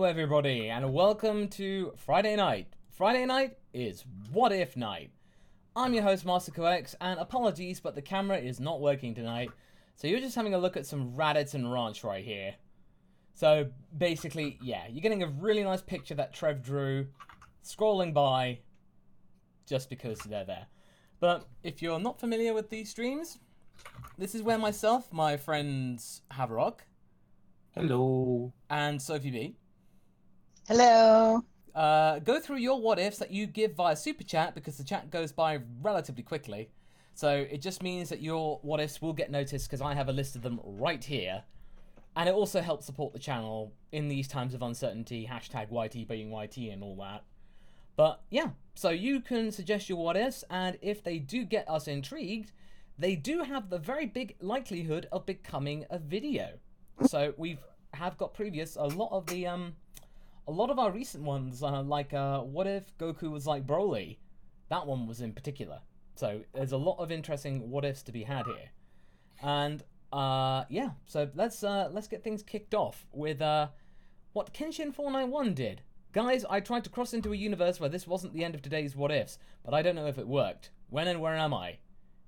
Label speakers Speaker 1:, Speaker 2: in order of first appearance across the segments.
Speaker 1: Hello everybody and welcome to Friday night. Friday night is What If Night. I'm your host MasakoX and apologies but the camera is not working tonight. So you're just having a look at some Raditz and Ranch right here. So basically, yeah, you're getting a really nice picture that Trev drew scrolling by just because they're there. But if you're not familiar with these streams, this is where myself, my friends Haverok,
Speaker 2: hello,
Speaker 1: and Sophie B,
Speaker 3: hello,
Speaker 1: go through your what ifs that you give via super chat because the chat goes by relatively quickly. So it just means that your what ifs will get noticed because I have a list of them right here. And it also helps support the channel in these times of uncertainty, hashtag YT being YT and all that. But yeah, so you can suggest your what ifs, and if they do get us intrigued, they do have the very big likelihood of becoming a video. So we have got previous a lot of our recent ones, like what if Goku was like Broly? That one was in particular. So there's a lot of interesting what ifs to be had here, and yeah. So let's get things kicked off with what Kenshin491 did. Guys, I tried to cross into a universe where this wasn't the end of today's what ifs, but I don't know if it worked. When and where am I?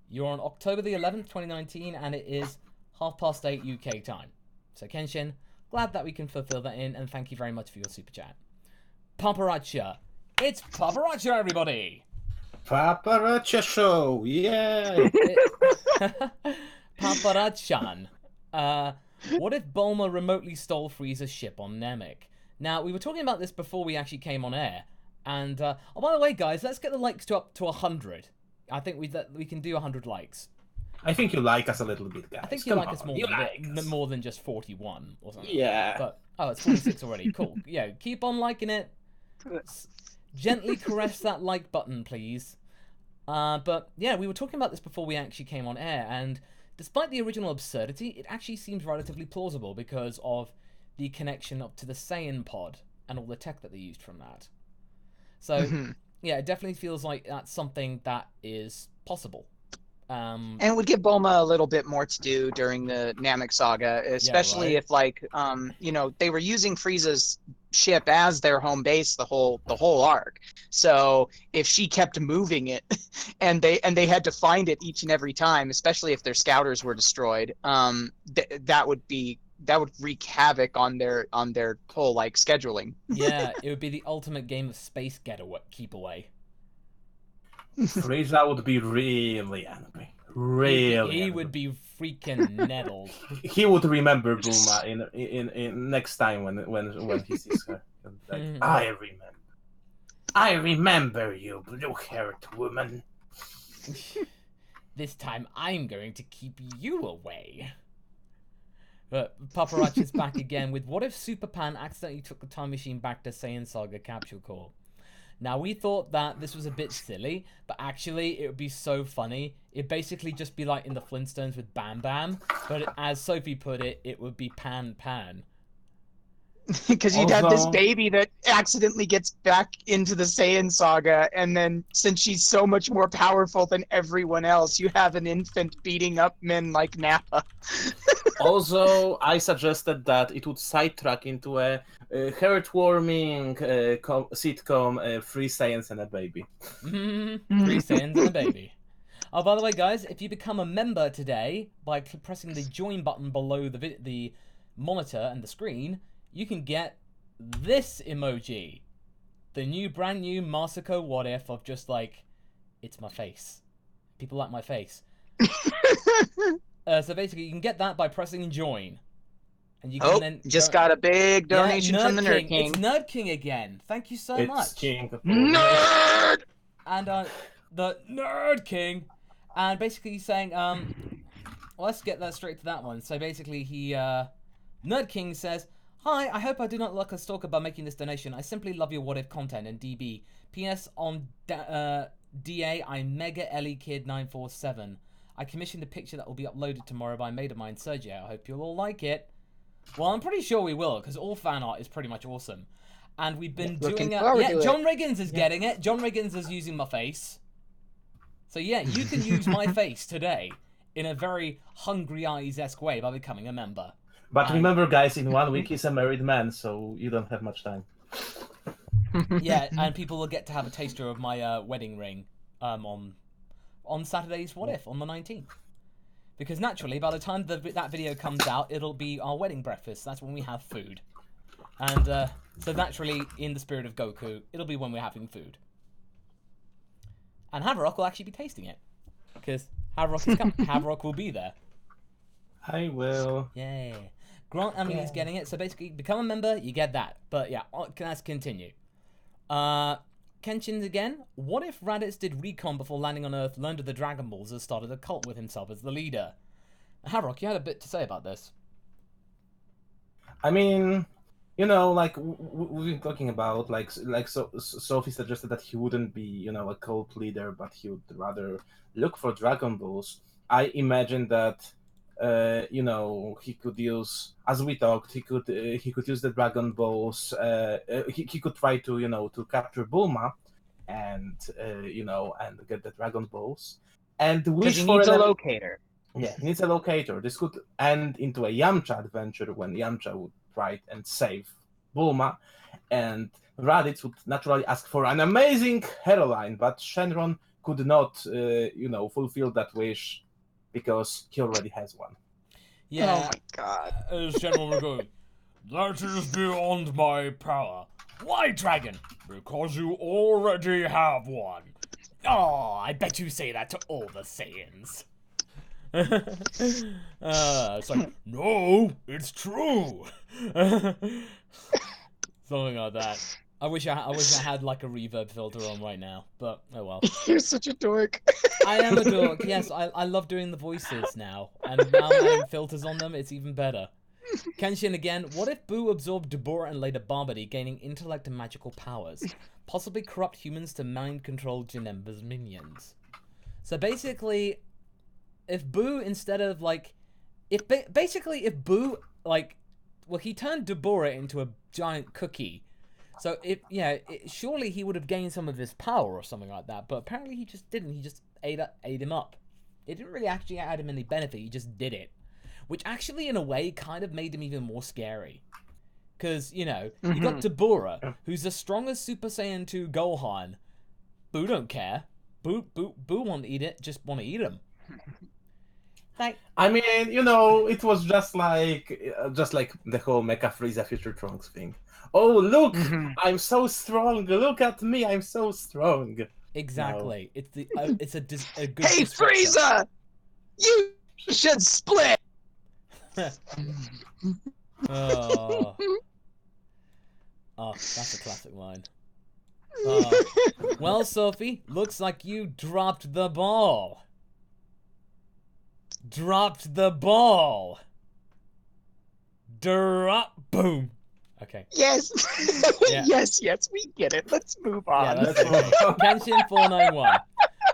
Speaker 1: You're on October the 11th, 2019, and it is 8:30 UK time. So Kenshin, glad that we can fulfill that in, and thank you very much for your super chat. Paparazza. It's Paparazza, everybody!
Speaker 2: Paparazza show, yeah!
Speaker 1: Paparazzan. What if Bulma remotely stole Frieza's ship on Namek? Now, we were talking about this before we actually came on air, and, oh, by the way, guys, let's get the likes up to 100. I think we can do 100 likes.
Speaker 2: I think you like us a little bit, guys.
Speaker 1: I think you like us more than just 41 or something.
Speaker 2: Yeah.
Speaker 1: But, oh, it's 46 already. Cool. Yeah, keep on liking it. Gently caress that like button, please. But, yeah, we were talking about this before we actually came on air, and despite the original absurdity, it actually seems relatively plausible because of the connection up to the Saiyan pod and all the tech that they used from that. So, yeah, it definitely feels like that's something that is possible.
Speaker 3: and it would give Bulma a little bit more to do during the Namek saga, especially if, like, you know, they were using Frieza's ship as their home base the whole arc. So if she kept moving it, and they had to find it each and every time, especially if their scouters were destroyed, that would wreak havoc on their whole like scheduling.
Speaker 1: Yeah, it would be the ultimate game of space keep away.
Speaker 2: Frieza would be really angry.
Speaker 1: He would be freaking nettled.
Speaker 2: He would remember Bulma in next time when he sees her. Like, I remember you, blue-haired woman.
Speaker 1: This time I'm going to keep you away. But Paparazzi's back again with what if Super Pan accidentally took the time machine back to Saiyan Saga Capsule Corp? Now, we thought that this was a bit silly, but actually it would be so funny. It'd basically just be like in the Flintstones with Bam Bam, but as Sophie put it, it would be Pan Pan.
Speaker 3: Because you'd have this baby that accidentally gets back into the Saiyan saga, and then since she's so much more powerful than everyone else, you have an infant beating up men like Nappa.
Speaker 2: Also, I suggested that it would sidetrack into a heartwarming sitcom, Free Science and a Baby.
Speaker 1: Free Science and a Baby. Oh, by the way, guys, if you become a member today by pressing the join button below the monitor and the screen, you can get this emoji. The brand new Masako what if of just like, it's my face. People like my face. So basically, you can get that by pressing join. And you can then
Speaker 3: just got a big donation from the Nerd King.
Speaker 1: It's Nerd King again. Thank you so much.
Speaker 2: King.
Speaker 3: Nerd!
Speaker 1: And the Nerd King. And basically he's saying, well, let's get that straight to that one. So basically he, Nerd King says, "Hi, I hope I do not look a stalker by making this donation. I simply love your what if content and DB. PS on DA, I'm Mega Ellie Kid 947. I commissioned a picture that will be uploaded tomorrow by a mate of mine, Sergio. I hope you'll all like it." Well, I'm pretty sure we will, because all fan art is pretty much awesome. And we've been doing it. Yeah, John Riggins is getting it. John Riggins is using my face. So yeah, you can use my face today in a very Hungry Eyes-esque way by becoming a member.
Speaker 2: But remember, guys, in 1 week he's a married man, so you don't have much time.
Speaker 1: Yeah, and people will get to have a taster of my wedding ring on Saturday's What If on the 19th. Because naturally, by the time that video comes out, it'll be our wedding breakfast. That's when we have food. And so naturally, in the spirit of Goku, it'll be when we're having food. And Haverok will actually be tasting it. Because Haverok is coming. Haverok will be there.
Speaker 2: I will.
Speaker 1: Yay. Grant Emily's getting it. So basically, become a member, you get that. But yeah, let's continue. Kenshin again. What if Raditz did recon before landing on Earth, learned of the Dragon Balls, and started a cult with himself as the leader? Haverok, you had a bit to say about this.
Speaker 2: I mean, you know, like we've been talking about, Sophie suggested that he wouldn't be, you know, a cult leader, but he would rather look for Dragon Balls. I imagine that, you know, he could use, as we talked, he could use the Dragon Balls. He could try to, you know, to capture Bulma, and you know, and get the Dragon Balls, and wish
Speaker 3: He
Speaker 2: for
Speaker 3: needs a locator.
Speaker 2: Yeah, he needs a locator. This could end into a Yamcha adventure when Yamcha would try and save Bulma, and Raditz would naturally ask for an amazing heroine, but Shenron could not, you know, fulfill that wish because he already has one.
Speaker 1: Yeah.
Speaker 3: Oh my god.
Speaker 1: Shenron will go, that is beyond my power. Why, Dragon? Because you already have one. Oh, I bet you say that to all the Saiyans. It's like, no, it's true. Something like that. I wish I had like a reverb filter on right now, but oh well.
Speaker 3: You're such a dork.
Speaker 1: I am a dork. Yes, I love doing the voices now, and now I'm adding filters on them. It's even better. Kenshin again. What if Boo absorbed Dabura and later Barbody, gaining intellect and magical powers, possibly corrupt humans to mind control Janemba's minions? So basically, if Boo instead of like, if Boo like, well, he turned Dabura into a giant cookie. So surely he would have gained some of his power or something like that. But apparently he just didn't. He just ate him up. It didn't really actually add him any benefit. He just did it, which actually in a way kind of made him even more scary. Because you know you got Dabura, who's the strongest Super Saiyan 2 Gohan. Boo don't care. Boo want to eat it. Just want to eat him. Like,
Speaker 2: I mean, you know, it was just like the whole Mecha Frieza Future Trunks thing. Oh, look, I'm so strong. Look at me, I'm so strong.
Speaker 1: Exactly. No. It's a good.
Speaker 3: Hey, Frieza, you should split.
Speaker 1: Oh, that's a classic line. Well, Sophie, looks like you dropped the ball. Dropped the ball. Boom. Okay.
Speaker 3: Yes.
Speaker 1: Yeah.
Speaker 3: yes, we get it. Let's move on.
Speaker 1: Yeah, let's Kenshin 491.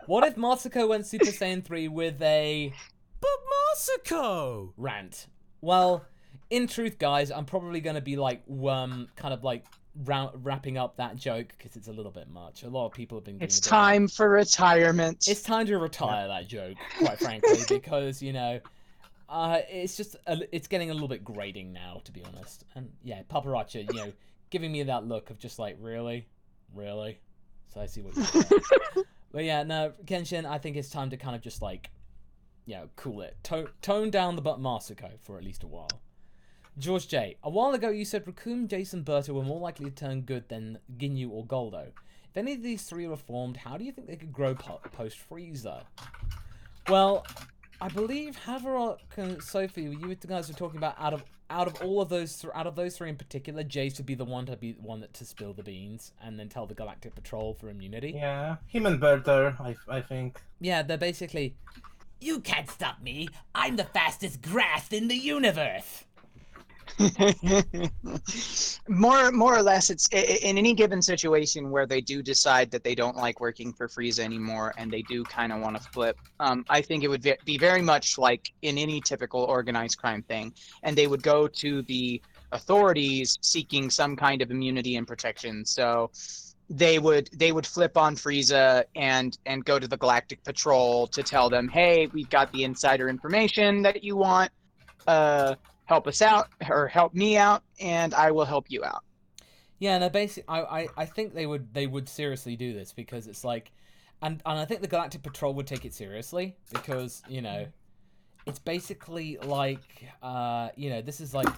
Speaker 1: What if Masako went Super Saiyan 3 with a "But Masako" rant? Well, in truth, guys, I'm probably going to be like, kind of like wrapping up that joke because it's a little bit much. A lot of people have been.
Speaker 3: It's time for retirement.
Speaker 1: It's time to retire that joke, quite frankly, because you know, it's just it's getting a little bit grating now, to be honest. And yeah, Paparazzi, you know, giving me that look of just like, really. So I see what you're saying. But yeah, no, Kenshin, I think it's time to kind of just like, you know, cool it, tone down the But Masako for at least a while. George J. A while ago you said Raccoon, Jason, Berta were more likely to turn good than Ginyu or Goldo. If any of these three were formed, how do you think they could grow post-Frieza? Well, I believe Haverok and Sophie, you guys were talking about out of all of those three in particular, Jace would be the one to spill the beans and then tell the Galactic Patrol for immunity.
Speaker 2: Yeah, him and Berta, I think.
Speaker 1: Yeah, they're basically, you can't stop me. I'm the fastest grass in the universe.
Speaker 3: more or less, it's in any given situation where they do decide that they don't like working for Frieza anymore and they do kind of want to flip. I think it would be very much like in any typical organized crime thing, and they would go to the authorities seeking some kind of immunity and protection. So they would flip on Frieza and go to the Galactic Patrol to tell them, hey, we've got the insider information that you want. help us out or help me out, and I will help you out.
Speaker 1: Yeah, no, basically, I think they would seriously do this because it's like, and I think the Galactic Patrol would take it seriously because, you know, it's basically like, you know, this is like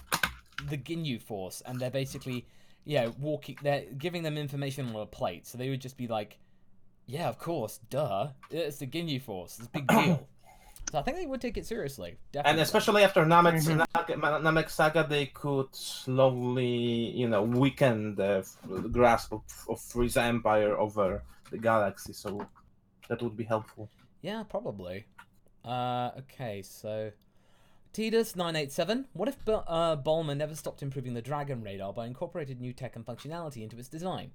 Speaker 1: the Ginyu Force, and they're basically, yeah, they're giving them information on a plate, so they would just be like, yeah, of course, duh, it's the Ginyu Force, it's a big deal. So I think they would take it seriously, definitely.
Speaker 2: And especially after Namek Saga, they could slowly, you know, weaken the grasp of Frieza Empire over the galaxy. So that would be helpful.
Speaker 1: Yeah, probably. Okay, so Tidus987. What if Bulma never stopped improving the Dragon Radar by incorporating new tech and functionality into its design?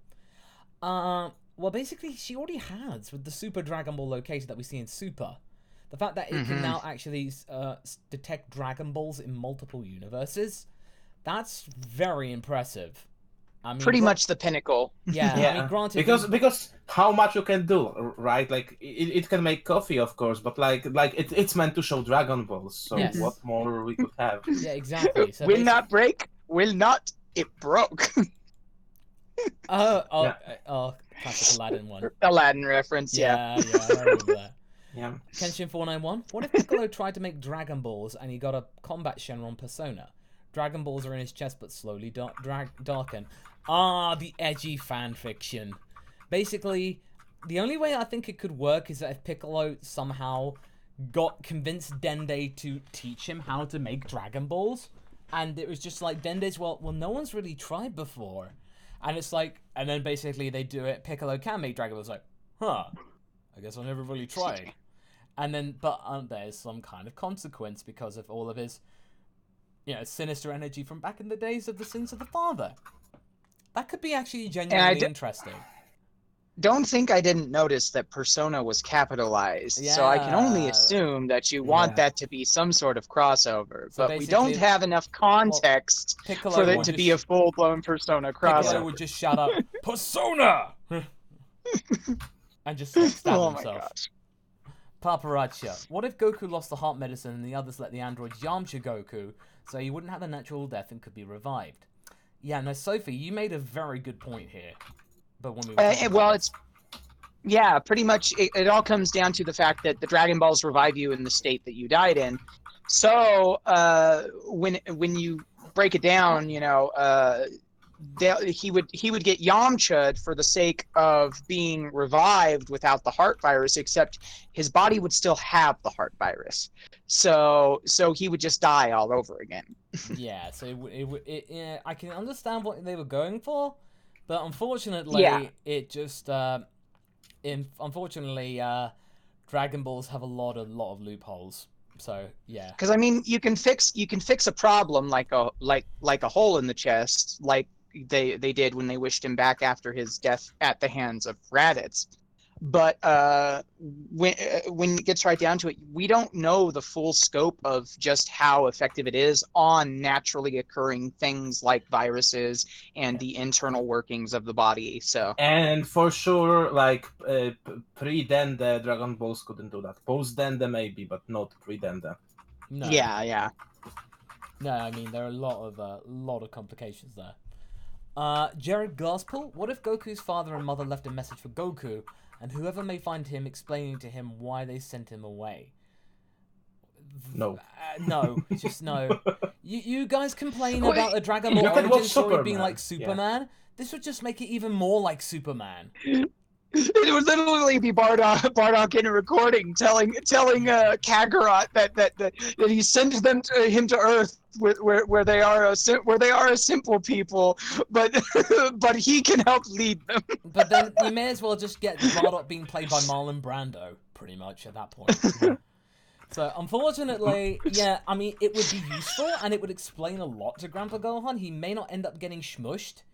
Speaker 1: Well, basically, she already has with the Super Dragon Ball locator that we see in Super. The fact that it can now actually detect Dragon Balls in multiple universes, that's very impressive. I mean,
Speaker 3: pretty much the pinnacle.
Speaker 1: Yeah, I mean, granted,
Speaker 2: because how much you can do, right? Like it can make coffee, of course, but like it's meant to show Dragon Balls. So
Speaker 1: Yes.
Speaker 2: what more we could have?
Speaker 1: Yeah, exactly. So
Speaker 3: will not break. Will not. It broke.
Speaker 1: Classic Aladdin one.
Speaker 3: Aladdin reference.
Speaker 1: Yeah, I remember that.
Speaker 2: Yeah.
Speaker 1: Kenshin491. What if Piccolo tried to make Dragon Balls and he got a combat Shenron persona? Dragon Balls are in his chest but slowly darken. The edgy fan fiction. Basically, the only way I think it could work is that if Piccolo somehow convinced Dende to teach him how to make Dragon Balls, and it was just like Dende's, well, no one's really tried before, and it's like, and then basically they do it. Piccolo can make Dragon Balls, like, I guess I'll never really try. And then, but there's some kind of consequence because of all of his, you know, sinister energy from back in the days of the sins of the father. That could be actually genuinely interesting.
Speaker 3: Don't think I didn't notice that persona was capitalized, so I can only assume that you want that to be some sort of crossover, so but we don't have enough context for it to be a full-blown persona crossover.
Speaker 1: Piccolo would just shout out, "Persona!" and just stab himself. Gosh. Paparazzi. What if Goku lost the heart medicine and the others let the androids Yamcha Goku, so he wouldn't have a natural death and could be revived? Yeah, no, Sophie, you made a very good point here. But when we pretty much it all comes down to the fact that the Dragon Balls revive you in the state that you died in. So when you break it down, you know, he would get Yamcha for the sake of being revived without the heart virus, except his body would still have the heart virus. So he would just die all over again. Yeah, so I can understand what they were going for, but unfortunately, it just unfortunately Dragon Balls have a lot of loopholes. So yeah.
Speaker 3: Because I mean, you can fix a problem like a hole in the chest, like they did when they wished him back after his death at the hands of Raditz. But when it gets right down to it, we don't know the full scope of just how effective it is on naturally occurring things like viruses and the internal workings of the body. So
Speaker 2: and for sure, like pre-Dende, Dragon Balls couldn't do that. Post-Dende maybe, but not pre-Dende.
Speaker 1: No.
Speaker 3: Yeah.
Speaker 1: No, I mean there are a lot of complications there. Jared Glasspool, what if Goku's father and mother left a message for Goku, and whoever may find him explaining to him why they sent him away?
Speaker 2: No.
Speaker 1: No, just no. You guys complain about the Dragon Ball origin story being like Superman. Yeah. This would just make it even more like Superman.
Speaker 3: It would literally be Bardock in a recording telling Kakarot that he sent him to Earth where they are a simple people, but he can help lead them.
Speaker 1: But then you may as well just get Bardock being played by Marlon Brando, pretty much at that point. So unfortunately, yeah, I mean it would be useful and it would explain a lot to Grandpa Gohan. He may not end up getting smushed,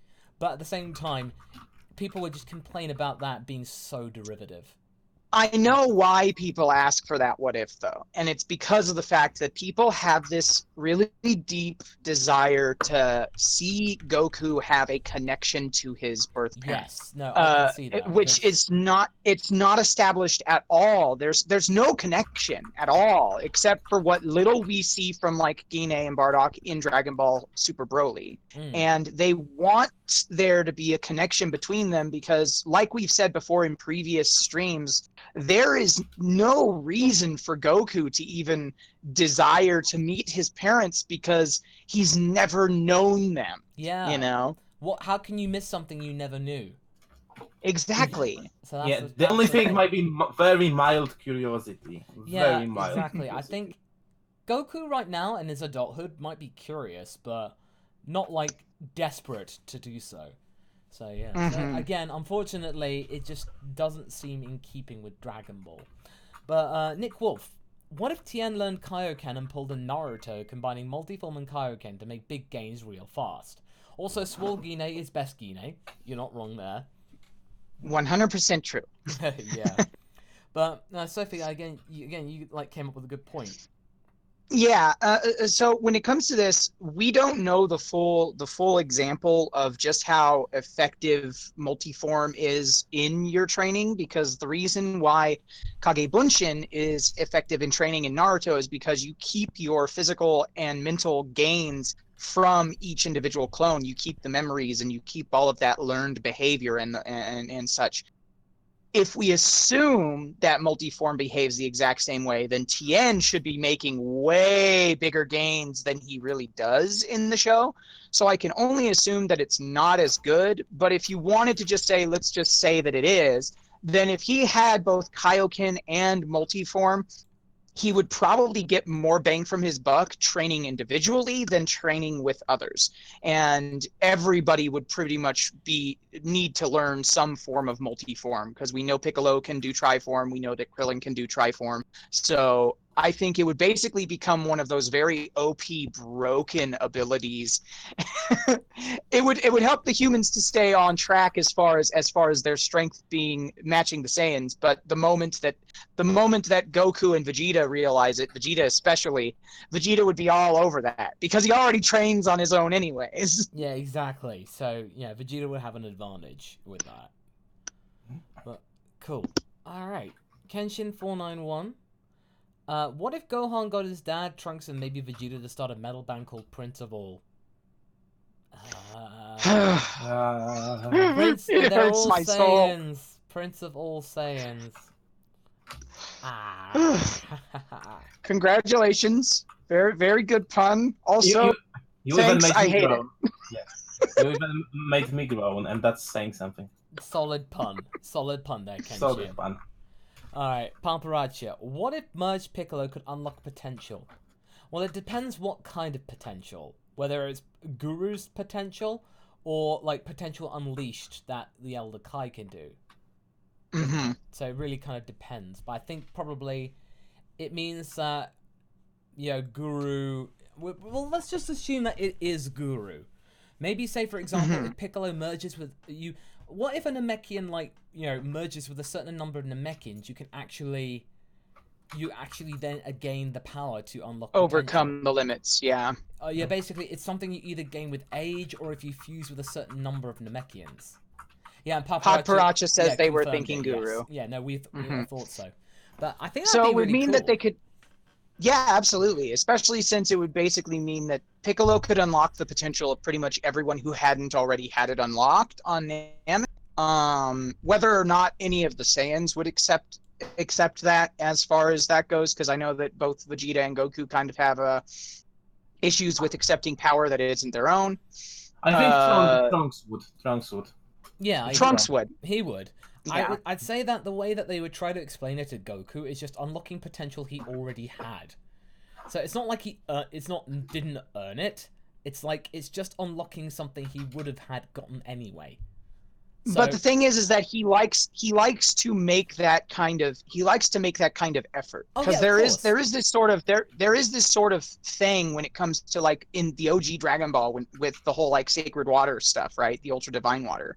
Speaker 1: but at the same time, people would just complain about that being so derivative.
Speaker 3: I know why people ask for that what if, though. And it's because of the fact that people have this really deep desire to see Goku have a connection to his birth parent.
Speaker 1: Yes, no, I can see that.
Speaker 3: Which is not, it's not established at all. There's no connection at all, except for what little we see from like Gine and Bardock in Dragon Ball Super Broly. And they want there to be a connection between them because, like we've said before in previous streams, there is no reason for Goku to even desire to meet his parents because he's never known them.
Speaker 1: Yeah.
Speaker 3: You know?
Speaker 1: How can you miss something you never knew?
Speaker 3: Exactly.
Speaker 1: So that's
Speaker 2: the only thing might be very mild curiosity.
Speaker 1: Yeah,
Speaker 2: very mild.
Speaker 1: Exactly. I think Goku right now in his adulthood might be curious, but not like desperate to do so. So yeah. So, again, unfortunately, it just doesn't seem in keeping with Dragon Ball. But Nick Wolf, what if Tien learned Kaioken and pulled a Naruto, combining multiform and Kaioken to make big gains real fast? Also, Swole Gine is best Gine. You're not wrong there.
Speaker 3: 100% true.
Speaker 1: Yeah. But Sophie, again, you like came up with a good point.
Speaker 3: Yeah. So when it comes to this, we don't know the full example of just how effective multiform is in your training, because the reason why Kage Bunshin is effective in training in Naruto is because you keep your physical and mental gains from each individual clone. You keep the memories and you keep all of that learned behavior and such. If we assume that multiform behaves the exact same way, then Tien should be making way bigger gains than he really does in the show. So I can only assume that it's not as good. But if you wanted to just say, let's just say that it is, then if he had both Kaioken and multiform, he would probably get more bang from his buck training individually than training with others. And everybody would pretty much need to learn some form of multiform, because we know Piccolo can do triform. We know that Krillin can do triform. So I think it would basically become one of those very OP broken abilities. It would help the humans to stay on track as far as their strength being matching the Saiyans. But the moment that Goku and Vegeta realize it, Vegeta especially, Vegeta would be all over that because he already trains on his own anyways.
Speaker 1: Yeah, exactly. So yeah, Vegeta would have an advantage with that. But cool. All right, Kenshin491. What if Gohan got his dad, Trunks, and maybe Vegeta to start a metal band called Prince of All? Prince, they're all Saiyans. Prince of all Saiyans.
Speaker 3: Congratulations. Very, very good pun. Also,
Speaker 2: you
Speaker 3: thanks,
Speaker 2: even
Speaker 3: I
Speaker 2: made me
Speaker 3: hate
Speaker 2: groan. Yes. You even made me groan, and that's saying something.
Speaker 1: Solid pun. Solid pun there, Kenshin.
Speaker 2: Solid pun.
Speaker 1: Alright, Pamparacha. What if Merged Piccolo could unlock potential? Well, it depends what kind of potential. Whether it's Guru's potential or like potential unleashed that the Elder Kai can do.
Speaker 3: Mm-hmm.
Speaker 1: So it really kind of depends. But I think probably it means that, Guru... Well, let's just assume that it is Guru. Maybe say, for example, if Piccolo merges with you... What if a Namekian, merges with a certain number of Namekians, you actually then gain the power to unlock
Speaker 3: overcome the limits, yeah.
Speaker 1: Yeah, basically, it's something you either gain with age or if you fuse with a certain number of Namekians. Yeah, and
Speaker 3: Pamparacha says they were thinking Guru.
Speaker 1: Yes. Yeah, no, we thought so. But I think
Speaker 3: so
Speaker 1: that'd
Speaker 3: it would
Speaker 1: be really
Speaker 3: mean
Speaker 1: cool.
Speaker 3: that they could... Yeah, absolutely. Especially since it would basically mean that Piccolo could unlock the potential of pretty much everyone who hadn't already had it unlocked on Namek. Whether or not any of the Saiyans would accept that as far as that goes, because I know that both Vegeta and Goku kind of have issues with accepting power that isn't their own.
Speaker 2: I think Trunks would.
Speaker 1: Yeah,
Speaker 3: Trunks would.
Speaker 1: He would.
Speaker 3: Yeah.
Speaker 1: I'd say that the way that they would try to explain it to Goku is just unlocking potential he already had. So it's not like didn't earn it. It's like it's just unlocking something he would have had gotten anyway. So,
Speaker 3: but the thing is that he likes to make that kind of effort, because there is this sort of thing when it comes to like in the OG Dragon Ball with the whole like sacred water stuff, right? The ultra divine water,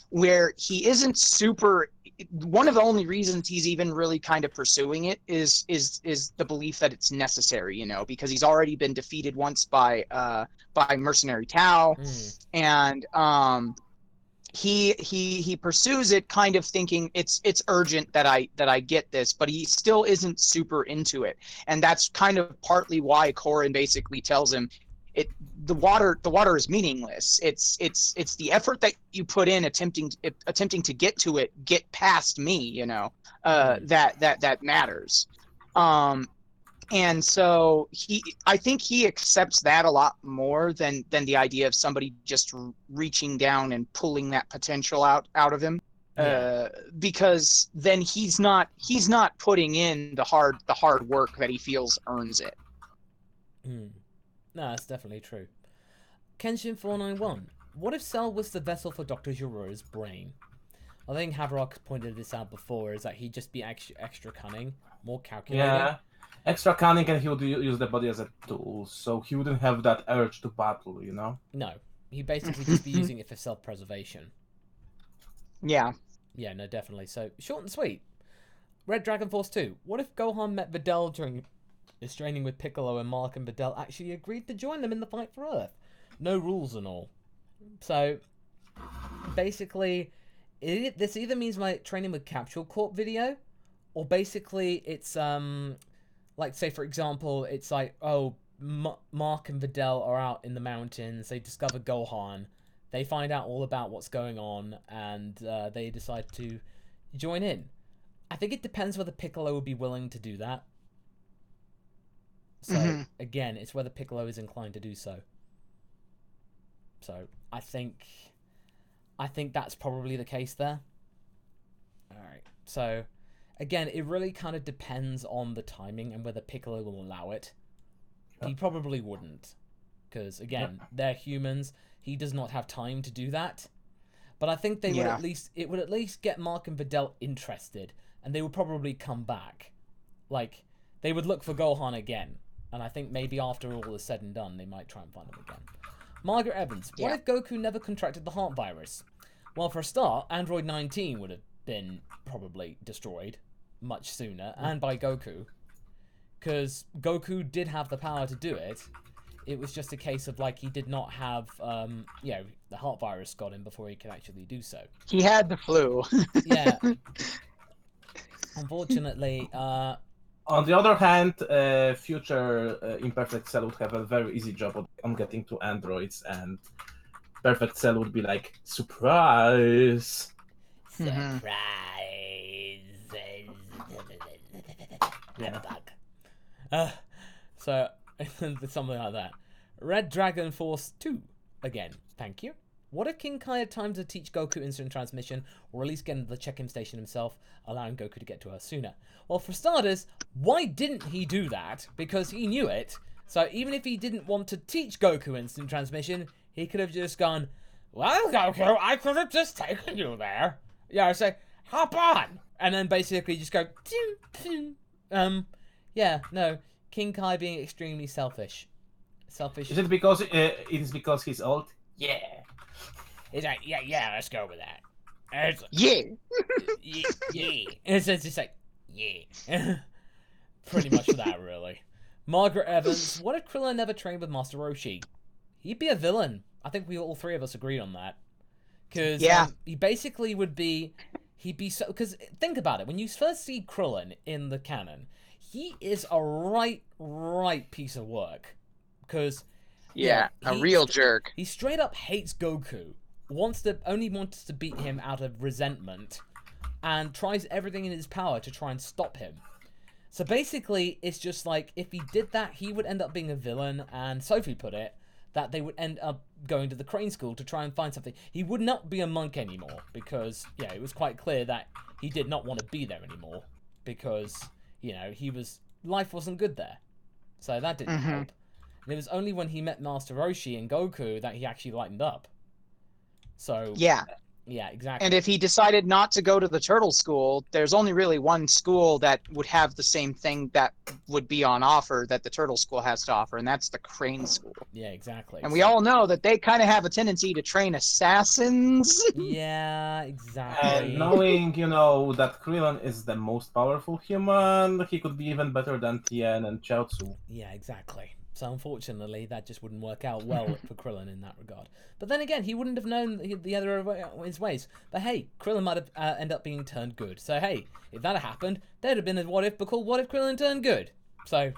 Speaker 3: where he isn't super one of the only reasons he's even really kind of pursuing it is the belief that it's necessary, you know, because he's already been defeated once by Mercenary Tao, and he pursues it kind of thinking it's urgent that I get this, but he still isn't super into it, and that's kind of partly why Korin basically tells him the water is meaningless. It's the effort that you put in attempting to get past me, you know, that matters. And so I think he accepts that a lot more than the idea of somebody just reaching down and pulling that potential out of him. Because then he's not putting in the hard work that he feels earns it.
Speaker 1: No, that's definitely true. Kenshin491. What if Cell was the vessel for Dr. Giro's brain? I think Haverok pointed this out before, is that he'd just be extra cunning, more calculating.
Speaker 2: Yeah, extra cunning, and he would use the body as a tool, so he wouldn't have that urge to battle, you know?
Speaker 1: No, he'd basically just be using it for self-preservation.
Speaker 3: Yeah.
Speaker 1: Yeah, no, definitely. So, short and sweet. Red Dragon Force 2. What if Gohan met Videl during his training with Piccolo, and Mark and Videl actually agreed to join them in the fight for Earth? No rules and all. So, basically, this either means my training with Capsule Corp video, or basically it's, like, say, for example, it's like, oh, Mark and Videl are out in the mountains, they discover Gohan, they find out all about what's going on, and they decide to join in. I think it depends whether Piccolo would be willing to do that. So, again, it's whether Piccolo is inclined to do so. So, I think that's probably the case there. Alright, so, again, it really kind of depends on the timing and whether Piccolo will allow it. He probably wouldn't. Because, again, they're humans. He does not have time to do that. But I think they would at least get Mark and Videl interested. And they would probably come back. Like, they would look for Gohan again. And I think maybe after all is said and done, they might try and find him again. Margaret Evans. What if Goku never contracted the heart virus? Well, for a start, Android 19 would have been probably destroyed much sooner, and by Goku. Because Goku did have the power to do it. It was just a case of, like, he did not have, you know, the heart virus got him before he could actually do so.
Speaker 3: He had the flu.
Speaker 1: Yeah. Unfortunately,
Speaker 2: on the other hand, future Imperfect Cell would have a very easy job on getting to androids, and Perfect Cell would be like, surprise!
Speaker 1: Surprise!
Speaker 2: Yeah.
Speaker 1: So, something like that. Red Dragon Force 2. Again, thank you. What if King Kai had time to teach Goku instant transmission, or at least get into the check-in station himself, allowing Goku to get to Earth sooner? Well, for starters, why didn't he do that? Because he knew it. So even if he didn't want to teach Goku instant transmission, he could have just gone, well, Goku, I could have just taken you there. Yeah, I say, hop on! And then basically just go, yeah, no, King Kai being extremely selfish. Selfish.
Speaker 2: Is it because it is because he's old? Yeah.
Speaker 1: It's like, yeah, let's go with that.
Speaker 3: Yeah.
Speaker 1: Yeah. It's just like, yeah. Pretty much that, really. Margaret Evans. What if Krillin never trained with Master Roshi? He'd be a villain. I think all three of us agreed on that. Because he basically would be... He'd be so... Because think about it. When you first see Krillin in the canon, he is a right piece of work. Because...
Speaker 3: Yeah, a real jerk.
Speaker 1: He straight up hates Goku. Only wants to beat him out of resentment. And tries everything in his power to try and stop him. So basically, it's just like, if he did that, he would end up being a villain. And Sophie put it, that they would end up going to the Crane School to try and find something. He would not be a monk anymore. Because, yeah, it was quite clear that he did not want to be there anymore. Because, you know, life wasn't good there. So that didn't help. And it was only when he met Master Roshi and Goku that he actually lightened up. So,
Speaker 3: yeah,
Speaker 1: Yeah, exactly.
Speaker 3: And if he decided not to go to the turtle school, there's only really one school that would have the same thing that would be on offer that the turtle school has to offer, and that's the crane school.
Speaker 1: Yeah, exactly.
Speaker 3: And we all know that they kind of have a tendency to train assassins.
Speaker 1: Yeah, exactly.
Speaker 2: And knowing, you know, that Krillin is the most powerful human, he could be even better than Tien and Chaozu.
Speaker 1: Yeah, exactly. So unfortunately, that just wouldn't work out well for Krillin in that regard. But then again, he wouldn't have known the other of his ways. But hey, Krillin might have ended up being turned good. So hey, if that had happened, there'd have been a what if, but called What If Krillin Turned Good. So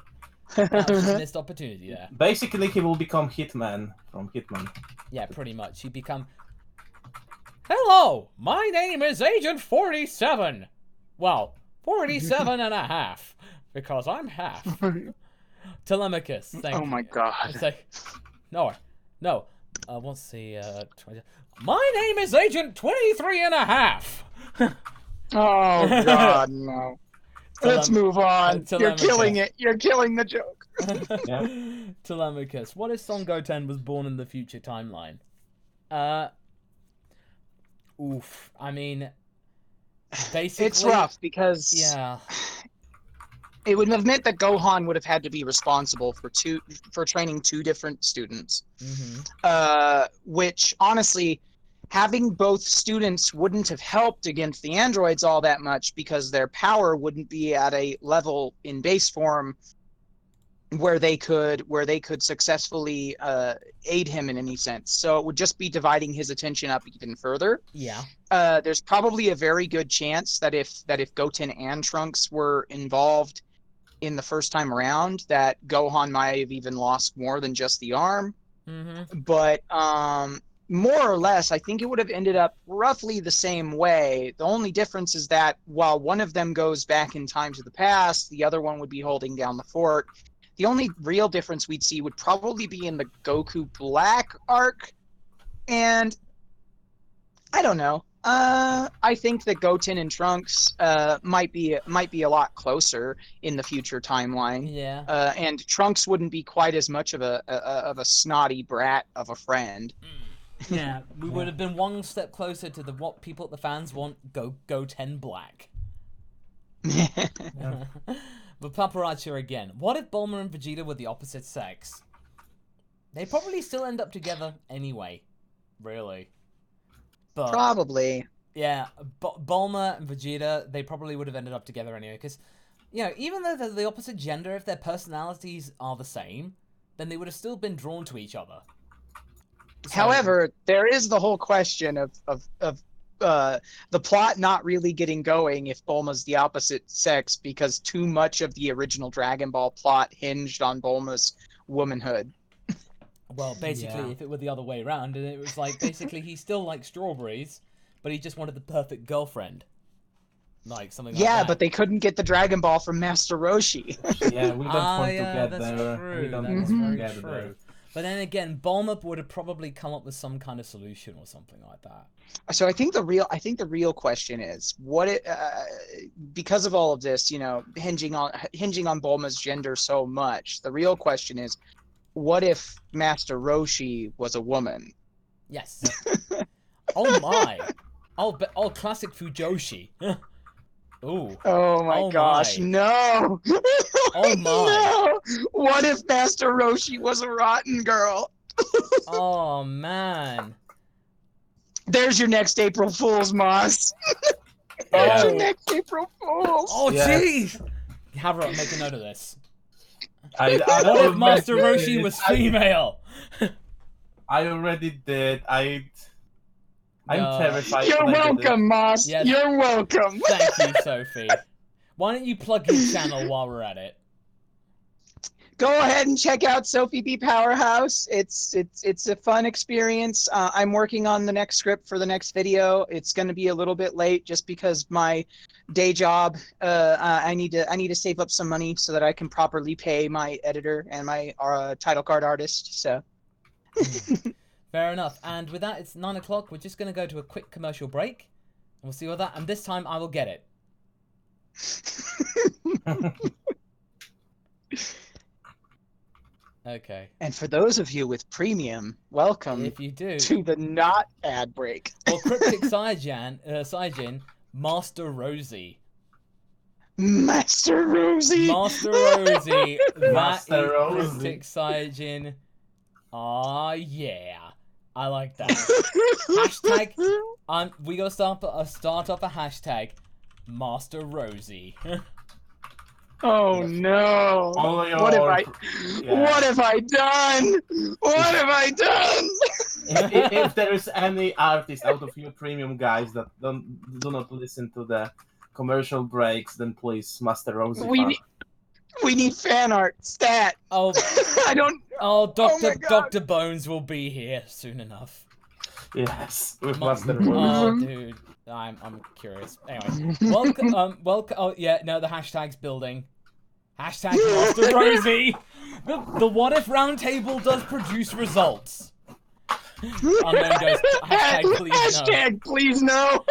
Speaker 1: that was just a missed opportunity there.
Speaker 2: Basically, he will become Hitman from Hitman.
Speaker 1: Yeah, pretty much. He'd become... Hello, my name is Agent 47. Well, 47 and a half, because I'm half. Telemachus, thank you.
Speaker 3: Oh my god.
Speaker 1: It's like, no. What's the, my name is Agent 23 and a half.
Speaker 3: Oh god, no. Let's move on. You're killing it. You're killing the joke.
Speaker 2: Yeah.
Speaker 1: Telemachus, what if Son Goten was born in the future timeline? Oof. I mean, basically...
Speaker 3: It's rough because...
Speaker 1: Yeah.
Speaker 3: It would have meant that Gohan would have had to be responsible for training two different students.
Speaker 1: Mm-hmm.
Speaker 3: Which, honestly, having both students wouldn't have helped against the androids all that much because their power wouldn't be at a level in base form where they could successfully aid him in any sense. So it would just be dividing his attention up even further.
Speaker 1: Yeah.
Speaker 3: There's probably a very good chance that if Goten and Trunks were involved in the first time around, that Gohan might have even lost more than just the arm.
Speaker 1: Mm-hmm.
Speaker 3: But more or less, I think it would have ended up roughly the same way. The only difference is that while one of them goes back in time to the past, the other one would be holding down the fort. The only real difference we'd see would probably be in the Goku Black arc. And I don't know. I think that Goten and Trunks might be a lot closer in the future timeline.
Speaker 1: Yeah.
Speaker 3: And Trunks wouldn't be quite as much of a snotty brat of a friend.
Speaker 1: Yeah, we would have been one step closer to what people, the fans want, Goten Black. But Paparazzi again. What if Bulma and Vegeta were the opposite sex? They probably still end up together anyway. Really. But,
Speaker 3: probably.
Speaker 1: Yeah, Bulma and Vegeta, they probably would have ended up together anyway. Because, you know, even though they're the opposite gender, if their personalities are the same, then they would have still been drawn to each other. So,
Speaker 3: however, there is the whole question of the plot not really getting going if Bulma's the opposite sex because too much of the original Dragon Ball plot hinged on Bulma's womanhood.
Speaker 1: Well, basically, if it were the other way around, and it was like, basically, he still liked strawberries, but he just wanted the perfect girlfriend. Like, something like that.
Speaker 3: Yeah, but they couldn't get the Dragon Ball from Master Roshi.
Speaker 2: Yeah, we don't want to get
Speaker 1: that's
Speaker 2: there.
Speaker 1: True.
Speaker 2: We don't
Speaker 1: That
Speaker 2: want
Speaker 1: is
Speaker 2: to
Speaker 1: very
Speaker 2: get
Speaker 1: true.
Speaker 2: there.
Speaker 1: But then again, Bulma would have probably come up with some kind of solution or something like that.
Speaker 3: So I think the real question is because of all of this, you know, hinging on Bulma's gender so much. The real question is, what if Master Roshi was a woman?
Speaker 1: Yes. Oh my. Oh, classic Fujoshi. Ooh.
Speaker 3: Oh my gosh,
Speaker 1: my.
Speaker 3: no!
Speaker 1: Oh my.
Speaker 3: No! What if Master Roshi was a rotten girl?
Speaker 1: Oh man.
Speaker 3: There's your next April Fool's, Moss. There's your next April Fool's.
Speaker 1: Oh jeez. Haverok, make a note of this.
Speaker 2: I
Speaker 1: What if Master Roshi was female?
Speaker 2: I already did. I'm terrified.
Speaker 3: You're welcome, Moss.
Speaker 1: Yes.
Speaker 3: You're welcome.
Speaker 1: Thank you, Sophie. Why don't you plug your channel while we're at it?
Speaker 3: Go ahead and check out Sophie B Powerhouse. It's a fun experience. I'm working on the next script for the next video. It's going to be a little bit late just because my day job. I need to save up some money so that I can properly pay my editor and my title card artist. So.
Speaker 1: Fair enough. And with that, it's 9 o'clock. We're just going to go to a quick commercial break. And we'll see what that. And this time, I will get it. Okay.
Speaker 3: And for those of you with premium, welcome
Speaker 1: If you do.
Speaker 3: to the not ad break.
Speaker 1: Or Cryptic Saiyajin, Master Rosie.
Speaker 3: Master Rosie!
Speaker 1: Master Rosie. That
Speaker 2: Master
Speaker 1: is
Speaker 2: Rosie.
Speaker 1: Cryptic Saiyajin. Ah, yeah. I like that. Hashtag. We gotta start off a hashtag. Master Rosie.
Speaker 3: Oh no! What have I done? What have I done?
Speaker 2: If there is any artist out of you premium guys that do not listen to the commercial breaks, then please, Master Rosie.
Speaker 3: We need fan art. Stat.
Speaker 1: Oh,
Speaker 3: I don't.
Speaker 1: oh,
Speaker 3: my God.
Speaker 1: Dr. Bones will be here soon enough.
Speaker 2: Yes, with Master Rosie.
Speaker 1: Oh, dude, I'm curious. Anyway, welcome. Oh yeah, no, the hashtag's building. Hashtag Master Rosie. The What If Roundtable does produce results. Unknown goes, hashtag please no.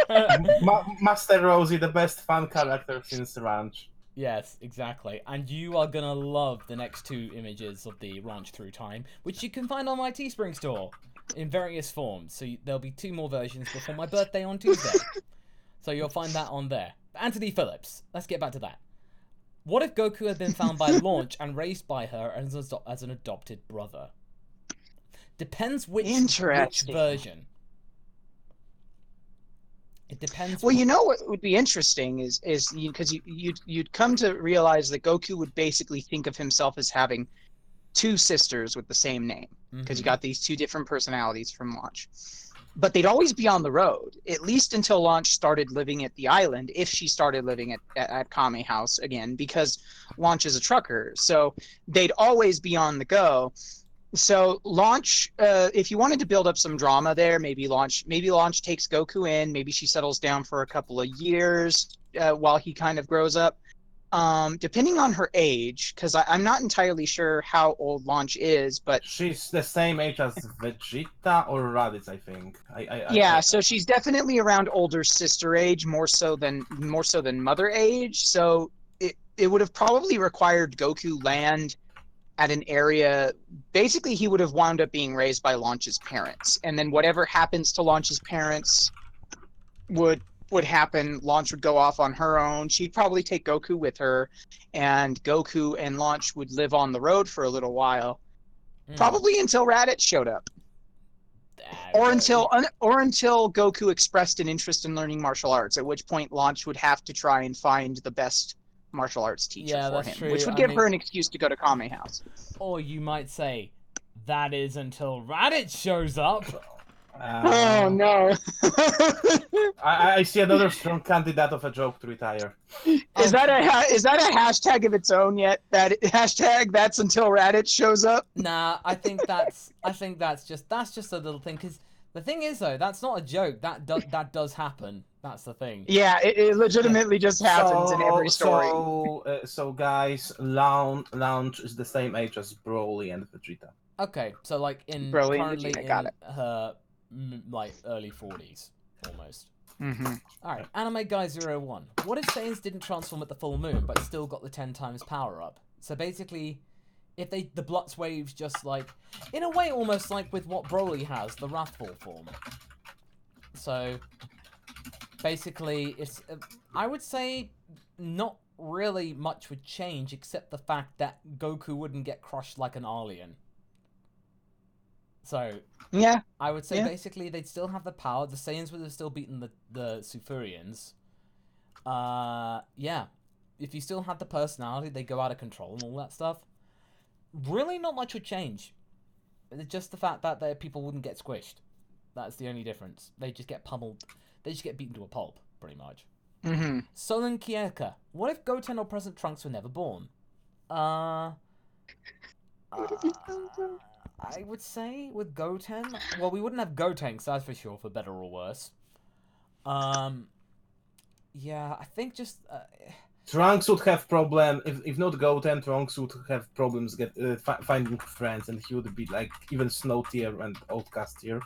Speaker 2: Master Rosie, the best fan character since Ranch.
Speaker 1: Yes, exactly. And you are gonna love the next 2 images of the Ranch Through Time, which you can find on my Teespring store in various forms. So there'll be 2 more versions before my birthday on Tuesday. So you'll find that on there. Anthony Phillips. Let's get back to that. What if Goku had been found by Launch and raised by her as an adopted brother? Depends which version. It depends.
Speaker 3: Well, you know what would be interesting is because you'd come to realize that Goku would basically think of himself as having 2 sisters with the same name, because you got these 2 different personalities from Launch. But they'd always be on the road, at least until Launch started living at the island, if she started living at Kame House again, because Launch is a trucker. So they'd always be on the go. So Launch, if you wanted to build up some drama there, maybe Launch takes Goku in, maybe she settles down for a couple of years while he kind of grows up. Depending on her age, because I'm not entirely sure how old Launch is, but
Speaker 2: she's the same age as Vegeta or Raditz, I think.
Speaker 3: So she's definitely around older sister age, more so than mother age. So it would have probably required Goku land at an area. Basically, he would have wound up being raised by Launch's parents, and then whatever happens to Launch's parents would happen. Launch would go off on her own. She'd probably take Goku with her, and Goku and Launch would live on the road for a little while, probably until Raditz showed up, or until Goku expressed an interest in learning martial arts, at which point Launch would have to try and find the best martial arts teacher for him, which would give her an excuse to go to Kame House.
Speaker 1: Or you might say, that is until Raditz shows up.
Speaker 3: Oh no!
Speaker 2: I see another strong candidate of a joke to retire.
Speaker 3: Is that a hashtag of its own yet? That hashtag that's until Raditz shows up?
Speaker 1: Nah, I think that's just a little thing. Because the thing is though, that's not a joke. That does happen. That's the thing.
Speaker 3: Yeah, it legitimately just happens in every story.
Speaker 2: So guys, Launch is the same age as Broly and Vegeta.
Speaker 1: Okay, so like
Speaker 3: Broly
Speaker 1: currently
Speaker 3: and Vegeta,
Speaker 1: in her like early 40s almost.
Speaker 3: Alright,
Speaker 1: Anime Guy 01. What if Saiyans didn't transform at the full moon but still got the 10 times power up? So basically, if the Blutz waves just like, in a way almost like with what Broly has, the Wrathful form. So basically, it's I would say not really much would change except the fact that Goku wouldn't get crushed like an alien. So
Speaker 3: yeah,
Speaker 1: I would say basically they'd still have the power. The Saiyans would have still beaten the Sufurians. Yeah, if you still had the personality, they go out of control and all that stuff. Really, not much would change. It's just the fact that people wouldn't get squished. That's the only difference. They just get pummeled. They just get beaten to a pulp, pretty much. Solen Kieka. What if Goten or present Trunks were never born? I would say with Goten, well, we wouldn't have Gotenks, that's for sure, for better or worse. Yeah, I think just
Speaker 2: Trunks would have problem if not Goten. Trunks would have problems finding friends, and he would be like even Snow tier and Outcast tier.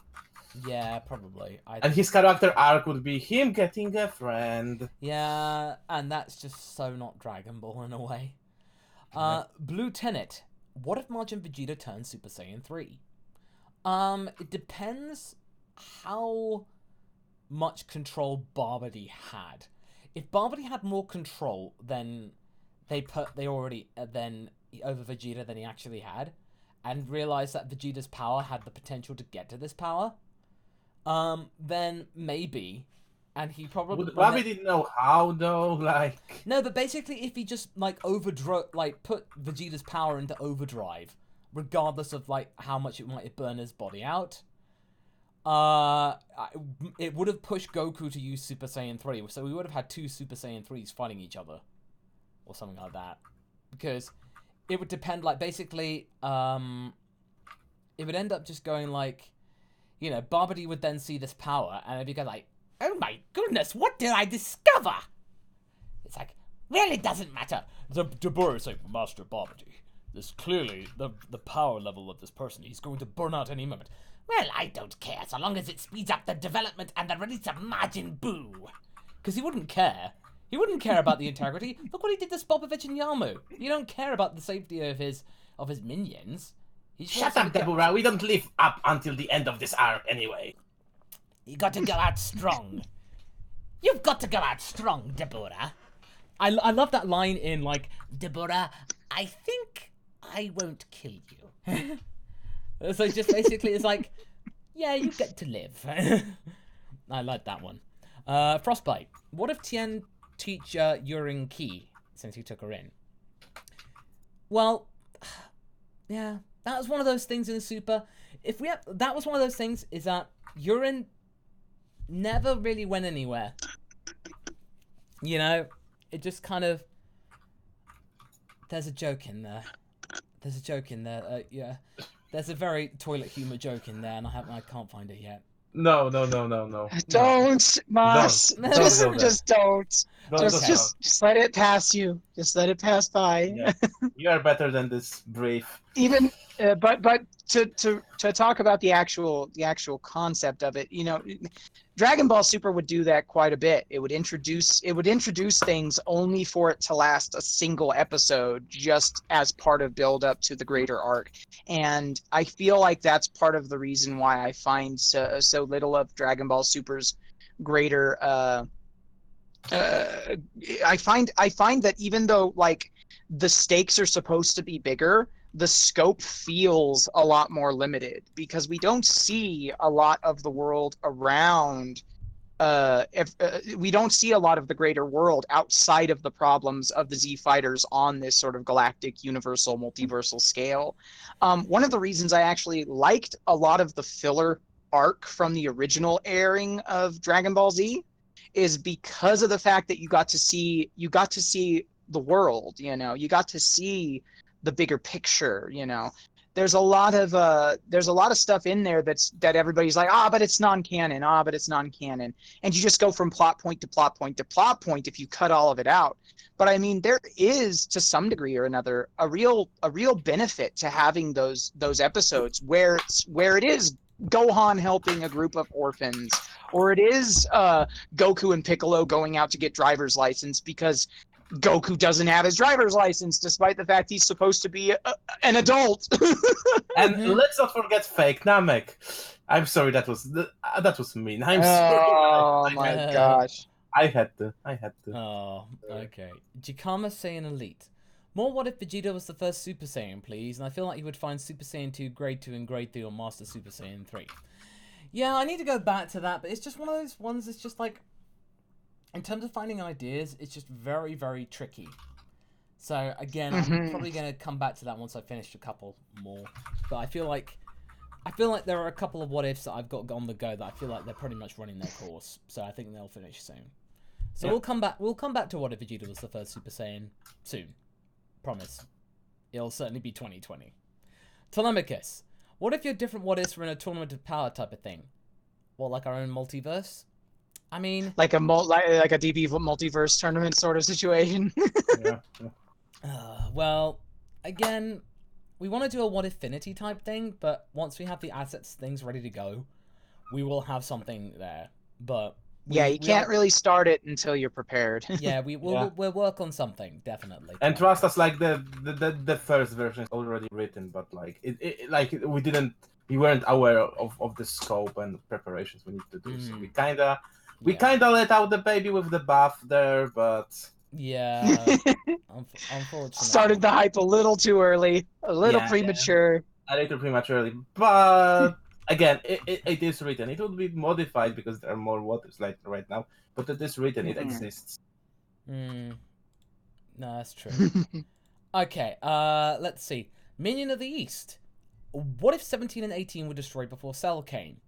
Speaker 1: Yeah, probably.
Speaker 2: And his character arc would be him getting a friend.
Speaker 1: Yeah, and that's just so not Dragon Ball in a way. Blue Tenet. what if Majin Vegeta turns Super Saiyan 3? It depends how much control Barbody had. If Barbody had more control than over Vegeta than he actually had, and realized that Vegeta's power had the potential to get to this power, then maybe. And he probably
Speaker 2: Bobby didn't know how though, like.
Speaker 1: No, but basically, if he just like put Vegeta's power into overdrive, regardless of like how much it might burn his body out, it would have pushed Goku to use Super Saiyan 3. So we would have had 2 Super Saiyan 3s fighting each other, or something like that, because it would depend. Like basically, it would end up just going like, you know, Barbody would then see this power, and it'd be like, oh my goodness, what did I discover? It's like, really doesn't matter. Dabura is like, Master Barbody, there's clearly the power level of this person. He's going to burn out any moment. Well, I don't care, so long as it speeds up the development and the release of Majin Buu. Because he wouldn't care. He wouldn't care about the integrity. Look what he did to Spopovich and Yamu. You don't care about the safety of his minions.
Speaker 2: Shut up, Dabura. We don't live up until the end of this arc anyway.
Speaker 1: You got to go out strong. You've got to go out strong, Dabura. I love that line in, like, Dabura, I think I won't kill you. So just basically it's like, yeah, you get to live. I like that one. Frostbite. What if Tien teach Yurin Ki, since he took her in? Well, yeah, that was one of those things in Super. That was one of those things, is that Yurin never really went anywhere. You know, it just kind of... There's a joke in there. Yeah. There's a very toilet humor joke in there, and I can't find it yet.
Speaker 2: No.
Speaker 3: Don't, Mas. Just don't. Just let it pass you. Just let it pass by.
Speaker 2: Yeah. You are better than this brave.
Speaker 3: Even, but to talk about the actual concept of it, you know, Dragon Ball Super would do that quite a bit. It would introduce things only for it to last a single episode, just as part of build up to the greater arc. And I feel like that's part of the reason why I find so little of Dragon Ball Super's greater. I find that even though like the stakes are supposed to be bigger, the scope feels a lot more limited because we don't see a lot of the world around. We don't see a lot of the greater world outside of the problems of the Z fighters on this sort of galactic, universal, multiversal scale. One of the reasons I actually liked a lot of the filler arc from the original airing of Dragon Ball Z is because of the fact that you got to see the world. You know, you got to see the bigger picture. You know, there's a lot of stuff in there that everybody's like, but it's non-canon, but it's non-canon, and you just go from plot point to plot point to plot point if you cut all of it out. But I mean, there is, to some degree or another, a real benefit to having those episodes where it is Gohan helping a group of orphans, or it is Goku and Piccolo going out to get driver's license because Goku doesn't have his driver's license, despite the fact he's supposed to be an adult.
Speaker 2: And let's not forget fake Namek. I'm sorry, that was mean. I'm sorry.
Speaker 3: Oh my gosh.
Speaker 2: I had to.
Speaker 1: Oh, okay. Jikama Saiyan Elite. More what if Vegeta was the first Super Saiyan, please? And I feel like you would find Super Saiyan 2, Grade 2, and Grade 3 on Master Super Saiyan 3. Yeah, I need to go back to that, but it's just one of those ones, it's just like... In terms of finding ideas, it's just very, very tricky. So, again, I'm probably going to come back to that once I finish a couple more. But I feel like there are a couple of what-ifs that I've got on the go that I feel like they're pretty much running their course. So I think they'll finish soon. So we'll come back to what if Vegeta was the first Super Saiyan soon. Promise. It'll certainly be 2020. Telemachus. What if your different what-ifs were in a tournament of power type of thing? What, like our own multiverse? I mean, like a
Speaker 3: DB multiverse tournament sort of situation.
Speaker 2: Yeah.
Speaker 1: Well, again, we want to do a what affinity type thing, but once we have the assets, things ready to go, we will have something there. But
Speaker 3: You can't really start it until you're prepared.
Speaker 1: Yeah, we'll work on something, definitely.
Speaker 2: And trust us, like the first version is already written, but like we weren't aware of the scope and preparations we need to do. So we kinda let out the baby with the bath there, but
Speaker 1: yeah, unfortunately
Speaker 3: started the hype a little too early, a little premature.
Speaker 2: A little prematurely, but again, it is written. It will be modified because there are more what ifs like right now, but it is written. It exists.
Speaker 1: No, that's true. Okay, let's see. Minion of the East. What if 17 and 18 were destroyed before Cell came?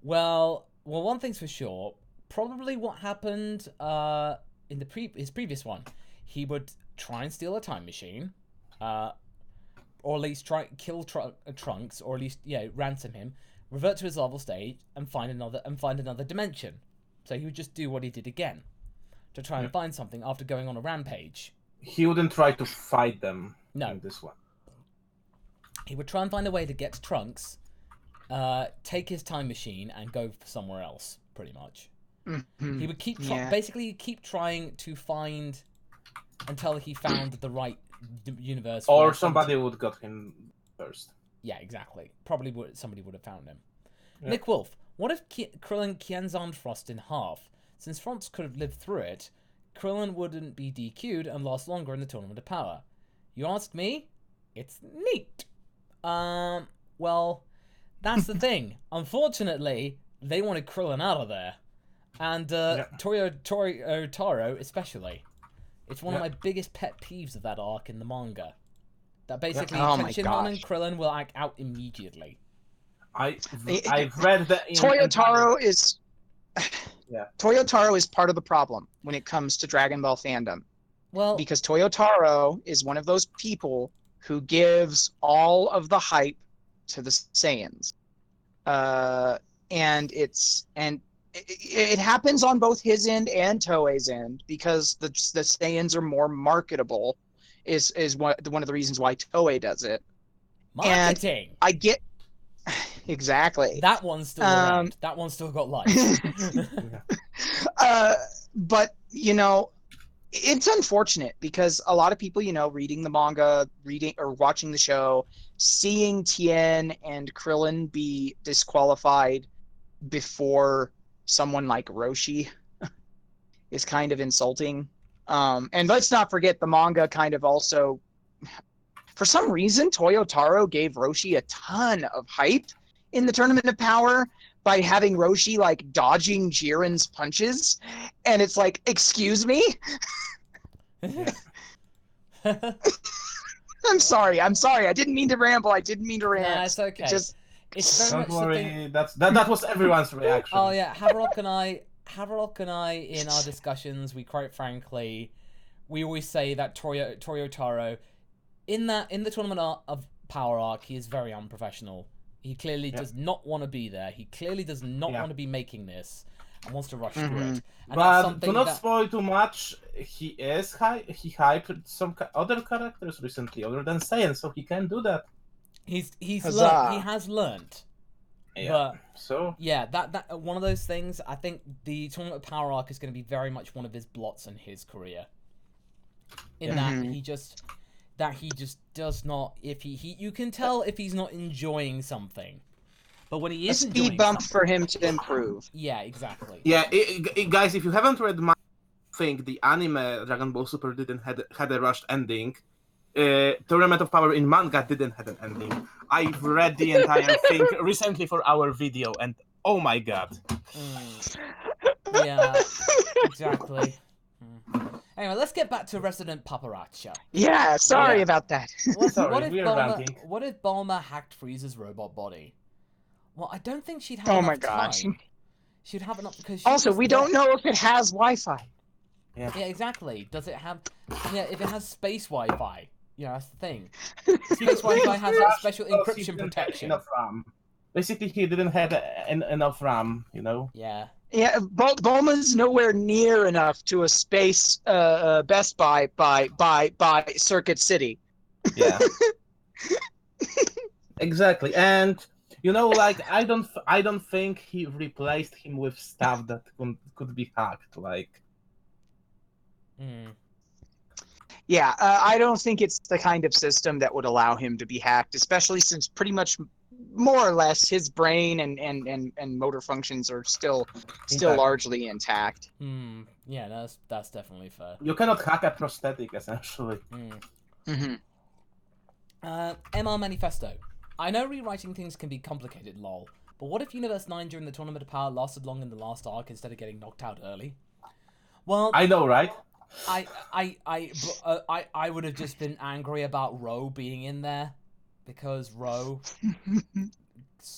Speaker 1: Well, one thing's for sure. Probably what happened in his previous one. He would try and steal a time machine, or at least try kill Trunks, or at least ransom him, revert to his larval stage, and find another dimension. So he would just do what he did again, to try and find something after going on a rampage.
Speaker 2: He wouldn't try to fight them.
Speaker 1: No.
Speaker 2: In this one.
Speaker 1: He would try and find a way to get to Trunks, take his time machine, and go somewhere else, pretty much. He would basically keep trying to find until he found the right universe.
Speaker 2: Or somebody would got him first.
Speaker 1: Yeah, exactly. Probably somebody would have found him. Yeah. Nick Wolf, what if Krillin Kienzaned Frost in half? Since Frost could have lived through it, Krillin wouldn't be DQ'd and last longer in the Tournament of Power. You ask me? It's neat. Well, that's the thing. Unfortunately, they wanted Krillin out of there. And Taro especially. It's one of my biggest pet peeves of that arc in the manga. That basically Tenshinhan and Krillin will act out immediately.
Speaker 2: I've read that
Speaker 3: Toyotaro is Toyotaro is part of the problem when it comes to Dragon Ball fandom. Well, because Toyotaro is one of those people who gives all of the hype to the Saiyans. And it happens on both his end and Toei's end because the Saiyans are more marketable is one of the reasons why Toei does it.
Speaker 1: Marketing.
Speaker 3: And I get exactly.
Speaker 1: That one's still around. That one's still got life.
Speaker 3: But it's unfortunate because a lot of people, reading the manga, reading or watching the show, seeing Tien and Krillin be disqualified before someone like Roshi is kind of insulting. And let's not forget the manga kind of also, for some reason, Toyotaro gave Roshi a ton of hype in the Tournament of Power by having Roshi like dodging Jiren's punches. And it's like, excuse me? I'm sorry. I didn't mean to ramble. I didn't mean to rant.
Speaker 1: Nah, it's okay. It's very
Speaker 2: Don't worry. That was everyone's reaction.
Speaker 1: Oh yeah, Haverok and I in our discussions, we quite frankly, we always say that Toyotaro, in the Tournament of Power arc, he is very unprofessional. He clearly does not want to be there. He clearly does not want to be making this and wants to rush through it. And
Speaker 2: but do not spoil too much. He hyped some other characters recently, other than Saiyan, so he can do that.
Speaker 1: He has learned.
Speaker 2: Yeah.
Speaker 1: But, that one of those things. I think the Tournament of Power arc is going to be very much one of his blots in his career. In that he just does not. If you can tell if he's not enjoying something. But when he is
Speaker 3: a speed bump for him to improve.
Speaker 1: Yeah, exactly.
Speaker 2: Yeah, guys, if you haven't read my thing, the anime Dragon Ball Super didn't had a rushed ending. Tournament of Power in manga didn't have an ending. I've read the entire thing recently for our video, and oh my god.
Speaker 1: Yeah, exactly. Anyway, let's get back to Resident Paparazza.
Speaker 3: Yeah, sorry about that.
Speaker 1: What if Bulma hacked Frieza's robot body? Well, I don't think she'd have enough time. She'd have enough because
Speaker 3: also we don't know if it has Wi-Fi.
Speaker 1: Yeah, exactly. Does it have? Yeah, if it has space Wi-Fi, that's the thing. Space Wi-Fi has that special encryption protection.
Speaker 2: Enough RAM. Basically, he didn't have enough RAM.
Speaker 1: Yeah.
Speaker 3: Yeah, Bulma's nowhere near enough to a space Best Buy by Circuit City.
Speaker 2: Yeah. Exactly, and You know, like I don't think he replaced him with stuff that could be hacked. Like,
Speaker 3: Yeah, I don't think it's the kind of system that would allow him to be hacked, especially since pretty much more or less his brain and motor functions are still
Speaker 2: intact.
Speaker 3: largely intact.
Speaker 1: Yeah, that's definitely fair.
Speaker 2: You cannot hack a prosthetic, essentially.
Speaker 1: MR Manifesto. I know rewriting things can be complicated, lol. But what if Universe 9 during the Tournament of Power lasted long in the last arc instead of getting knocked out early? Well,
Speaker 2: I know, right?
Speaker 1: I would have just been angry about Ro being in there because Ro.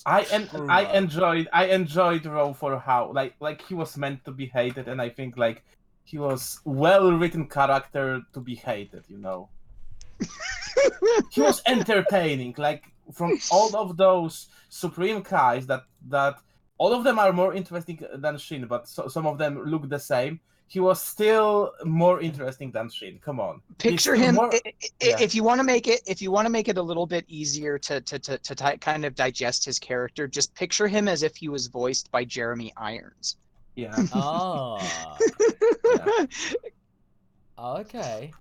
Speaker 2: I enjoyed Ro for how like he was meant to be hated, and I think like he was well written character to be hated. You know, he was entertaining. Like from all of those Supreme Kais, that all of them are more interesting than Shin, but some of them look the same. He was still more interesting than Shin. Come on,
Speaker 3: Picture him if you want to make it a little bit easier to kind of digest his character. Just picture him as if he was voiced by Jeremy Irons.
Speaker 2: Yeah.
Speaker 1: Oh.
Speaker 2: Yeah.
Speaker 1: Okay.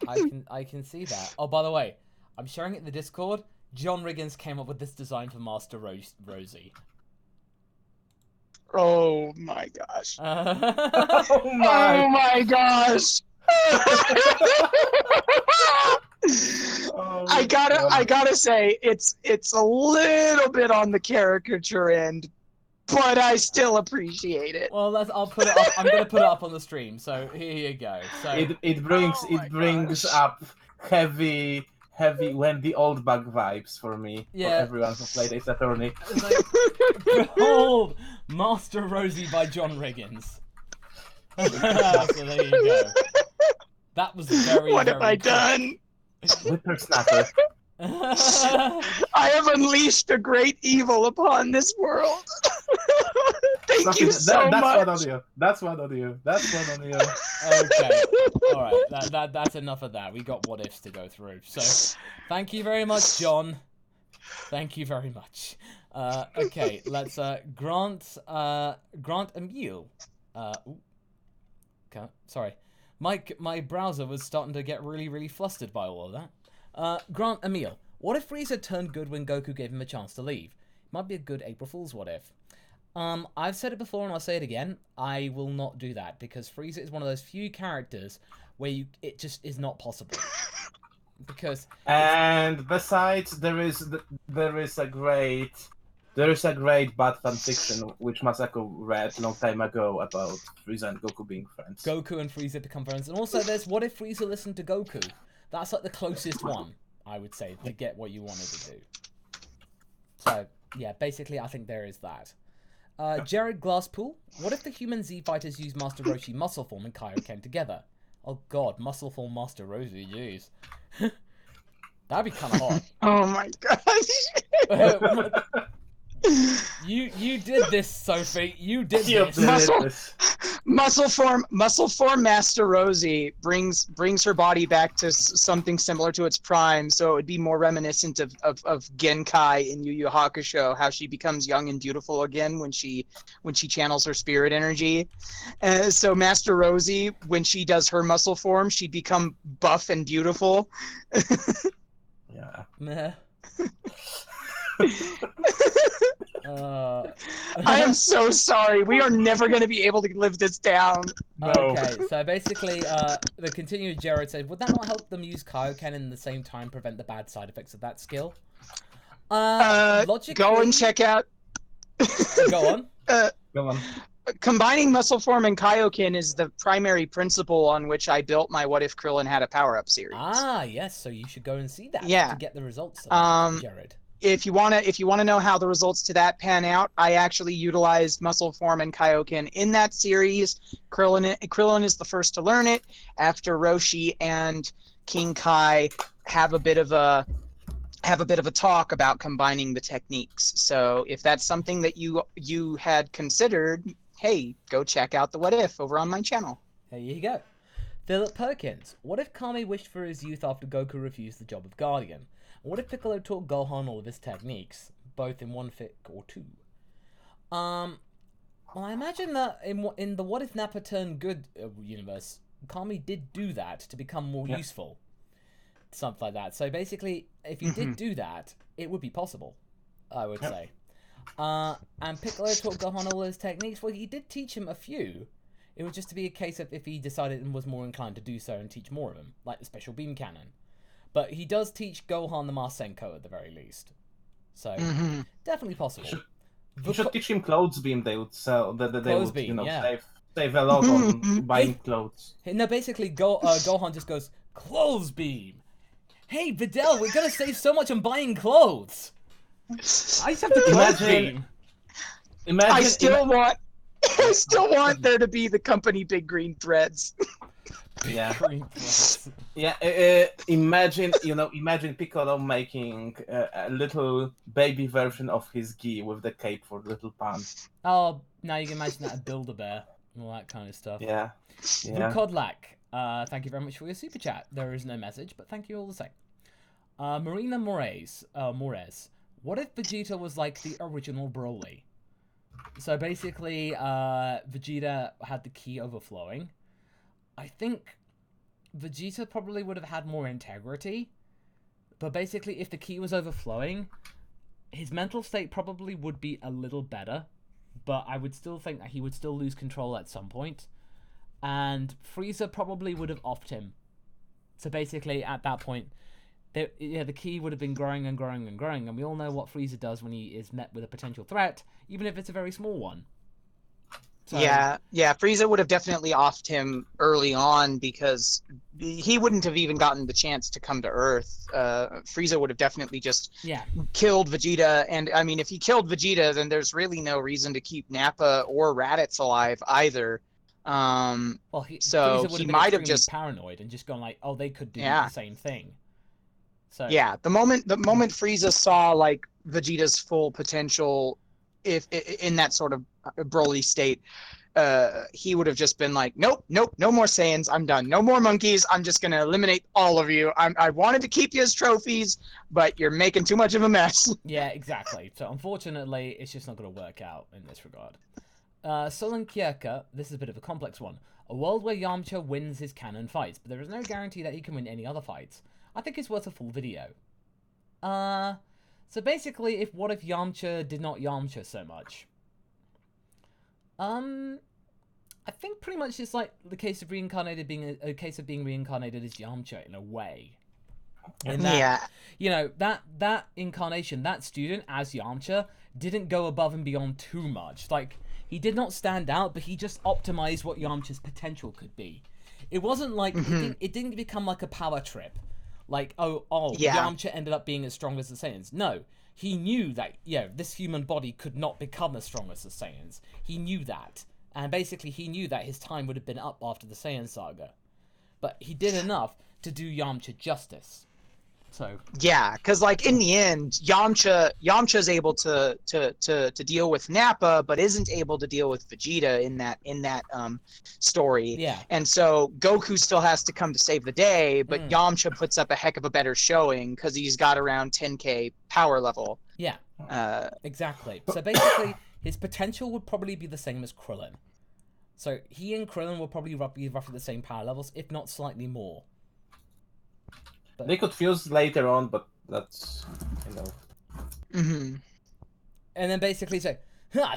Speaker 1: I can see that. Oh, by the way, I'm sharing it in the Discord. John Riggins came up with this design for Master Rosie.
Speaker 3: Oh my gosh.
Speaker 2: Oh
Speaker 3: my gosh.
Speaker 2: Oh,
Speaker 3: I gotta say it's a little bit on the caricature end, but I still appreciate it.
Speaker 1: Well, I'll put it up. I'm gonna put it up on the stream. So here you go. So
Speaker 2: it brings up heavy Wendy Oldbag vibes for me.
Speaker 1: Yeah.
Speaker 2: For everyone who played Ace Attorney.
Speaker 1: It's like, behold, Master Rosie by John Riggins. So there you go. That was very.
Speaker 3: What have I
Speaker 1: cool.
Speaker 3: done?
Speaker 2: Whippersnapper.
Speaker 3: I have unleashed a great evil upon this world. Thank you so
Speaker 2: that's
Speaker 3: much.
Speaker 2: One on you. That's one on you. That's one on you.
Speaker 1: Okay. All right. That's enough of that. We got what ifs to go through. So, thank you very much, John. Thank you very much. Okay. Let's grant Emil. Okay. Sorry. My browser was starting to get really flustered by all of that. Grant Emil. What if Frieza turned good when Goku gave him a chance to leave? Might be a good April Fool's what if. I've said it before and I'll say it again. I will not do that because Frieza is one of those few characters where it just is not possible. Because
Speaker 2: besides, there is a great bad fan fiction which Masako read a long time ago about Frieza and Goku being friends.
Speaker 1: Goku and Frieza become friends, and also there's what if Frieza listened to Goku? That's like the closest one, I would say, to get what you wanted to do. So yeah, basically, I think there is that. Jared Glasspool, what if the human Z fighters use Master Roshi muscle form and Kaioken together? Oh god, muscle form Master Roshi, jeez. That'd be kind of hot.
Speaker 3: Oh my gosh.
Speaker 1: You did this, Sophie. You did this.
Speaker 3: Muscle form Master Rosie brings her body back to something similar to its prime, so it would be more reminiscent of Genkai in Yu Yu Hakusho, how she becomes young and beautiful again when she channels her spirit energy. So Master Rosie, when she does her muscle form, she'd become buff and beautiful.
Speaker 2: Yeah.
Speaker 1: Meh.
Speaker 3: I am so sorry. We are never going to be able to live this down.
Speaker 2: No.
Speaker 1: Okay, so basically, the continued Gero said, would that not help them use Kaioken and at the same time prevent the bad side effects of that skill? Logically...
Speaker 3: Go and check out...
Speaker 1: Go on.
Speaker 2: Go on.
Speaker 3: Combining muscle form and Kaioken is the primary principle on which I built my What If Krillin Had a Power-Up series.
Speaker 1: Ah, yes, so you should go and see that to get the results of that, Jared.
Speaker 3: If you wanna know how the results to that pan out, I actually utilized muscle form and Kaioken in that series. Krillin is the first to learn it after Roshi and King Kai have a bit of a talk about combining the techniques. So if that's something that you had considered, hey, go check out the What If over on my channel.
Speaker 1: There you go. Philip Perkins. What if Kami wished for his youth after Goku refused the job of Guardian? What if Piccolo taught Gohan all of his techniques? both in one fic or two. Well, I imagine that in the What If Nappa Turned Good universe, Kami did do that to become more useful. Something like that. So basically, if he did do that, it would be possible, I would say. And Piccolo taught Gohan all his techniques. Well, he did teach him a few. It would just be a case of if he decided and was more inclined to do so and teach more of them, like the Special Beam Cannon. But he does teach Gohan the Masenko at the very least. So, definitely possible.
Speaker 2: You should teach him clothes beam. They would sell. They would,
Speaker 1: Beam,
Speaker 2: save a lot on buying clothes.
Speaker 1: No, basically, Gohan just goes, Clothes Beam! Hey, Videl, we're gonna save so much on buying clothes! I just have the Clothes Beam!
Speaker 3: I still want there to be the company Big Green Threads.
Speaker 2: Imagine Piccolo making a little baby version of his gi with the cape for little pan.
Speaker 1: Oh, now you can imagine that a Build-A-Bear and all that kind of stuff.
Speaker 2: Yeah.
Speaker 1: Vukodlak, thank you very much for your super chat. There is no message, but thank you all the same. Marina Mores, what if Vegeta was like the original Broly? So basically, Vegeta had the ki overflowing. I think Vegeta probably would have had more integrity, but basically if the ki was overflowing, his mental state probably would be a little better, but I would still think that he would still lose control at some point, and Frieza probably would have offed him. So basically at that point, the ki would have been growing and growing and growing, and we all know what Frieza does when he is met with a potential threat, even if it's a very small one. So,
Speaker 3: yeah, Frieza would have definitely offed him early on because he wouldn't have even gotten the chance to come to Earth. Frieza would have definitely just killed Vegeta, and I mean, if he killed Vegeta, then there's really no reason to keep Nappa or Raditz alive either.
Speaker 1: Frieza would have been just paranoid and just gone like, oh, they could do the same thing. So
Speaker 3: yeah, the moment Frieza saw like Vegeta's full potential, if in that sort of Broly state, he would have just been like, nope, no more Saiyans, I'm done. No more monkeys, I'm just gonna eliminate all of you. I wanted to keep you as trophies, but you're making too much of a mess.
Speaker 1: Yeah, exactly. So unfortunately, it's just not gonna work out in this regard. Solen Kierka, this is a bit of a complex one. A world where Yamcha wins his canon fights, but there is no guarantee that he can win any other fights. I think it's worth a full video. So basically, what if Yamcha did not Yamcha so much? I think pretty much it's like the case of reincarnated being a case of being reincarnated as Yamcha in a way. In that, you know, that incarnation, that student as Yamcha didn't go above and beyond too much. Like, he did not stand out, but he just optimized what Yamcha's potential could be. It wasn't like it didn't become like a power trip. Like, Yamcha ended up being as strong as the Saiyans. No, he knew that, this human body could not become as strong as the Saiyans. He knew that. And basically, he knew that his time would have been up after the Saiyan saga. But he did enough to do Yamcha justice. So
Speaker 3: yeah, because like in the end, Yamcha's able to deal with Nappa, but isn't able to deal with Vegeta in that story.
Speaker 1: Yeah.
Speaker 3: And so Goku still has to come to save the day, but Yamcha puts up a heck of a better showing because he's got around 10k power level.
Speaker 1: Yeah. Exactly. So basically, his potential would probably be the same as Krillin. So he and Krillin will probably be roughly the same power levels, if not slightly more.
Speaker 2: But they could fuse later on, but that's,
Speaker 1: And then basically say,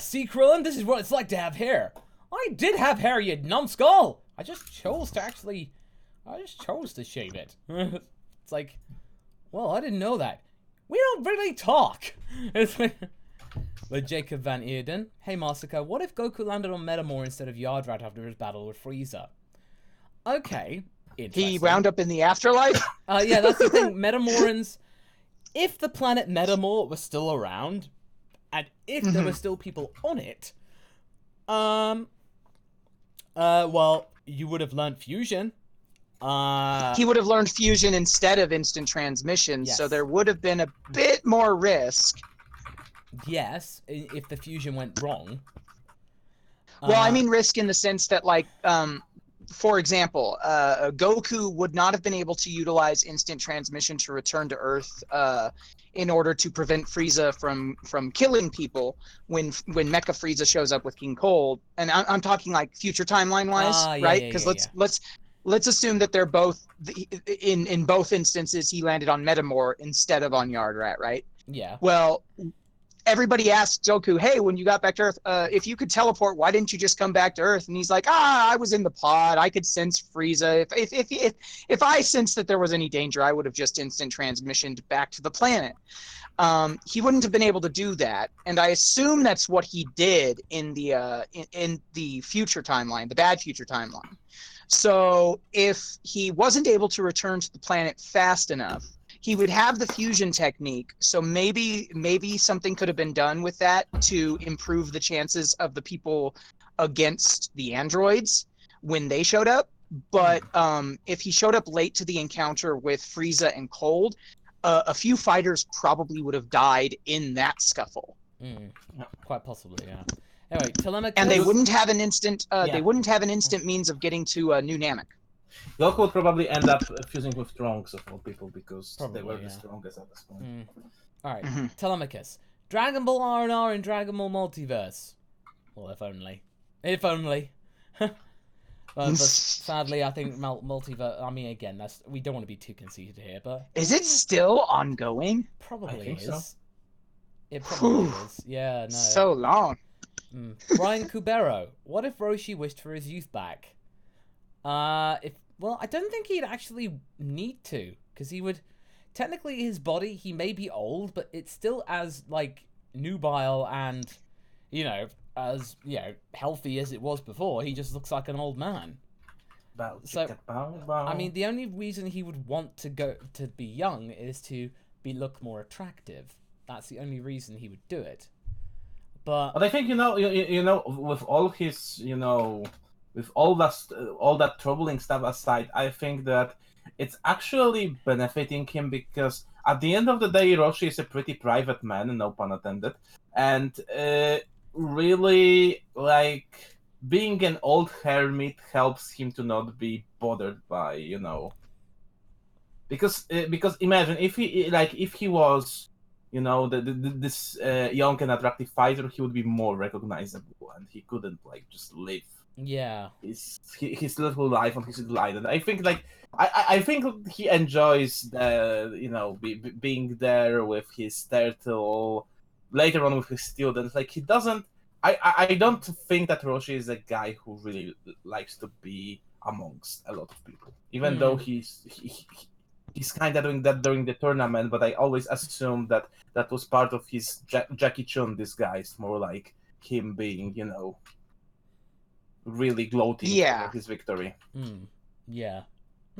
Speaker 1: see, Krillin, this is what it's like to have hair. I did have hair, you numbskull. I just chose to shave it. It's like, well, I didn't know that. We don't really talk. But Jacob Van Eerden, hey Massacre, what if Goku landed on Metamor instead of Yardrat after his battle with Frieza? Okay.
Speaker 3: He wound up in the afterlife?
Speaker 1: Yeah, that's the thing. Metamorans, if the planet Metamor was still around, and if there were still people on it, well, you would have learned fusion.
Speaker 3: He would have learned fusion instead of instant transmission, so there would have been a bit more risk.
Speaker 1: Yes, if the fusion went wrong.
Speaker 3: Well, I mean risk in the sense that, like, for example, Goku would not have been able to utilize instant transmission to return to Earth in order to prevent Frieza from killing people when Mecha Frieza shows up with King Cold. And I'm talking like future timeline wise, right? Because let's assume that they're both in both instances he landed on Metamor instead of on Yardrat, right?
Speaker 1: Yeah.
Speaker 3: Well, everybody asked Goku, hey, when you got back to Earth, if you could teleport, why didn't you just come back to Earth? And he's like, I was in the pod. I could sense Frieza. If I sensed that there was any danger, I would have just instant transmissioned back to the planet. He wouldn't have been able to do that, and I assume that's what he did in the future timeline, the bad future timeline. So if he wasn't able to return to the planet fast enough, he would have the fusion technique. So maybe something could have been done with that to improve the chances of the people against the androids when they showed up. But if he showed up late to the encounter with Frieza and Cold, a few fighters probably would have died in that scuffle.
Speaker 1: Quite possibly, yeah. Anyway, Telemachus...
Speaker 3: And they wouldn't have an instant. They wouldn't have an instant means of getting to New Namek.
Speaker 2: Goku would probably end up fusing with Trunks of all people because they were the strongest at this point.
Speaker 1: Alright, Telemachus. Dragon Ball R&R and Dragon Ball Multiverse. Well, if only. If only. But sadly, I think Multiverse... I mean, again, we don't want to be too conceited here, but...
Speaker 3: Is it still ongoing?
Speaker 1: Probably is.
Speaker 2: So.
Speaker 1: It probably is. Yeah, no.
Speaker 3: So long.
Speaker 1: Brian Kubero. What if Roshi wished for his youth back? Well, I don't think he'd actually need to, because he would... Technically, his body, he may be old, but it's still as, like, nubile and, as, healthy as it was before. He just looks like an old man. I mean, the only reason he would want to go to be young is to look more attractive. That's the only reason he would do it. But
Speaker 2: I think, with all his, with all that troubling stuff aside, I think that it's actually benefiting him because at the end of the day, Roshi is a pretty private man, no pun intended, and really, like, being an old hermit helps him to not be bothered by, because imagine if he was, this young and attractive fighter, he would be more recognizable, and he couldn't just live.
Speaker 1: Yeah.
Speaker 2: His little life on his little island. I think I think he enjoys the being there with his turtle, later on with his students. Like he doesn't. I don't think that Roshi is a guy who really likes to be amongst a lot of people, even though he's kind of doing that during the tournament. But I always assumed that was part of his Jackie Chun disguise, more like him being, really gloating over his victory.
Speaker 1: Yeah.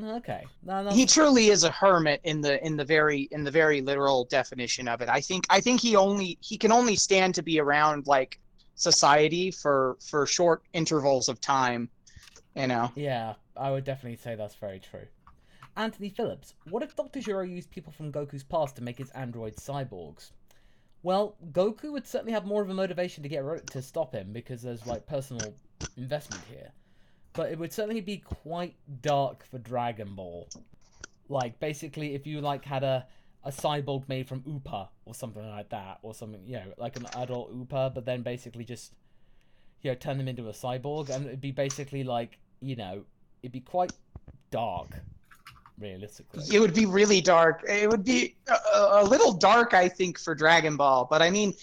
Speaker 1: Okay.
Speaker 3: He truly is a hermit in the very literal definition of it. I think he can only stand to be around like society for short intervals of time,
Speaker 1: Yeah, I would definitely say that's very true. Anthony Phillips, what if Dr. Gero used people from Goku's past to make his androids cyborgs? Well, Goku would certainly have more of a motivation to stop him because there's like personal investment here. But it would certainly be quite dark for Dragon Ball. Like, basically, if you had a cyborg made from Upa or something like that, or something, like an adult Upa, but then basically just, turn them into a cyborg, and it'd be basically it'd be quite dark, realistically.
Speaker 3: It would be really dark. It would be a little dark, I think, for Dragon Ball, but I mean,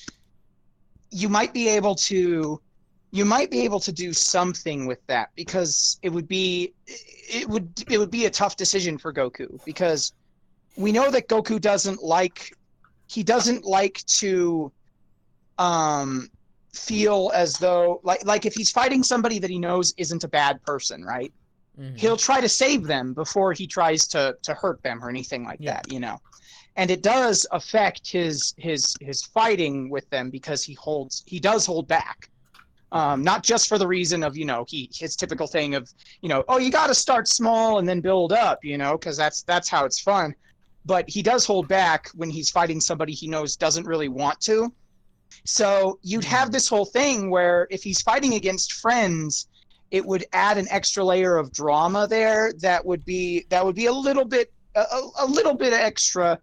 Speaker 3: you might be able to do something with that, because it would be a tough decision for Goku, because we know that Goku doesn't like to feel as though like if he's fighting somebody that he knows isn't a bad person, right? Mm-hmm. He'll try to save them before he tries to hurt them or anything like that, And it does affect his fighting with them, because he does hold back. Not just for the reason of, his typical thing of, oh, you got to start small and then build up, because that's how it's fun. But he does hold back when he's fighting somebody he knows doesn't really want to. So you'd have this whole thing where if he's fighting against friends, it would add an extra layer of drama there that would be a little bit extra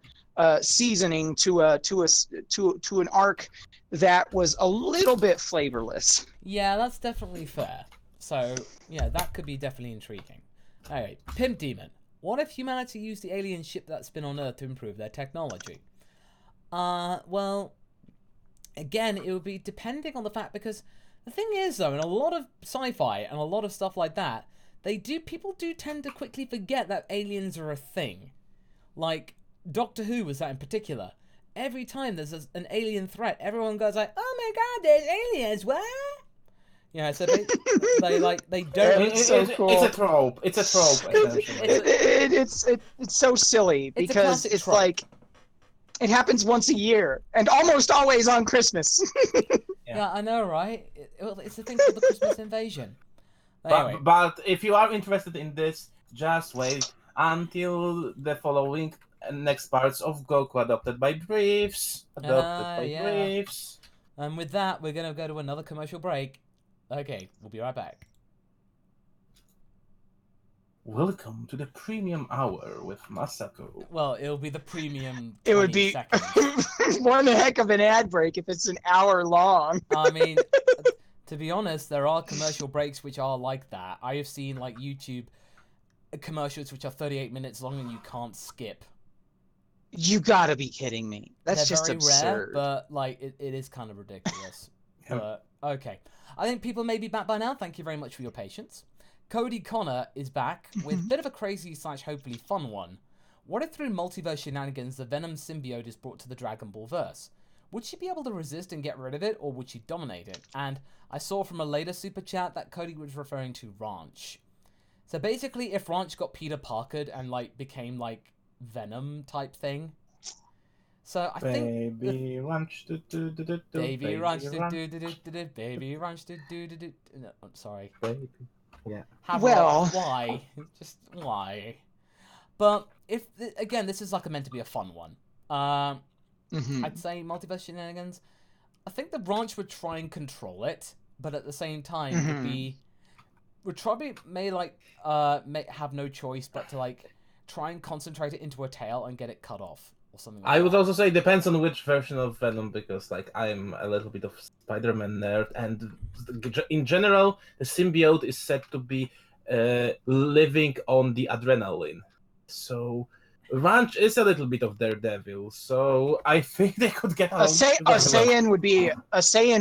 Speaker 3: seasoning to an arc that was a little bit flavorless.
Speaker 1: Yeah, that's definitely fair. So, yeah, that could be definitely intriguing. Alright, Pimp Demon. What if humanity used the alien ship that's been on Earth to improve their technology? Well, again, it would be depending on the fact, because the thing is, though, in a lot of sci-fi and a lot of stuff like that, people do tend to quickly forget that aliens are a thing. Like, Doctor Who was that in particular. Every time there's an alien threat, everyone goes like, "Oh my god, there's aliens, what?" Yeah, so they don't.
Speaker 3: It's so cool.
Speaker 2: It's a trope. It's a trope.
Speaker 3: It's so silly because it's
Speaker 1: trope.
Speaker 3: like it happens once a year and almost always on Christmas.
Speaker 1: Yeah, I know, right? It's a thing called the Christmas invasion. Anyway.
Speaker 2: But if you are interested in this, just wait until the following next parts of Goku adopted by Briefs. Briefs.
Speaker 1: And with that, we're going to go to another commercial break. Okay, we'll be right back.
Speaker 2: Welcome to the premium hour with Masako.
Speaker 1: Well, it'll be the premium 20
Speaker 3: It would be
Speaker 1: seconds.
Speaker 3: one heck of an ad break if it's an hour long.
Speaker 1: I mean, to be honest, there are commercial breaks which are like that. I have seen like YouTube commercials which are 38 minutes long and you can't skip.
Speaker 3: You gotta be kidding me. That's
Speaker 1: They're
Speaker 3: just
Speaker 1: very
Speaker 3: absurd.
Speaker 1: rare, but like it is kind of ridiculous.
Speaker 2: Yeah.
Speaker 1: But okay, I think people may be back by now. Thank you very much for your patience. Cody Connor is back with a bit of a crazy / hopefully fun one. What if through multiverse shenanigans the Venom symbiote is brought to the Dragon Ball verse? Would she be able to resist and get rid of it, or would she dominate it? And I saw from a later super chat that Cody was referring to Ranch. So basically, if Ranch got Peter Parkered and like became like Venom type thing. So I think
Speaker 2: Baby Ranch,
Speaker 1: Baby Ranch, Baby Ranch, no, I'm sorry.
Speaker 2: Baby. Yeah.
Speaker 3: Well,
Speaker 1: why? Just why? But if again, this is like meant to be a fun one. I'd say multiverse shenanigans. I think the Ranch would try and control it, but at the same time would probably may have no choice but to like try and concentrate it into a tail and get it cut off or something like that.
Speaker 2: I would also say it depends on which version of Venom, because like I'm a little bit of Spider-Man nerd, and in general the symbiote is said to be living on the adrenaline. So Ranch is a little bit of Daredevil, so I think they could get
Speaker 3: a Saiyan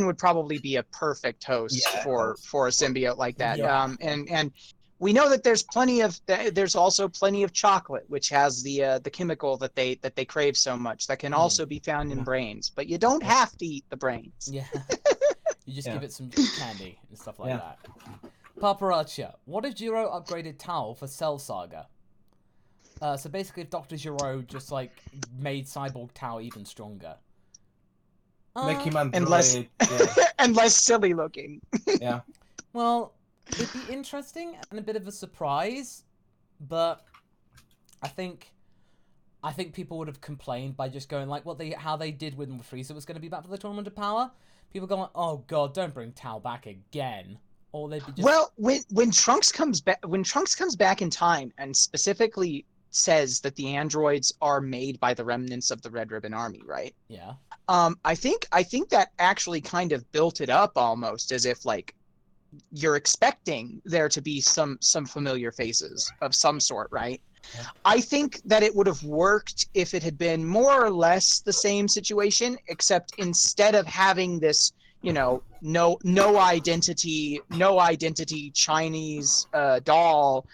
Speaker 3: would probably be a perfect host for a symbiote like that.
Speaker 1: Yeah.
Speaker 3: And we know that there's also plenty of chocolate, which has the chemical that they crave so much that can also be found in brains, but you don't have to eat the brains.
Speaker 1: Yeah. You just give it some candy and stuff like that. Paparacha, what if Gero upgraded Tao for Cell Saga? So basically, if Dr. Gero just like made Cyborg Tao even stronger,
Speaker 2: make him
Speaker 3: and less and less silly looking.
Speaker 2: Yeah.
Speaker 1: Well, it'd be interesting and a bit of a surprise, but I think people would have complained by just going like how they did when Frieza was going to be back for the Tournament of Power. People going, "Oh God, don't bring Tao back again." Or they'd be just...
Speaker 3: Well, when Trunks comes back in time and specifically says that the androids are made by the remnants of the Red Ribbon Army, right?
Speaker 1: Yeah.
Speaker 3: I think that actually kind of built it up almost as if like you're expecting there to be some familiar faces of some sort, right? Yeah. I think that it would have worked if it had been more or less the same situation, except instead of having this, no identity Chinese doll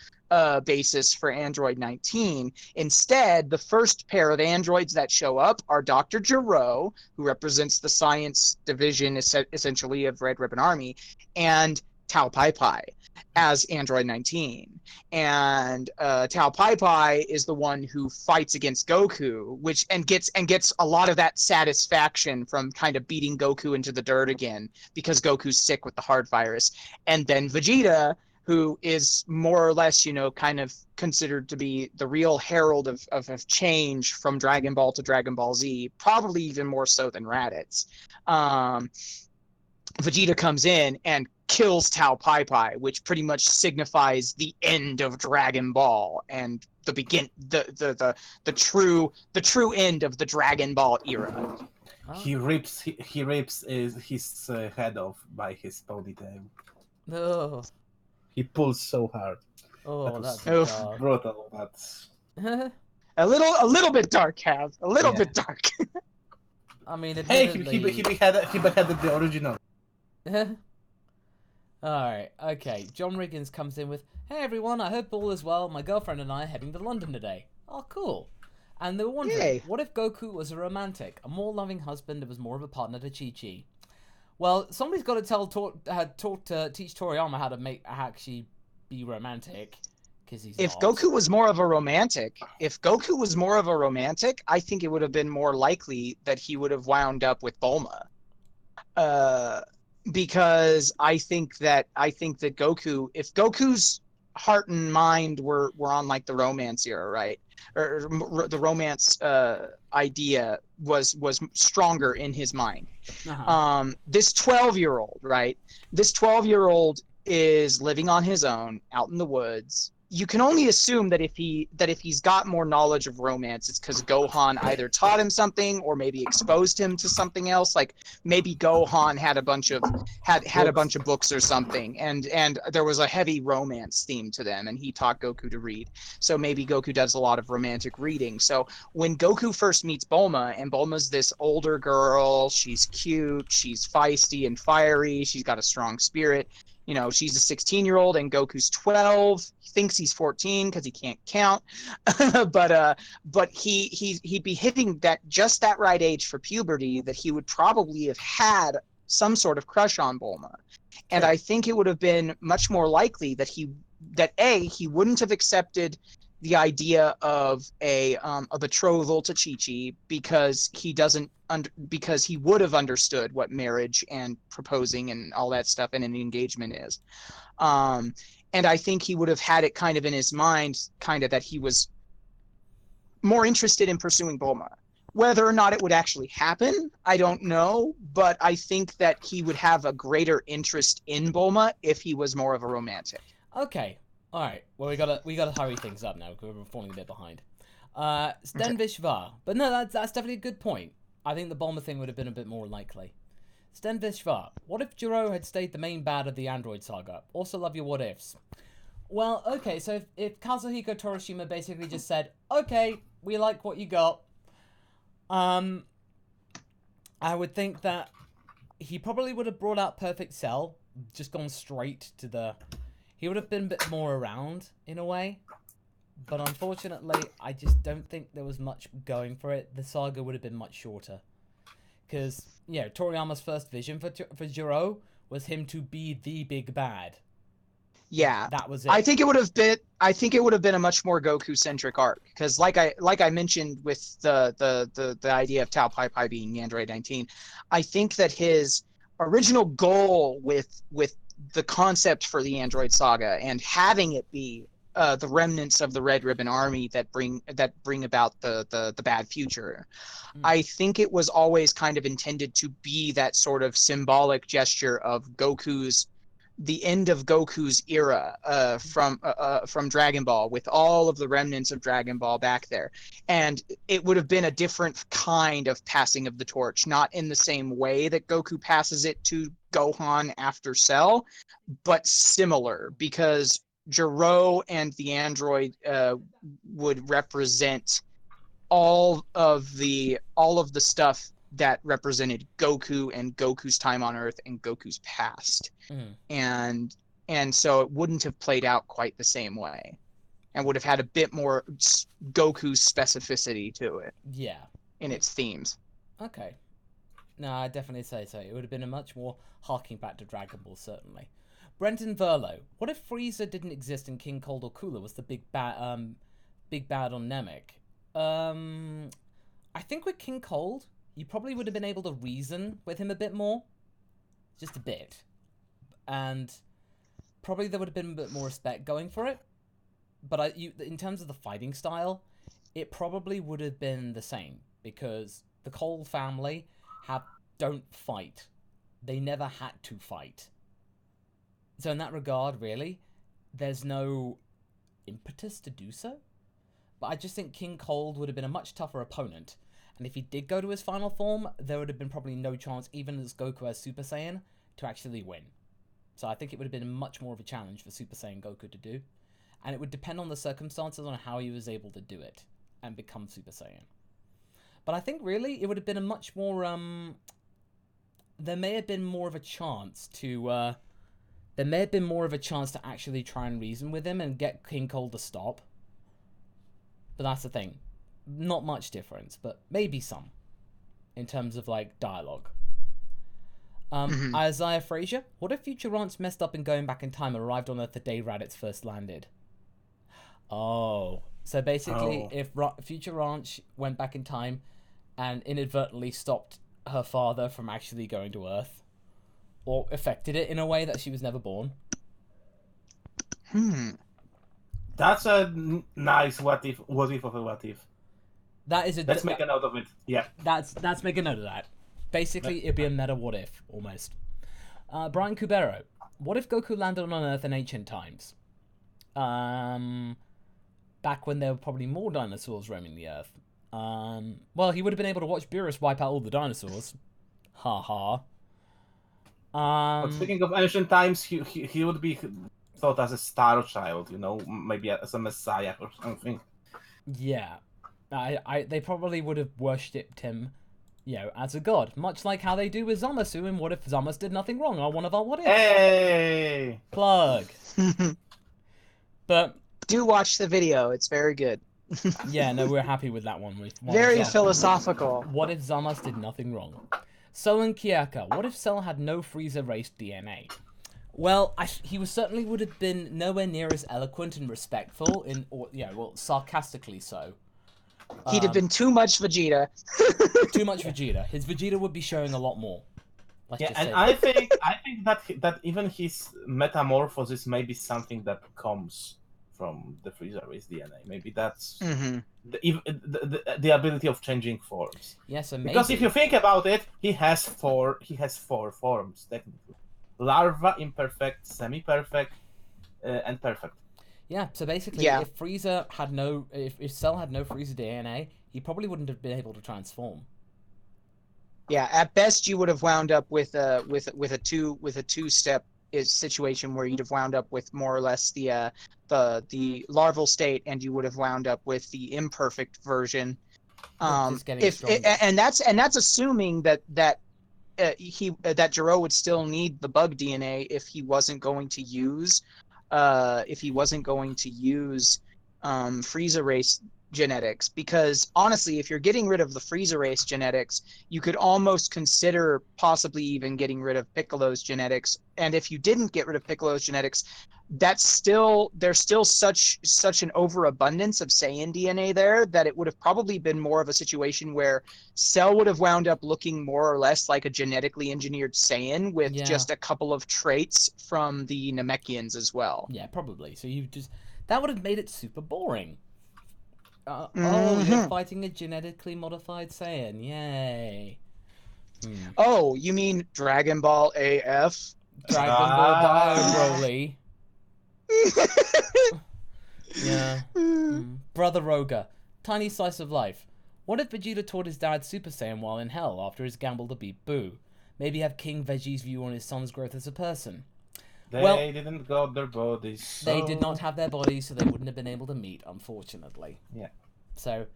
Speaker 3: basis for Android 19. Instead, the first pair of androids that show up are Dr. Gero, who represents the science division essentially of Red Ribbon Army, and Tao Pai Pai as Android 19. And Tao Pai Pai is the one who fights against Goku, and gets a lot of that satisfaction from kind of beating Goku into the dirt again because Goku's sick with the heart virus. And then Vegeta, who is more or less, kind of considered to be the real herald of change from Dragon Ball to Dragon Ball Z, probably even more so than Raditz. Vegeta comes in and kills Tao Pai Pai, which pretty much signifies the end of Dragon Ball and the true end of the Dragon Ball era.
Speaker 1: Oh.
Speaker 2: He rips his head off by his ponytail.
Speaker 1: Oh,
Speaker 2: He pulls so hard.
Speaker 1: oh,
Speaker 2: That
Speaker 1: that's
Speaker 2: was
Speaker 1: dark.
Speaker 2: brutal, but
Speaker 3: A little bit dark, Cav. A little bit dark.
Speaker 1: I mean,
Speaker 2: hey,
Speaker 1: admittedly...
Speaker 2: he beheaded the original.
Speaker 1: Alright, okay. John Riggins comes in with, "Hey everyone, I hope all is well. My girlfriend and I are heading to London today." Oh, cool. And they were wondering,
Speaker 3: Yay.
Speaker 1: what if Goku was a romantic, a more loving husband and was more of a partner to Chi-Chi? Well, somebody's got to teach Toriyama how to actually be romantic, because he's
Speaker 3: If
Speaker 1: not.
Speaker 3: Goku was more of a romantic, I think it would have been more likely that he would have wound up with Bulma. Because I think that Goku, if Goku's heart and mind were on like the romance era, right, or the romance idea was stronger in his mind. This 12-year-old, right? This 12-year-old is living on his own out in the woods. You can only assume that if he's got more knowledge of romance, it's because Gohan either taught him something or maybe exposed him to something else. Like maybe Gohan had a bunch of books or something, and there was a heavy romance theme to them, and he taught Goku to read. So maybe Goku does a lot of romantic reading. So when Goku first meets Bulma, and Bulma's this older girl, she's cute, she's feisty and fiery, she's got a strong spirit. You know, she's a 16-year-old and Goku's 12. He thinks he's 14 because he can't count. but he'd be hitting that right age for puberty that he would probably have had some sort of crush on Bulma. And I think it would have been much more likely that he wouldn't have accepted the idea of a betrothal to Chi-Chi because because he would have understood what marriage and proposing and all that stuff and an engagement is. And I think he would have had it kind of in his mind, kind of that he was more interested in pursuing Bulma. Whether or not it would actually happen, I don't know, but I think that he would have a greater interest in Bulma if he was more of a romantic.
Speaker 1: Okay. All right. Well, we gotta hurry things up now because we're falling a bit behind. Sten Vishvar, but no, that's definitely a good point. I think the Bulma thing would have been a bit more likely. Sten Vishvar, what if Gero had stayed the main bad of the Android saga? Also love your what ifs. Well, okay, so if Kazuhiko Torishima basically just said, "Okay, we like what you got," I would think that he probably would have brought out Perfect Cell, just gone straight to the. He would have been a bit more around, in a way. But unfortunately, I just don't think there was much going for it. The saga would have been much shorter. Because, you know, Toriyama's first vision for Gero was him to be the big bad.
Speaker 3: Yeah.
Speaker 1: That was it.
Speaker 3: I think it would have been a much more Goku-centric arc. Because like I mentioned with the idea of Tao Pai Pai being Android 19, I think that his original goal with the concept for the Android saga and having it be the remnants of the Red Ribbon Army that bring about the bad future. I think it was always kind of intended to be that sort of symbolic gesture of the end of Goku's era from Dragon Ball, with all of the remnants of Dragon Ball back there. And it would have been a different kind of passing of the torch, not in the same way that Goku passes it to Gohan after Cell, but similar, because Gero and the android would represent all of the stuff that represented Goku and Goku's time on Earth and Goku's past. And so it wouldn't have played out quite the same way, and would have had a bit more Goku specificity to it.
Speaker 1: Yeah.
Speaker 3: In its themes.
Speaker 1: Okay. No, I'd definitely say so. It would have been a much more harking back to Dragon Ball, certainly. Brenton Verlo, what if Frieza didn't exist and King Cold or Cooler was the big bad on Namek? I think with King Cold, you probably would have been able to reason with him a bit more. Just a bit. And probably there would have been a bit more respect going for it. But in terms of the fighting style, it probably would have been the same. Because the Cold family don't fight. They never had to fight. So in that regard, really, there's no impetus to do so. But I just think King Cold would have been a much tougher opponent. And if he did go to his final form, there would have been probably no chance, even as Goku as Super Saiyan, to actually win. So I think it would have been much more of a challenge for Super Saiyan Goku to do. And it would depend on the circumstances on how he was able to do it and become Super Saiyan. But I think really it would have been a much more... there may have been more of a chance to... there may have been more of a chance to actually try and reason with him and get King Cold to stop. But that's the thing. Not much difference, but maybe some. In terms of, like, dialogue. Isaiah Frazier, what if Future Ranch messed up in going back in time and arrived on Earth the day Raditz first landed? Oh. So basically, if Future Ranch went back in time and inadvertently stopped her father from actually going to Earth, or affected it in a way that she was never born.
Speaker 2: That's a nice what if of a what if.
Speaker 1: That is a.
Speaker 2: Let's make a note of it. Yeah.
Speaker 1: Let's make a note of that. Basically, it'd be a meta what if, almost. Brian Cubero, what if Goku landed on Earth in ancient times? Back when there were probably more dinosaurs roaming the Earth. Well, he would have been able to watch Beerus wipe out all the dinosaurs. Ha ha.
Speaker 2: But speaking of ancient times, he would be thought as a star child, maybe as a messiah or something.
Speaker 1: Yeah. They probably would have worshipped him, as a god. Much like how they do with Zamasu in What If Zamas Did Nothing Wrong on one of our What Ifs.
Speaker 2: Hey!
Speaker 1: Plug. But...
Speaker 3: do watch the video. It's very good.
Speaker 1: Yeah, no, we're happy with that one.
Speaker 3: Very philosophical.
Speaker 1: What if Zamas did nothing wrong? Solen Kiaka, what if Cell had no Frieza race DNA? Well, he certainly would have been nowhere near as eloquent and respectful, sarcastically so.
Speaker 3: He'd have been too much Vegeta.
Speaker 1: Too much Vegeta. His Vegeta would be showing a lot more.
Speaker 2: I think that even his metamorphosis may be something that comes from the Frieza race DNA. Maybe that's the ability of changing forms.
Speaker 1: Yes, maybe.
Speaker 2: Because if you think about it, he has four forms technically: larva, imperfect, semi-perfect, and perfect.
Speaker 1: Yeah. So basically, if Frieza had if Cell had no Frieza DNA, he probably wouldn't have been able to transform.
Speaker 3: Yeah. At best, you would have wound up with a two-step situation where you'd have wound up with more or less the larval state, and you would have wound up with the imperfect version. And that's assuming that Gero would still need the bug DNA if he wasn't going to use Frieza race genetics, because honestly, if you're getting rid of the Frieza race genetics, you could almost consider possibly even getting rid of Piccolo's genetics. And if you didn't get rid of Piccolo's genetics, there's still such an overabundance of Saiyan DNA there that it would have probably been more of a situation where Cell would have wound up looking more or less like a genetically engineered Saiyan with just a couple of traits from the Namekians as well.
Speaker 1: Yeah, probably. So that would have made it super boring. You're fighting a genetically modified Saiyan. Yay.
Speaker 3: Oh, you mean Dragon Ball AF?
Speaker 1: Dragon Ball Bio Broly. Yeah. Brother Roga. Tiny slice of life. What if Vegeta taught his dad Super Saiyan while in hell after his gamble to beat Boo? Maybe have King Veggie's view on his son's growth as a person.
Speaker 2: They didn't got their bodies. So...
Speaker 1: They did not have their bodies, so they wouldn't have been able to meet, unfortunately.
Speaker 2: Yeah.
Speaker 1: So,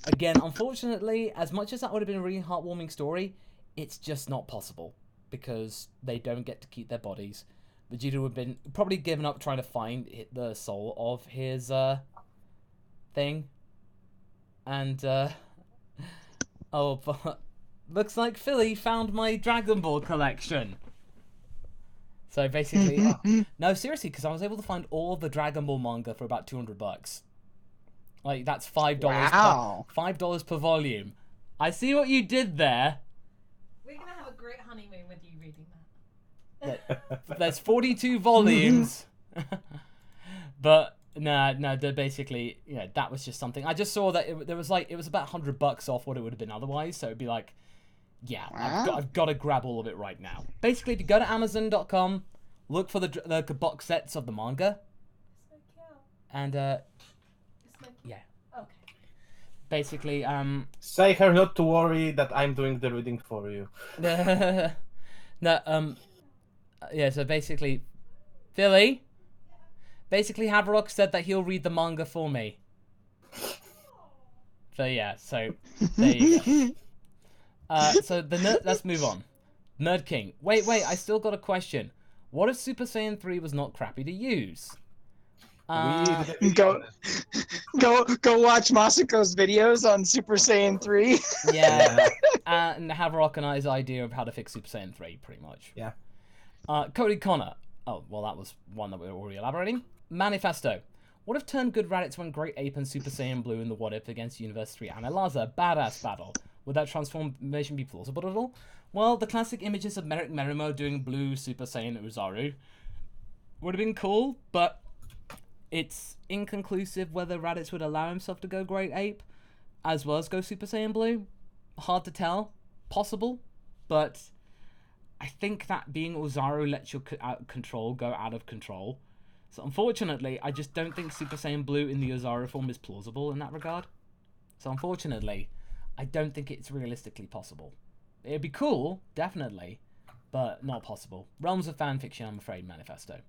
Speaker 1: again, unfortunately, as much as that would have been a really heartwarming story, it's just not possible. Because they don't get to keep their bodies. Vegeta would have been probably given up trying to find the soul of his thing. And, but looks like Philly found my Dragon Ball collection. So basically, no, seriously, because I was able to find all of the Dragon Ball manga for about $200. Like, that's $5.
Speaker 3: Wow.
Speaker 1: $5 per volume. I see what you did there.
Speaker 4: We're gonna have a great honeymoon with you reading that.
Speaker 1: There's 42 volumes. But no, basically, that was just something. I just saw that it was about $100 off what it would have been otherwise. So it'd be like, yeah, wow. I've got to grab all of it right now. Basically, if you go to Amazon.com, look for the box sets of the manga.
Speaker 4: So cute.
Speaker 1: And
Speaker 4: It's like,
Speaker 1: yeah,
Speaker 4: okay.
Speaker 1: basically
Speaker 2: Say her not to worry that I'm doing the reading for you.
Speaker 1: no yeah. So basically, Philly. Basically, Haverok said that he'll read the manga for me. So yeah, so there you go. So let's move on. Nerd King. Wait, I still got a question. What if Super Saiyan 3 was not crappy to use?
Speaker 3: Go watch Masako's videos on Super Saiyan 3.
Speaker 1: Yeah. And Haverok and I's idea of how to fix Super Saiyan 3, pretty much.
Speaker 2: Yeah.
Speaker 1: Cody Connor. Oh, well, that was one that we were already elaborating. Manifesto. What if turned good Raditz went Great Ape and Super Saiyan Blue in the What If against Universe 3 and Elaza? Badass battle. Would that transformation be plausible at all? Well, the classic images of Metamor doing Blue Super Saiyan Uzaru would have been cool, but it's inconclusive whether Raditz would allow himself to go Great Ape as well as go Super Saiyan Blue. Hard to tell. Possible, but I think that being Uzaru lets your control go out of control. So unfortunately, I just don't think Super Saiyan Blue in the Uzaru form is plausible in that regard. So unfortunately, I don't think it's realistically possible. It'd be cool, definitely, but not possible. Realms of fanfiction, I'm afraid, Manifesto.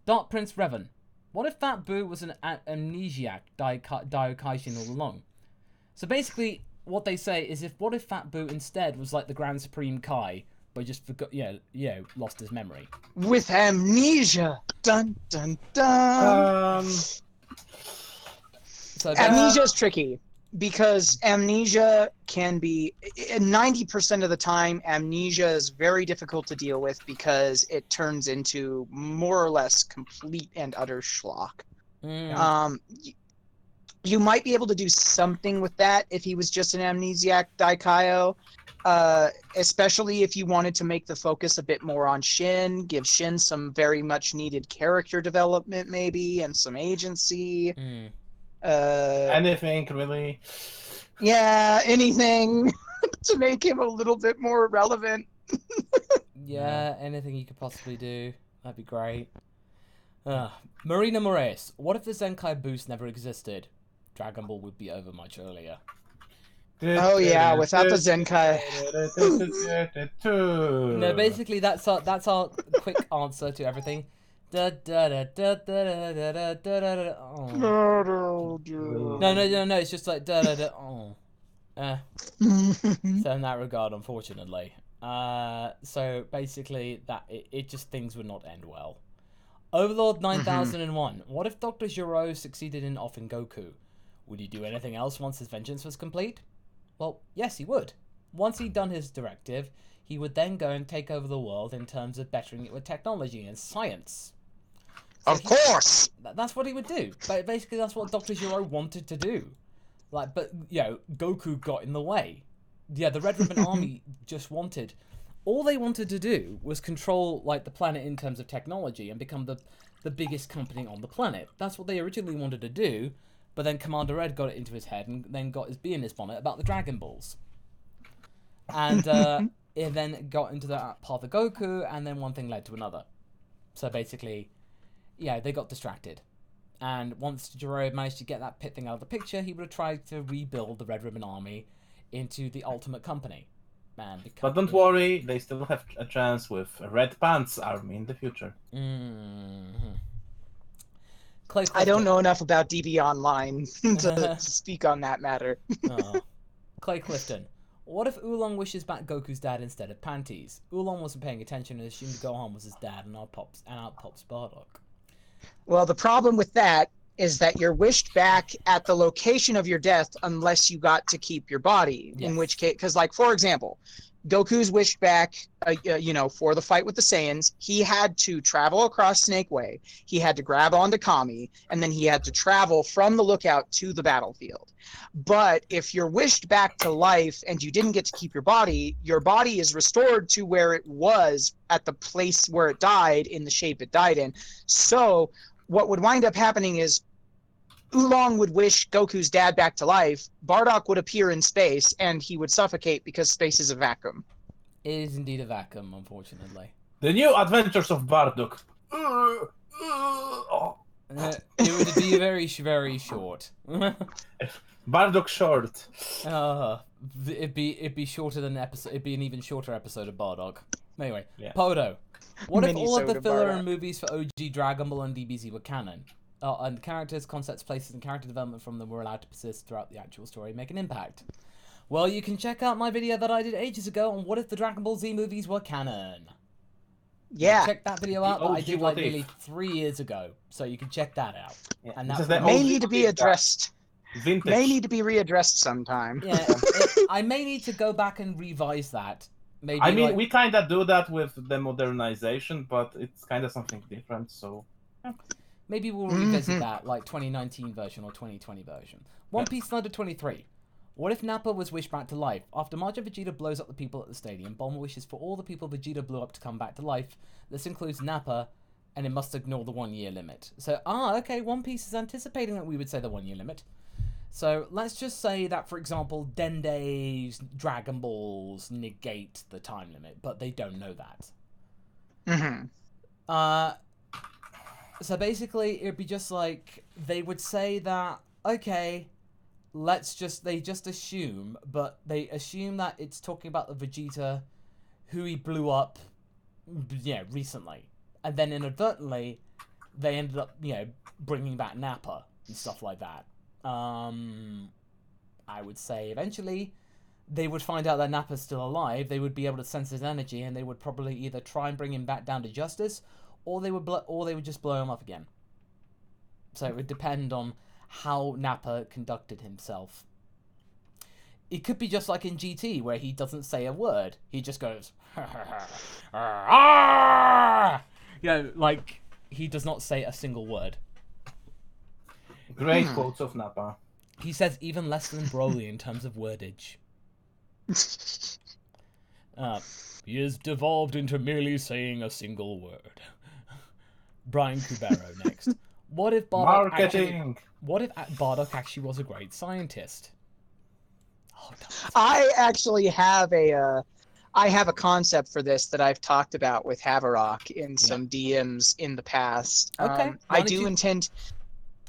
Speaker 1: Dark Prince Revan. What if Fat Boo was an amnesiac Daiokaishin all along? So basically, what they say is what if Fat Boo instead was like the Grand Supreme Kai, but just forgot, lost his memory.
Speaker 3: With amnesia. Dun dun dun.
Speaker 1: So
Speaker 3: Amnesia is tricky because amnesia can be 90% of the time. Amnesia is very difficult to deal with because it turns into more or less complete and utter schlock. You might be able to do something with that if he was just an amnesiac Daikaio. Especially if you wanted to make the focus a bit more on Shin, give Shin some very much needed character development maybe, and some agency.
Speaker 2: Anything, really.
Speaker 3: Yeah, anything to make him a little bit more relevant.
Speaker 1: Yeah, anything you could possibly do. That'd be great. Marina Moraes. What if the Zenkai boost never existed? Dragon Ball would be over much earlier.
Speaker 3: Oh yeah, without the Zenkai.
Speaker 1: No, basically that's our quick answer to everything. No, it's just like So in that regard, unfortunately. So basically that it just things would not end well. Overlord 9001. What if Dr. Gero succeeded in offing Goku? Would he do anything else once his vengeance was complete? Well, yes, he would. Once he'd done his directive, he would then go and take over the world in terms of bettering it with technology and science. So
Speaker 3: of course!
Speaker 1: That's what he would do. But basically, that's what Dr. Gero wanted to do. But Goku got in the way. Yeah, the Red Ribbon Army just wanted... All they wanted to do was control, the planet in terms of technology and become the biggest company on the planet. That's what they originally wanted to do. But then Commander Red got it into his head and then got his bee in his bonnet about the Dragon Balls. And it then got into the path of Goku, and then one thing led to another. So basically, they got distracted. And once Gero managed to get that pit thing out of the picture, he would have tried to rebuild the Red Ribbon Army into the ultimate company.
Speaker 2: But don't worry, they still have a chance with a Red Pants Army in the future.
Speaker 3: I don't know enough about DB Online to speak on that matter.
Speaker 1: Clay Clifton. What if Oolong wishes back Goku's dad instead of panties? Oolong wasn't paying attention and assumed Gohan was his dad and outpops Bardock.
Speaker 3: Well, the problem with that is that you're wished back at the location of your death unless you got to keep your body. Yes. In which case, because for example, Goku's wished back, for the fight with the Saiyans, he had to travel across Snake Way. He had to grab onto Kami, and then he had to travel from the lookout to the battlefield. But if you're wished back to life and you didn't get to keep your body is restored to where it was at the place where it died in the shape it died in. So what would wind up happening is Oolong would wish Goku's dad back to life, Bardock would appear in space, and he would suffocate because space is a vacuum.
Speaker 1: It is indeed a vacuum, unfortunately.
Speaker 2: The New Adventures of Bardock. Oh.
Speaker 1: It would be very, very short.
Speaker 2: Bardock short.
Speaker 1: It'd be shorter than an episode. It'd be an even shorter episode of Bardock. Anyway,
Speaker 2: Yeah.
Speaker 1: Podo. What if all of the
Speaker 3: Mini-sode of
Speaker 1: filler
Speaker 3: Bardock.
Speaker 1: and movies for OG Dragon Ball and DBZ were canon? And characters, concepts, places, and character development from them were allowed to persist throughout the actual story and make an impact? Well, you can check out my video that I did ages ago on what if the Dragon Ball Z movies were canon.
Speaker 3: Yeah.
Speaker 1: Check that video out that I
Speaker 2: OG
Speaker 1: did
Speaker 2: what
Speaker 1: like
Speaker 2: if.
Speaker 1: nearly 3 years ago, so you can check that out.
Speaker 2: Yeah.
Speaker 1: And
Speaker 2: This
Speaker 1: that's
Speaker 2: is the
Speaker 1: what-
Speaker 3: May
Speaker 2: OG
Speaker 3: need to be
Speaker 2: guy.
Speaker 3: addressed.
Speaker 2: Vintage.
Speaker 3: May need to be readdressed sometime.
Speaker 1: Yeah, I may need to go back and revise that. Maybe.
Speaker 2: I mean,
Speaker 1: like,
Speaker 2: we kind of do that with the modernization, but it's kind of something different. So
Speaker 1: maybe we'll revisit that, like 2019 version or 2020 version. One Piece Thunder 23. What if Nappa was wished back to life? After Majin Vegeta blows up the people at the stadium, Bulma wishes for all the people Vegeta blew up to come back to life. This includes Nappa, and it must ignore the 1 year limit. So, okay, One Piece is anticipating that we would say the 1 year limit. So, let's just say that, for example, Dende's Dragon Balls negate the time limit, but they don't know that. So basically, it'd be just like, they would say that, okay, they just assume, but they assume that it's talking about the Vegeta who he blew up, recently. And then inadvertently, they ended up, bringing back Nappa and stuff like that. I would say eventually they would find out that Nappa's still alive, they would be able to sense his energy, and they would probably either try and bring him back down to justice, or they would just blow him up again. So it would depend on how Nappa conducted himself. It could be just like in GT, where he doesn't say a word. He just goes, like, he does not say a single word.
Speaker 2: great quotes of Nappa.
Speaker 1: He says even less than Broly in terms of wordage. He has devolved into merely saying a single word. Brian Cubero next. What if Bardock actually was a great scientist? Oh, no.
Speaker 3: I actually have a concept for this that I've talked about with Haverok in some DMs in the past.
Speaker 1: Okay.
Speaker 3: I do intend.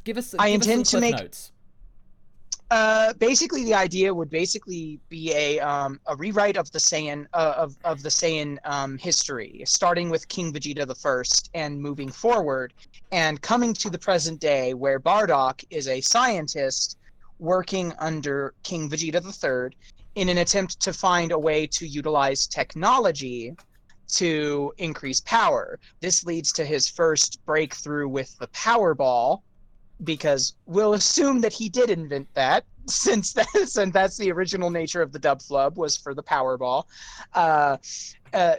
Speaker 1: Give us
Speaker 3: intend
Speaker 1: some
Speaker 3: to make
Speaker 1: notes.
Speaker 3: Basically, the idea would basically be a rewrite of the Saiyan of the Saiyan history, starting with King Vegeta the First and moving forward, and coming to the present day, where Bardock is a scientist working under King Vegeta the Third in an attempt to find a way to utilize technology to increase power. This leads to his first breakthrough with the Power Ball, because we'll assume that he did invent that, since that's the original nature of the dub flub, was for the Powerball.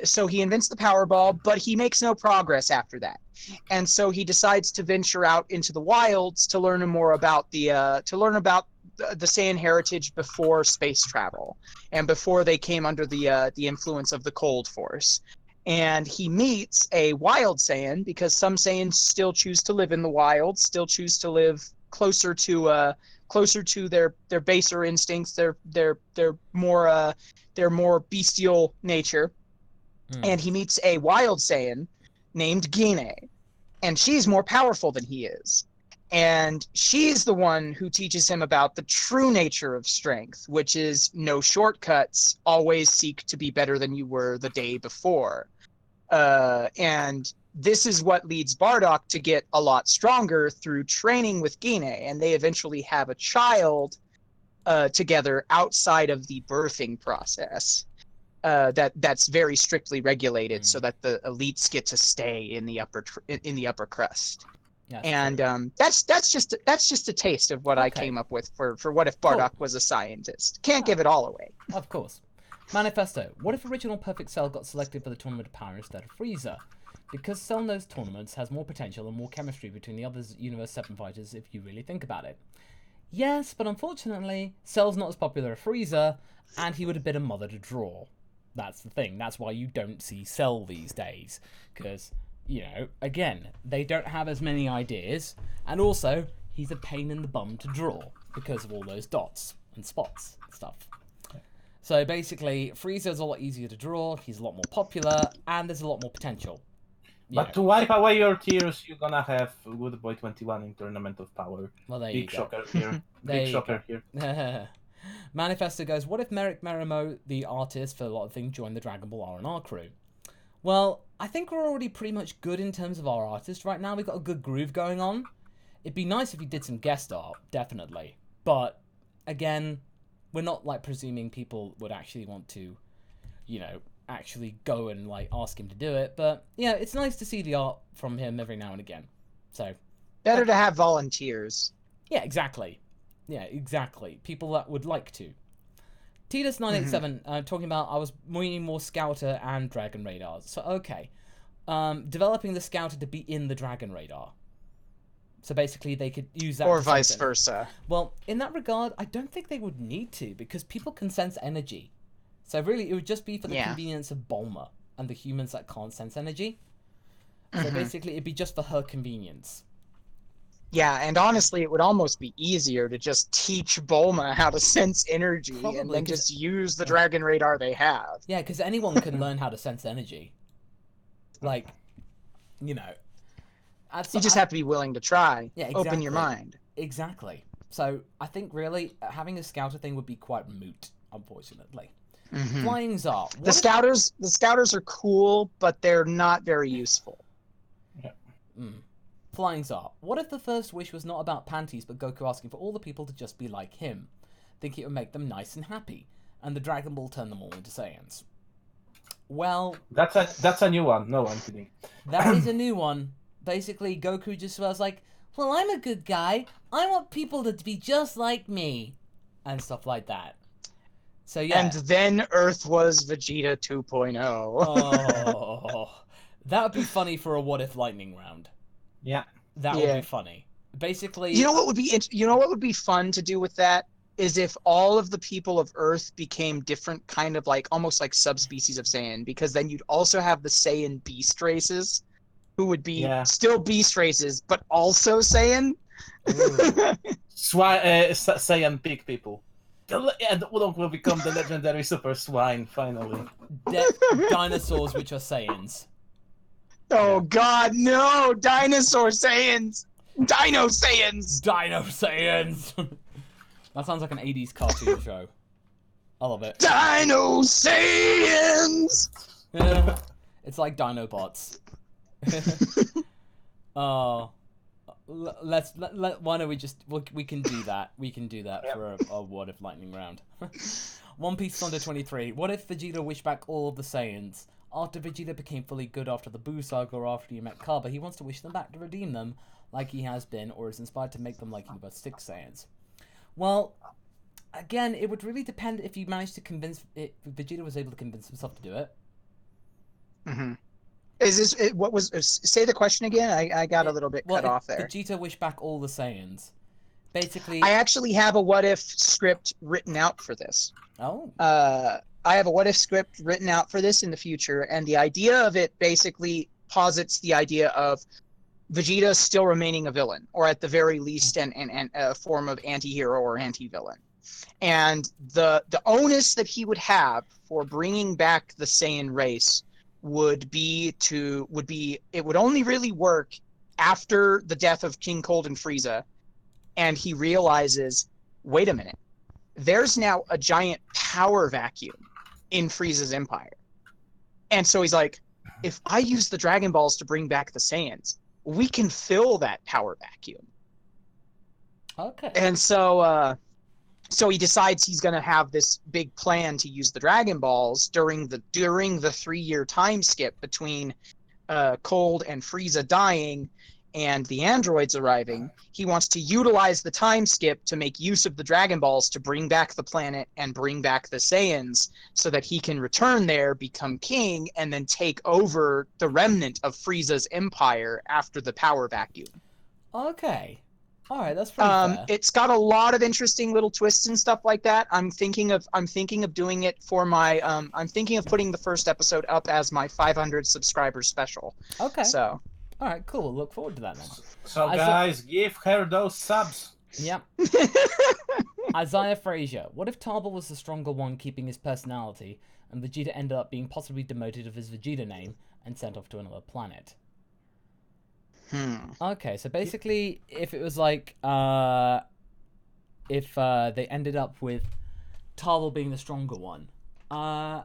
Speaker 3: So he invents the Powerball, but he makes no progress after that, and so he decides to venture out into the wilds to learn more about the Saiyan heritage before space travel and before they came under the influence of the Cold Force. And he meets a wild Saiyan, because some Saiyans still choose to live in the wild, still choose to live closer to their baser instincts, their more bestial nature. And he meets a wild Saiyan named Gine, and she's more powerful than he is. And she's the one who teaches him about the true nature of strength, which is no shortcuts, always seek to be better than you were the day before. And this is what leads Bardock to get a lot stronger through training with Gine, and they eventually have a child together outside of the birthing process. That's very strictly regulated, so that the elites get to stay in the upper crust.
Speaker 1: That's
Speaker 3: and
Speaker 1: true.
Speaker 3: that's just a taste of what I came up with for what if Bardock was a scientist. Can't give it all away.
Speaker 1: Of course. Manifesto. What if original Perfect Cell got selected for the Tournament of Power instead of Frieza? Because Cell knows tournaments has more potential and more chemistry between the other Universe 7 fighters if you really think about it. Yes, but unfortunately, Cell's not as popular as Frieza, and he would have been a mother to draw. That's the thing. That's why you don't see Cell these days. Because, again, they don't have as many ideas, and also, he's a pain in the bum to draw because of all those dots and spots and stuff. So basically, Frieza's a lot easier to draw, he's a lot more popular, and there's a lot more potential. Yeah.
Speaker 2: But to wipe away your tears, you're gonna have Good Boy 21 in Tournament of Power.
Speaker 1: Well, there
Speaker 2: Big
Speaker 1: you go.
Speaker 2: shocker here. Big shocker here.
Speaker 1: Manifesto goes, what if Merrick Merimo, the artist for a lot of things, joined the Dragon Ball R&R crew? Well, I think we're already pretty much good in terms of our artists right now. We've got a good groove going on. It'd be nice if he did some guest art, definitely. But, again, we're not, like, presuming people would actually want to, you know, actually go and, like, ask him to do it. But, yeah, it's nice to see the art from him every now and again. So...
Speaker 3: Better to have volunteers.
Speaker 1: Yeah, exactly. Yeah, exactly. People that would like to. Titus987 talking about I was meaning more Scouter and Dragon Radars. So, okay. Developing the Scouter to be in the Dragon Radar. So basically they could use that.
Speaker 3: Or vice versa.
Speaker 1: Well, in that regard, I don't think they would need to because people can sense energy. So really, it would just be for the convenience of Bulma and the humans that can't sense energy. So basically, it'd be just for her convenience.
Speaker 3: Yeah, and honestly, it would almost be easier to just teach Bulma how to sense energy and then just use the Dragon Radar they have.
Speaker 1: Yeah, because anyone can learn how to sense energy. Like, you know.
Speaker 3: You just have to be willing to try.
Speaker 1: Yeah, exactly.
Speaker 3: Open your mind.
Speaker 1: Exactly. So, I think really, having a Scouter thing would be quite moot, unfortunately. Flying Czar.
Speaker 3: The Scouters are cool, but they're not very useful.
Speaker 2: Yeah.
Speaker 1: Flying Czar. What if the first wish was not about panties, but Goku asking for all the people to just be like him? Think it would make them nice and happy, and the Dragon Ball turn them all into Saiyans. Well...
Speaker 2: That's a new one. No, I'm kidding.
Speaker 1: That is a new one. Basically, Goku just was like, well, I'm a good guy. I want people to be just like me. And stuff like that. So, yeah.
Speaker 3: And then Earth was Vegeta 2.0.
Speaker 1: Oh, that would be funny for a What If Lightning round.
Speaker 2: Yeah.
Speaker 1: That would be funny. Basically...
Speaker 3: You know what would be fun to do with that? Is if all of the people of Earth became different kind of like, almost like subspecies of Saiyan, because then you'd also have the Saiyan beast races, who would be still beast races, but also Saiyan.
Speaker 2: Saiyan pig people. And Udon will become the legendary Super Swine, finally.
Speaker 1: Dinosaurs which are Saiyans.
Speaker 3: Oh god, no! Dinosaur Saiyans! Dino Saiyans!
Speaker 1: Dino Saiyans! That sounds like an 80s cartoon show. I love it.
Speaker 3: Dino Saiyans!
Speaker 1: It's like Dinobots. Oh. Why don't we just... We can do that. We can do that for a What If Lightning round. One Piece Thunder 23. What if Vegeta wished back all of the Saiyans? After Vegeta became fully good after the Buu Saga or after he met Kaba, he wants to wish them back to redeem them like he has been, or is inspired to make them like he was 6 Saiyans. Well, again, it would really depend if you managed to convince... If Vegeta was able to convince himself to do it.
Speaker 3: Is this... What was... Say the question again? I got a little bit cut off there.
Speaker 1: Vegeta wished back all the Saiyans. Basically...
Speaker 3: I actually have a what-if script written out for this.
Speaker 1: Oh.
Speaker 3: I have a what-if script written out for this in the future, and the idea of it basically posits the idea of Vegeta still remaining a villain, or at the very least a form of anti-hero or anti-villain. And the onus that he would have for bringing back the Saiyan race would only really work after the death of King Cold and Frieza, and he realizes, wait a minute, there's now a giant power vacuum in Frieza's empire. And so he's like, if I use the Dragon Balls to bring back the Saiyans, we can fill that power vacuum.
Speaker 1: Okay.
Speaker 3: And so he decides he's going to have this big plan to use the Dragon Balls during the 3-year time skip between Cold and Frieza dying and the androids arriving. He wants to utilize the time skip to make use of the Dragon Balls to bring back the planet and bring back the Saiyans so that he can return there, become king, and then take over the remnant of Frieza's empire after the power vacuum.
Speaker 1: Okay. All right, that's pretty fair.
Speaker 3: It's got a lot of interesting little twists and stuff like that. I'm thinking of doing it for my I'm thinking of putting the first episode up as my 500 subscriber special.
Speaker 1: Okay.
Speaker 3: So
Speaker 1: all right, cool. We'll look forward to that then.
Speaker 2: So guys, give her those subs.
Speaker 1: Yep. Isaiah Frazier. What if Taba was the stronger one, keeping his personality, and Vegeta ended up being possibly demoted of his Vegeta name and sent off to another planet? Okay, so basically, if it was like, if they ended up with Tarble being the stronger one,
Speaker 2: I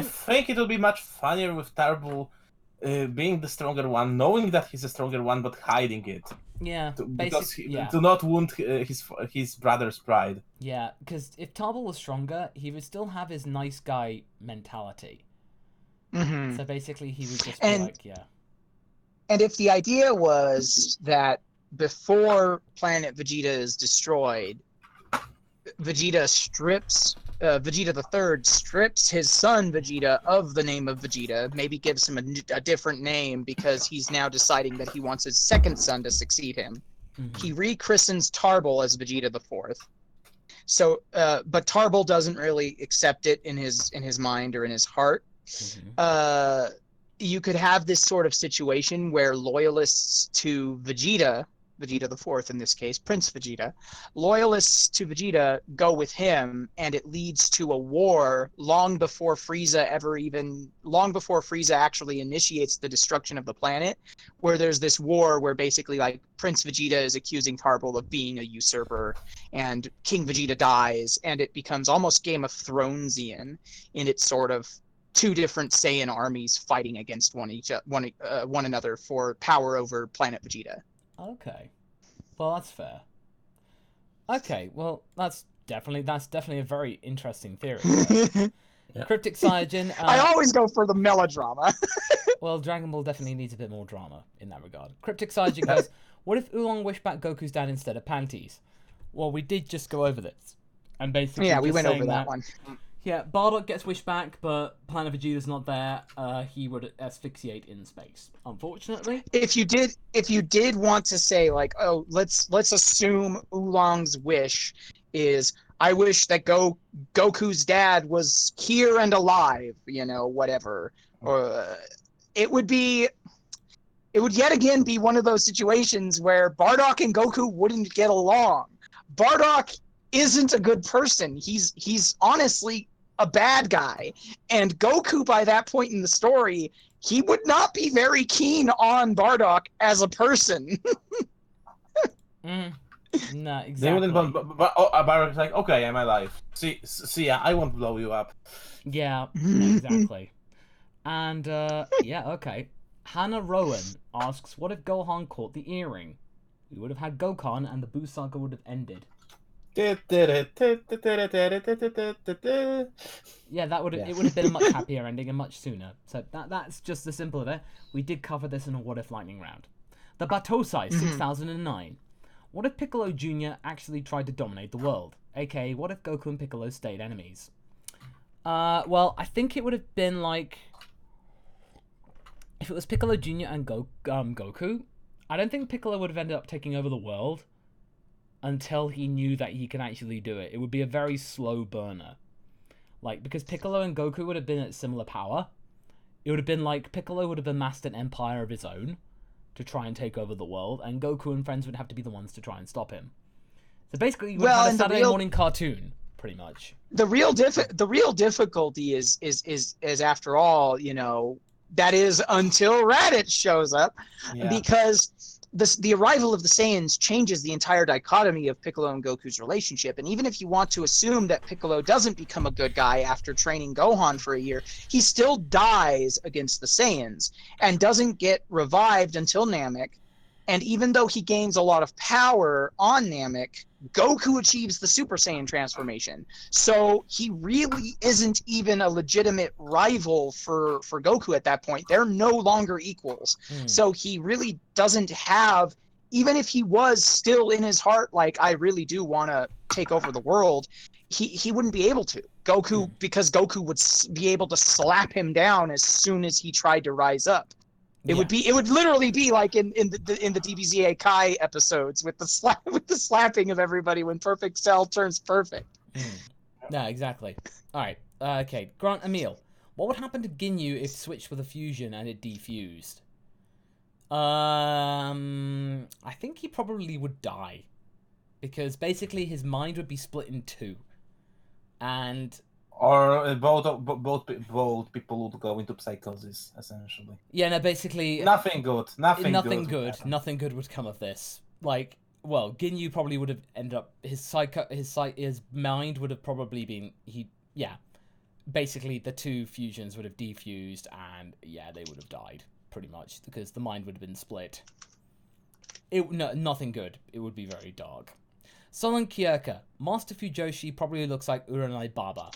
Speaker 2: think it'll be much funnier with Tarble being the stronger one, knowing that he's the stronger one, but hiding it.
Speaker 1: Yeah,
Speaker 2: because to not wound his brother's pride.
Speaker 1: Yeah, because if Tarble was stronger, he would still have his nice guy mentality.
Speaker 3: Mm-hmm.
Speaker 1: So basically, he would just be like, yeah.
Speaker 3: And if the idea was that before Planet Vegeta is destroyed, Vegeta the Third strips his son Vegeta of the name of Vegeta, maybe gives him a different name because he's now deciding that he wants his second son to succeed him. Mm-hmm. He rechristens Tarble as Vegeta the Fourth. So, but Tarble doesn't really accept it in his mind or in his heart. Mm-hmm. You could have this sort of situation where loyalists to Vegeta the Fourth in this case, Prince Vegeta, loyalists to Vegeta go with him, and it leads to a war long before Frieza actually initiates the destruction of the planet, where there's this war where basically like Prince Vegeta is accusing Tarble of being a usurper, and King Vegeta dies, and it becomes almost Game of Thronesian in its sort of two different Saiyan armies fighting against one another for power over planet Vegeta.
Speaker 1: Okay, well that's fair. Okay, well that's definitely a very interesting theory. Yeah. Cryptic Saiyajin.
Speaker 3: I always go for the melodrama.
Speaker 1: Well, Dragon Ball definitely needs a bit more drama in that regard. Cryptic Saiyajin goes, "What if Oolong wished back Goku's dad instead of panties?" Well, we did just go over this, and basically
Speaker 3: we went over that one.
Speaker 1: Yeah, Bardock gets wished back, but Planet Vegeta's not there. He would asphyxiate in space, unfortunately.
Speaker 3: If you did want to say like, oh, let's assume Oolong's wish is, I wish that Goku's dad was here and alive, whatever. Or it would yet again be one of those situations where Bardock and Goku wouldn't get along. Bardock isn't a good person. He's honestly a bad guy, and Goku by that point in the story, he would not be very keen on Bardock as a person.
Speaker 1: No, exactly.
Speaker 2: They wouldn't, but Bardock's like, okay, I'm alive. See, I won't blow you up.
Speaker 1: Yeah, exactly. And yeah, okay. Hannah Rowan asks, what if Gohan caught the earring? We would have had Gokan, and the Buu saga would have ended. Yeah, it would have been a much happier ending and much sooner. So that's just the simple of it. We did cover this in a What If Lightning round. The Batosai 6009. What if Piccolo Jr. actually tried to dominate the world? AKA, what if Goku and Piccolo stayed enemies? Well, I think it would have been like, if it was Piccolo Jr. and Goku, I don't think Piccolo would have ended up taking over the world until he knew that he can actually do it. It would be a very slow burner. Like, because Piccolo and Goku would have been at similar power. It would have been like Piccolo would have amassed an empire of his own to try and take over the world, and Goku and friends would have to be the ones to try and stop him. So basically, you would have a Saturday morning cartoon, pretty much.
Speaker 3: The real difficulty is after all, that is until Raditz shows up, because the arrival of the Saiyans changes the entire dichotomy of Piccolo and Goku's relationship. And even if you want to assume that Piccolo doesn't become a good guy after training Gohan for a year, he still dies against the Saiyans and doesn't get revived until Namek. And even though he gains a lot of power on Namek, Goku achieves the Super Saiyan transformation. So he really isn't even a legitimate rival for Goku at that point. They're no longer equals. So he really doesn't have, even if he was still in his heart, like, I really do want to take over the world, he wouldn't be able to. Goku, because Goku would be able to slap him down as soon as he tried to rise up. It would literally be like in the DBZ Kai episodes with the slapping of everybody when Perfect Cell turns perfect.
Speaker 1: No, exactly. All right. Okay. Grant Emil, what would happen to Ginyu if switched with a fusion and it defused? I think he probably would die, because basically his mind would be split in two, and
Speaker 2: Or both people would go into psychosis, essentially.
Speaker 1: Yeah, no, basically
Speaker 2: Nothing good. Nothing
Speaker 1: good.
Speaker 2: happen.
Speaker 1: Nothing good would come of this. Like, well, Ginyu probably would have ended up his mind would have probably been basically the two fusions would have defused, and they would have died pretty much because the mind would have been split. Nothing good. It would be very dark. Solon Kyoka, Master Fujoshi probably looks like Uranai Baba.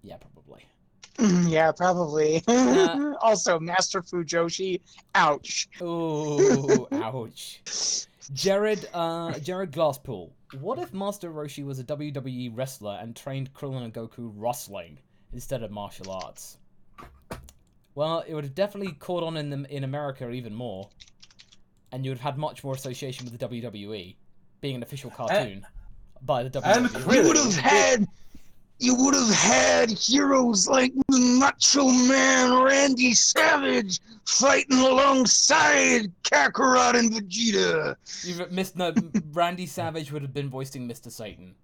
Speaker 1: Yeah, probably.
Speaker 3: Yeah, probably. Also, Master Fujoshi. Ouch.
Speaker 1: Ooh, ouch. Jared Glasspool. What if Master Roshi was a WWE wrestler and trained Krillin and Goku wrestling instead of martial arts? Well, it would have definitely caught on in America even more, and you would have had much more association with the WWE, being an official cartoon by the WWE.
Speaker 3: You would have had heroes like Macho Man Randy Savage fighting alongside Kakarot and Vegeta.
Speaker 1: Randy Savage would have been voicing Mr. Satan.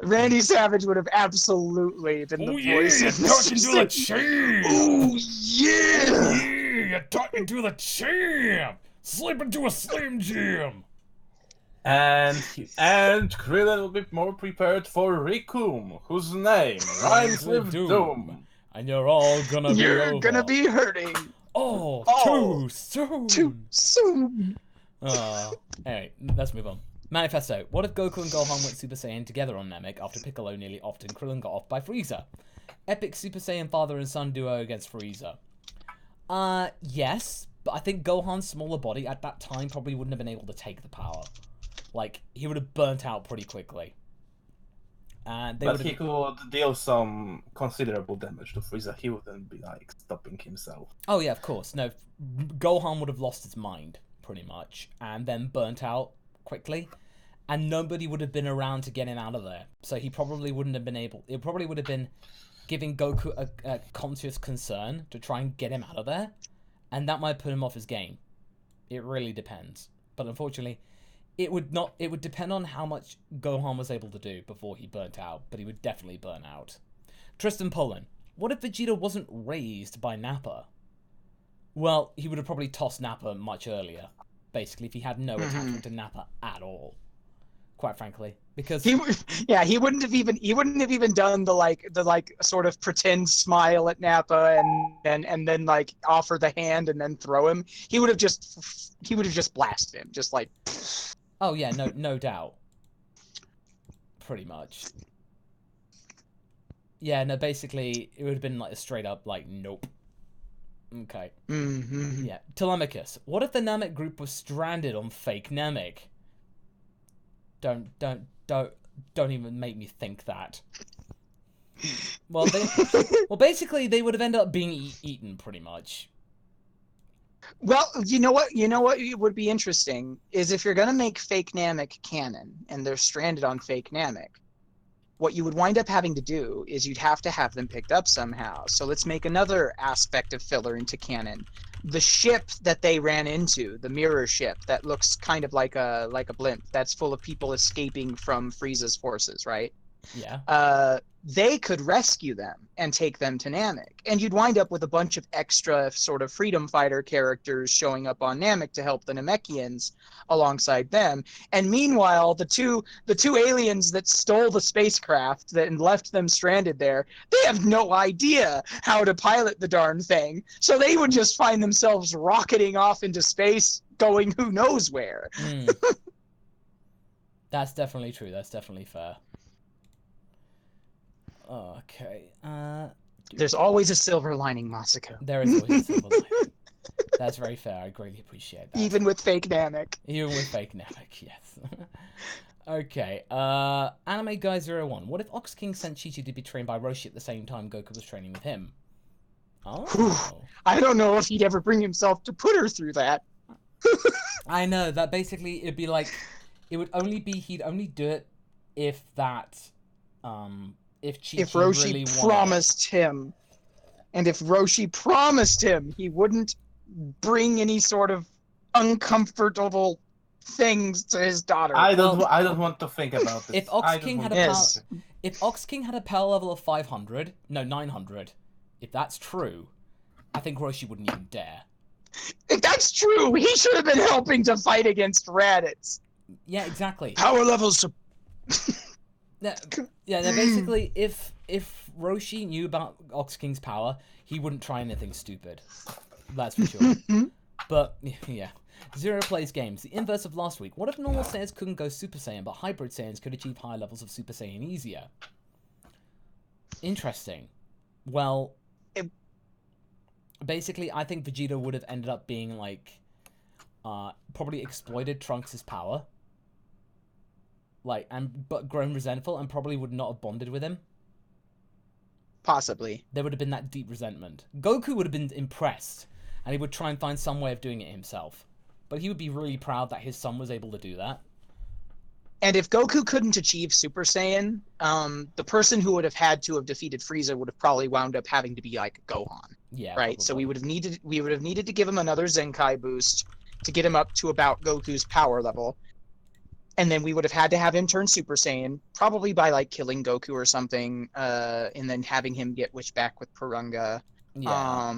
Speaker 3: Randy Savage would have absolutely been the voice of Mr. Satan.
Speaker 1: Oh
Speaker 3: yeah!
Speaker 1: You're talking to the champ! Slip into a Slim Jim!
Speaker 2: And Krillin will be more prepared for Rikum, whose name rhymes with Doom.
Speaker 1: And you're all gonna be over.
Speaker 3: You're gonna be hurting.
Speaker 1: Too soon!
Speaker 3: Too soon!
Speaker 1: Anyway, let's move on. Manifesto. What if Goku and Gohan went Super Saiyan together on Namek after Piccolo nearly offed and Krillin got off by Frieza? Epic Super Saiyan father and son duo against Frieza. Yes, but I think Gohan's smaller body at that time probably wouldn't have been able to take the power. Like, he would have burnt out pretty quickly.
Speaker 2: But he could deal some considerable damage to Frieza. He wouldn't be, like, stopping himself.
Speaker 1: Oh, yeah, of course. No, Gohan would have lost his mind, pretty much, and then burnt out quickly. And nobody would have been around to get him out of there. So he probably wouldn't have been able... It probably would have been giving Goku a conscious concern to try and get him out of there. And that might put him off his game. It really depends. But unfortunately... It would depend on how much Gohan was able to do before he burnt out, but he would definitely burn out. Tristan Poland. What if Vegeta wasn't raised by Nappa? Well, he would have probably tossed Nappa much earlier. Basically, if he had no attachment to Nappa at all. Quite frankly, because
Speaker 3: he wouldn't have even done the sort of pretend smile at Nappa and then like offer the hand and then throw him. He would have just blasted him, just like.
Speaker 1: Oh yeah, no doubt. Pretty much. Yeah, no, basically it would have been like a straight up like nope. Okay.
Speaker 3: Mm-hmm.
Speaker 1: Yeah. Telemachus. What if the Namek group was stranded on fake Namek? Don't even make me think that. Well, basically they would have ended up being eaten pretty much.
Speaker 3: Well, you know what would be interesting is if you're going to make fake Namek canon and they're stranded on fake Namek, what you would wind up having to do is you'd have to have them picked up somehow. So let's make another aspect of filler into canon. The ship that they ran into, the mirror ship that looks kind of like a blimp that's full of people escaping from Frieza's forces, right?
Speaker 1: Yeah.
Speaker 3: They could rescue them and take them to Namek. And you'd wind up with a bunch of extra sort of freedom fighter characters showing up on Namek to help the Namekians alongside them. And meanwhile, the two aliens that stole the spacecraft and left them stranded there, they have no idea how to pilot the darn thing. So they would just find themselves rocketing off into space, going who knows where.
Speaker 1: That's definitely true. That's definitely fair. Okay.
Speaker 3: There's always a silver lining, Masako.
Speaker 1: There is always a silver lining. That's very fair. I greatly appreciate that.
Speaker 3: Even with fake Namek.
Speaker 1: Even with fake Namek, yes. Okay. Anime Guy 01. What if Ox King sent Chi-Chi to be trained by Roshi at the same time Goku was training with him? Oh.
Speaker 3: I don't know if he'd ever bring himself to put her through that.
Speaker 1: I know that basically it'd be like he'd only do it if
Speaker 3: Roshi
Speaker 1: really
Speaker 3: promised him, and if Roshi promised him he wouldn't bring any sort of uncomfortable things to his daughter.
Speaker 2: I don't want to think about this.
Speaker 1: If Ox King had a power level of 900, if that's true, I think Roshi wouldn't even dare.
Speaker 3: If that's true, he should have been helping to fight against Raditz.
Speaker 1: Yeah, exactly.
Speaker 3: Power levels.
Speaker 1: Basically, if Roshi knew about Ox King's power, he wouldn't try anything stupid. That's for sure. But, yeah. Zero plays games. The inverse of last week. What if normal Saiyans couldn't go Super Saiyan, but hybrid Saiyans could achieve higher levels of Super Saiyan easier? Interesting. Well, basically, I think Vegeta would have ended up being, like, probably exploited Trunks' power. Like, but grown resentful and probably would not have bonded with him.
Speaker 3: Possibly.
Speaker 1: There would have been that deep resentment. Goku would have been impressed, and he would try and find some way of doing it himself. But he would be really proud that his son was able to do that.
Speaker 3: And if Goku couldn't achieve Super Saiyan, the person who would have had to have defeated Frieza would have probably wound up having to be like Gohan.
Speaker 1: Yeah.
Speaker 3: Right.
Speaker 1: Probably.
Speaker 3: So we would have needed to give him another Zenkai boost to get him up to about Goku's power level. And then we would have had to have him turn Super Saiyan, probably by like killing Goku or something, and then having him get wished back with Purunga.
Speaker 1: Yeah.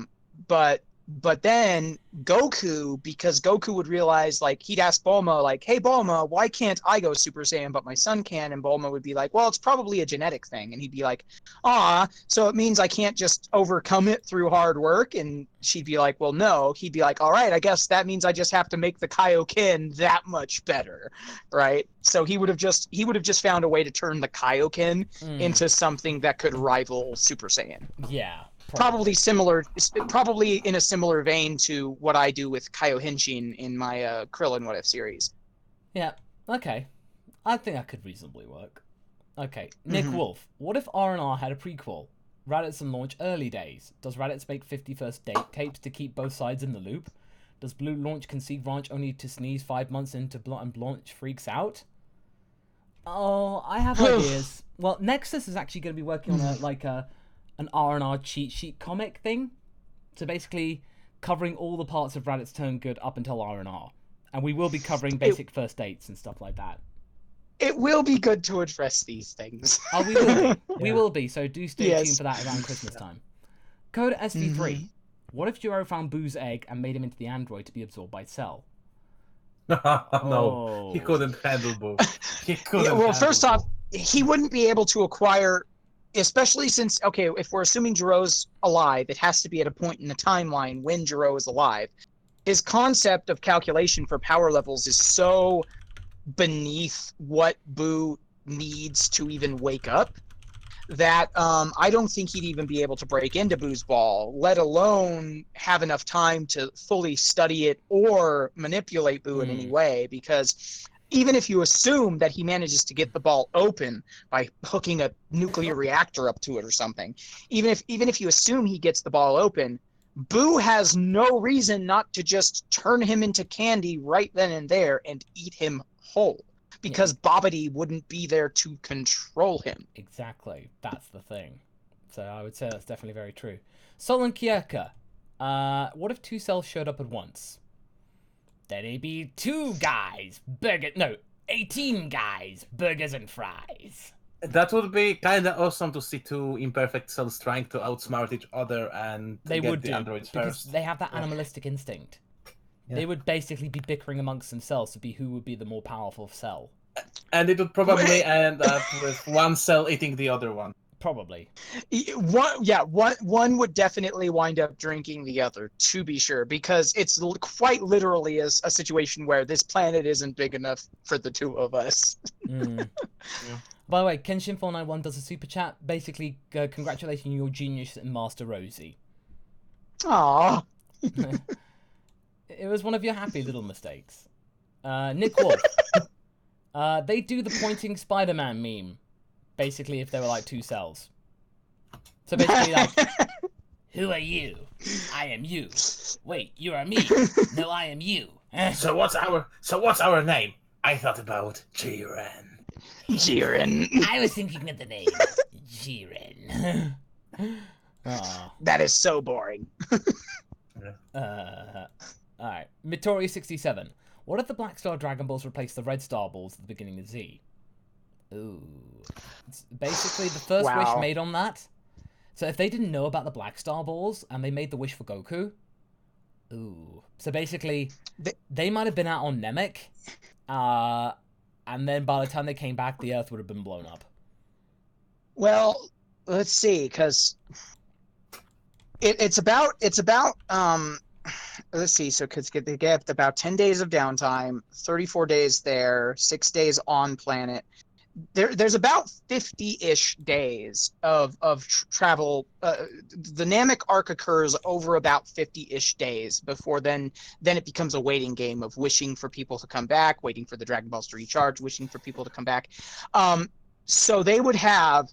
Speaker 3: But then Goku, because Goku would realize, like, he'd ask Bulma, like, hey, Bulma, why can't I go Super Saiyan, but my son can? And Bulma would be like, well, it's probably a genetic thing. And he'd be like, so it means I can't just overcome it through hard work? And she'd be like, well, no. He'd be like, all right, I guess that means I just have to make the Kaioken that much better, right? So he would have just found a way to turn the Kaioken into something that could rival Super Saiyan.
Speaker 1: Yeah.
Speaker 3: Probably in a similar vein to what I do with Kaioshin in my Krillin What If series.
Speaker 1: Yeah, okay. I think that could reasonably work. Okay, Nick Wolf. What if R&R had a prequel? Raditz and Launch early days. Does Raditz make 51st date tapes to keep both sides in the loop? Does Blue launch concede Ranch only to sneeze 5 months into and Blanche freaks out? Oh, I have ideas. Well, Nexus is actually going to be working on an R&R cheat sheet comic thing. So basically covering all the parts of Raditz Turn Good up until R&R. And we will be covering basic first dates and stuff like that.
Speaker 3: It will be good to address these things.
Speaker 1: Oh, we will be. We will be. So do stay tuned for that around Christmas time. Code SV3. What if Gero found Boo's egg and made him into the android to be absorbed by Cell?
Speaker 2: No, he couldn't handle Boo. He couldn't.
Speaker 3: Well, first off, he wouldn't be able to acquire, especially since, okay, if we're assuming Gero's alive, it has to be at a point in the timeline when Gero is alive. His concept of calculation for power levels is so beneath what Boo needs to even wake up that I don't think he'd even be able to break into Boo's ball, let alone have enough time to fully study it or manipulate Boo in any way, because even if you assume that he manages to get the ball open by hooking a nuclear reactor up to it or something, even if you assume he gets the ball open, Boo has no reason not to just turn him into candy right then and there and eat him whole, because Babidi wouldn't be there to control him.
Speaker 1: Exactly. That's the thing. So I would say that's definitely very true. Solon Kierka. What if 2 cells showed up at once? Then it'd be 2 guys, 18 guys, burgers and fries.
Speaker 2: That would be kind of awesome to see 2 imperfect cells trying to outsmart each other and get the androids
Speaker 1: because
Speaker 2: first.
Speaker 1: They have that animalistic instinct. Yeah. They would basically be bickering amongst themselves to be who would be the more powerful cell.
Speaker 2: And it would probably end up with 1 cell eating the other one.
Speaker 1: Probably.
Speaker 3: One would definitely wind up drinking the other, to be sure, because it's quite literally a situation where this planet isn't big enough for the 2 of us.
Speaker 1: Yeah. By the way, Kenshin491 does a super chat. Basically, congratulating your genius and Master Rosie.
Speaker 3: Aww.
Speaker 1: It was one of your happy little mistakes. Nick Wolf. They do the pointing Spider-Man meme. Basically, if they were like 2 cells. So basically, like, who are you? I am you. Wait, you are me. No, I am you.
Speaker 2: So what's our name? I thought about Jiren.
Speaker 3: Jiren.
Speaker 1: I was thinking of the name Jiren.
Speaker 3: That is so boring.
Speaker 1: Alright. Midori67. What if the Black Star Dragon Balls replaced the Red Star Balls at the beginning of Z? Ooh. It's basically, the first
Speaker 3: Wow.
Speaker 1: wish made on that. So if they didn't know about the Black Star Balls and they made the wish for Goku, ooh. So basically, they might have been out on Namek, and then by the time they came back, the Earth would have been blown up.
Speaker 3: Well, let's see, because it's about let's see, so because they get about 10 days of downtime, 34 days there, 6 days on planet. There's about 50-ish days of travel. The Namek arc occurs over about 50-ish days before then it becomes a waiting game of wishing for people to come back, waiting for the Dragon Balls to recharge, wishing for people to come back. So they would have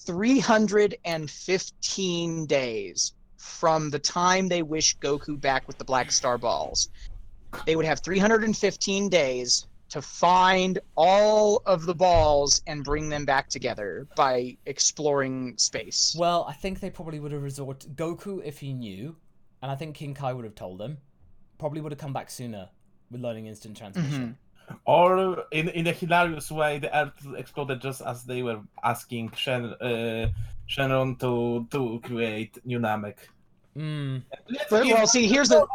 Speaker 3: 315 days from the time they wish Goku back with the Black Star Balls. They would have 315 days to find all of the balls and bring them back together by exploring space.
Speaker 1: Well, I think they probably would have resorted... Goku, if he knew, and I think King Kai would have told him, probably would have come back sooner with learning instant transmission.
Speaker 2: Or in a hilarious way, the Earth exploded just as they were asking Shenron to create new Namek.
Speaker 3: Well, see, here's the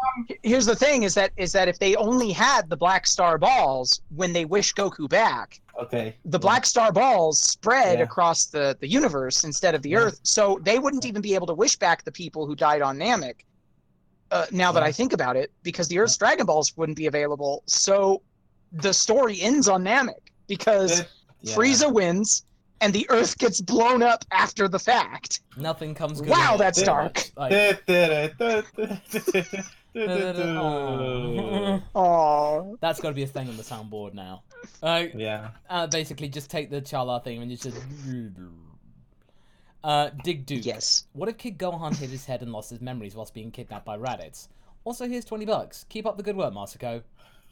Speaker 3: thing: is that if they only had the Black Star Balls when they wish Goku back, the Black Star Balls spread across the universe instead of the Earth, so they wouldn't even be able to wish back the people who died on Namek. Now that I think about it, because the Earth's Dragon Balls wouldn't be available, so the story ends on Namek because Frieza wins. And the Earth gets blown up after the fact.
Speaker 1: Nothing comes good.
Speaker 3: Wow, that's dark. Aww.
Speaker 1: That's got to be a thing on the soundboard now. Basically, just take the Chala thing and you just... Dig Duke.
Speaker 3: Yes.
Speaker 1: What if Kid Gohan hit his head and lost his memories whilst being kidnapped by Raditz? Also, here's $20. Keep up the good work, Masako.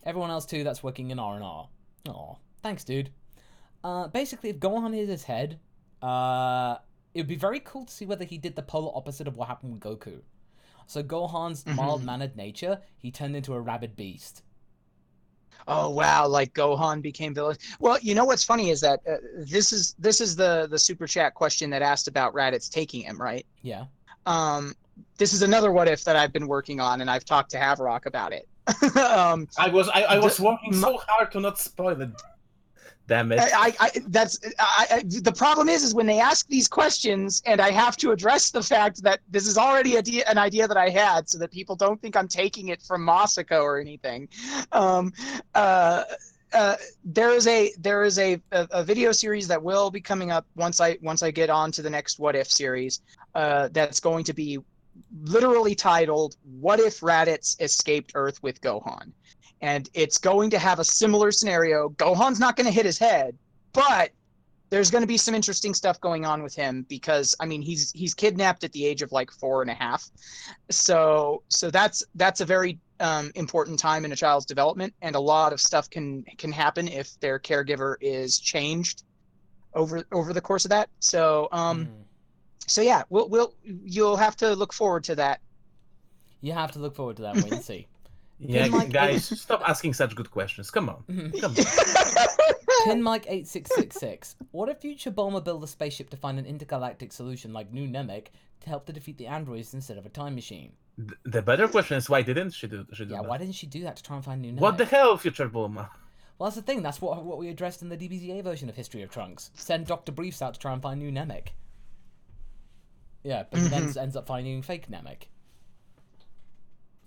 Speaker 1: Everyone else, too, that's working in R&R. Aw, thanks, dude. Basically, if Gohan hit his head, it would be very cool to see whether he did the polar opposite of what happened with Goku. So Gohan's mild-mannered nature, he turned into a rabid beast.
Speaker 3: Oh wow! Like Gohan became villain. Well, you know what's funny is that this is the super chat question that asked about Raditz taking him, right?
Speaker 1: Yeah.
Speaker 3: This is another what if that I've been working on, and I've talked to Haverok about it.
Speaker 2: I was working so hard to not spoil it. Damn it.
Speaker 3: The problem is when they ask these questions and I have to address the fact that this is already an idea that I had so that people don't think I'm taking it from Masako or anything. There is a video series that will be coming up once I get on to the next What If series that's going to be literally titled What If Raditz Escaped Earth with Gohan? And it's going to have a similar scenario. Gohan's not going to hit his head, but there's going to be some interesting stuff going on with him because, I mean, he's kidnapped at the age of like 4.5. So that's a very important time in a child's development, and a lot of stuff can happen if their caregiver is changed over the course of that. So so yeah, you'll have to look forward to that.
Speaker 1: You have to look forward to that. Wait and see.
Speaker 2: Yeah, guys, stop asking such good questions. Come on. Come on.
Speaker 1: Tin Mike 8666. What if future Bulma build a spaceship to find an intergalactic solution like New Namek to help to defeat the androids instead of a time machine?
Speaker 2: The better question is why didn't she do that?
Speaker 1: Why didn't she do that to try and find New Namek?
Speaker 2: What the hell, future Bulma?
Speaker 1: Well, that's the thing. That's what we addressed in the DBZA version of History of Trunks. Send Dr. Briefs out to try and find New Namek. Yeah, but he then ends up finding fake Namek.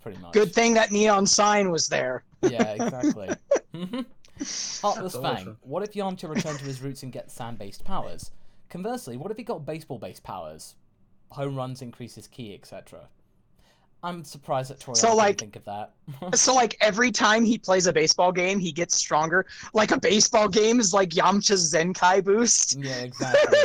Speaker 1: Pretty much.
Speaker 3: Good thing that neon sign was there.
Speaker 1: Yeah, exactly. Heartless Fang. Awesome. What if Yamcha returned to his roots and gets sand-based powers? Conversely, what if he got baseball-based powers? Home runs, increase his ki, etc. I'm surprised that Troy didn't think of that.
Speaker 3: So, like, every time he plays a baseball game, he gets stronger. Like, a baseball game is like Yamcha's Zenkai boost.
Speaker 1: Yeah, exactly.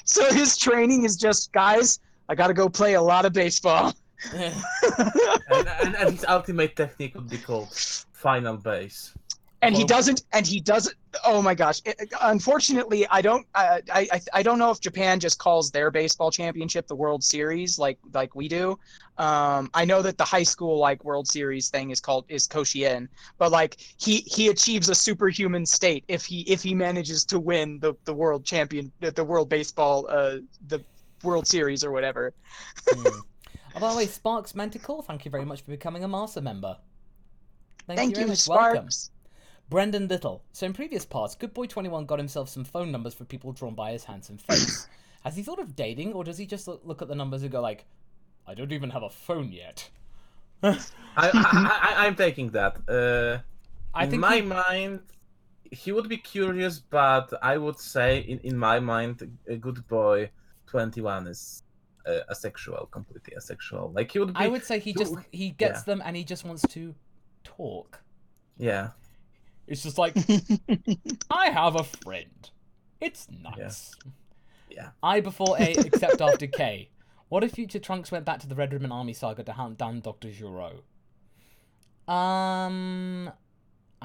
Speaker 3: So his training is just, guys, I gotta go play a lot of baseball.
Speaker 2: and his ultimate technique would be called Final Base.
Speaker 3: And he doesn't. Oh my gosh! Unfortunately, I don't know if Japan just calls their baseball championship the World Series like we do. I know that the high school like World Series thing is Koshien, but like he achieves a superhuman state if he manages to win the world baseball the World Series or whatever.
Speaker 1: Oh, by the way, Sparks Manticore, thank you very much for becoming a Master member.
Speaker 3: Thank you,
Speaker 1: Sparks.
Speaker 3: Welcome.
Speaker 1: Brendan Little. So in previous parts, Good Boy 21 got himself some phone numbers for people drawn by his handsome face. Has he thought of dating, or does he just look at the numbers and go like, I don't even have a phone yet?
Speaker 2: I'm taking that.
Speaker 1: I
Speaker 2: in
Speaker 1: think
Speaker 2: my mind, he would be curious, but I would say in my mind, a Good Boy 21 is asexual, completely asexual. Like he would be.
Speaker 1: I would say he gets them and he just wants to talk.
Speaker 2: Yeah.
Speaker 1: It's just like, I have a friend. It's nice.
Speaker 2: Yeah.
Speaker 1: I before A, except after K. What if future Trunks went back to the Red Ribbon Army saga to hunt down Dr. Gero? I'm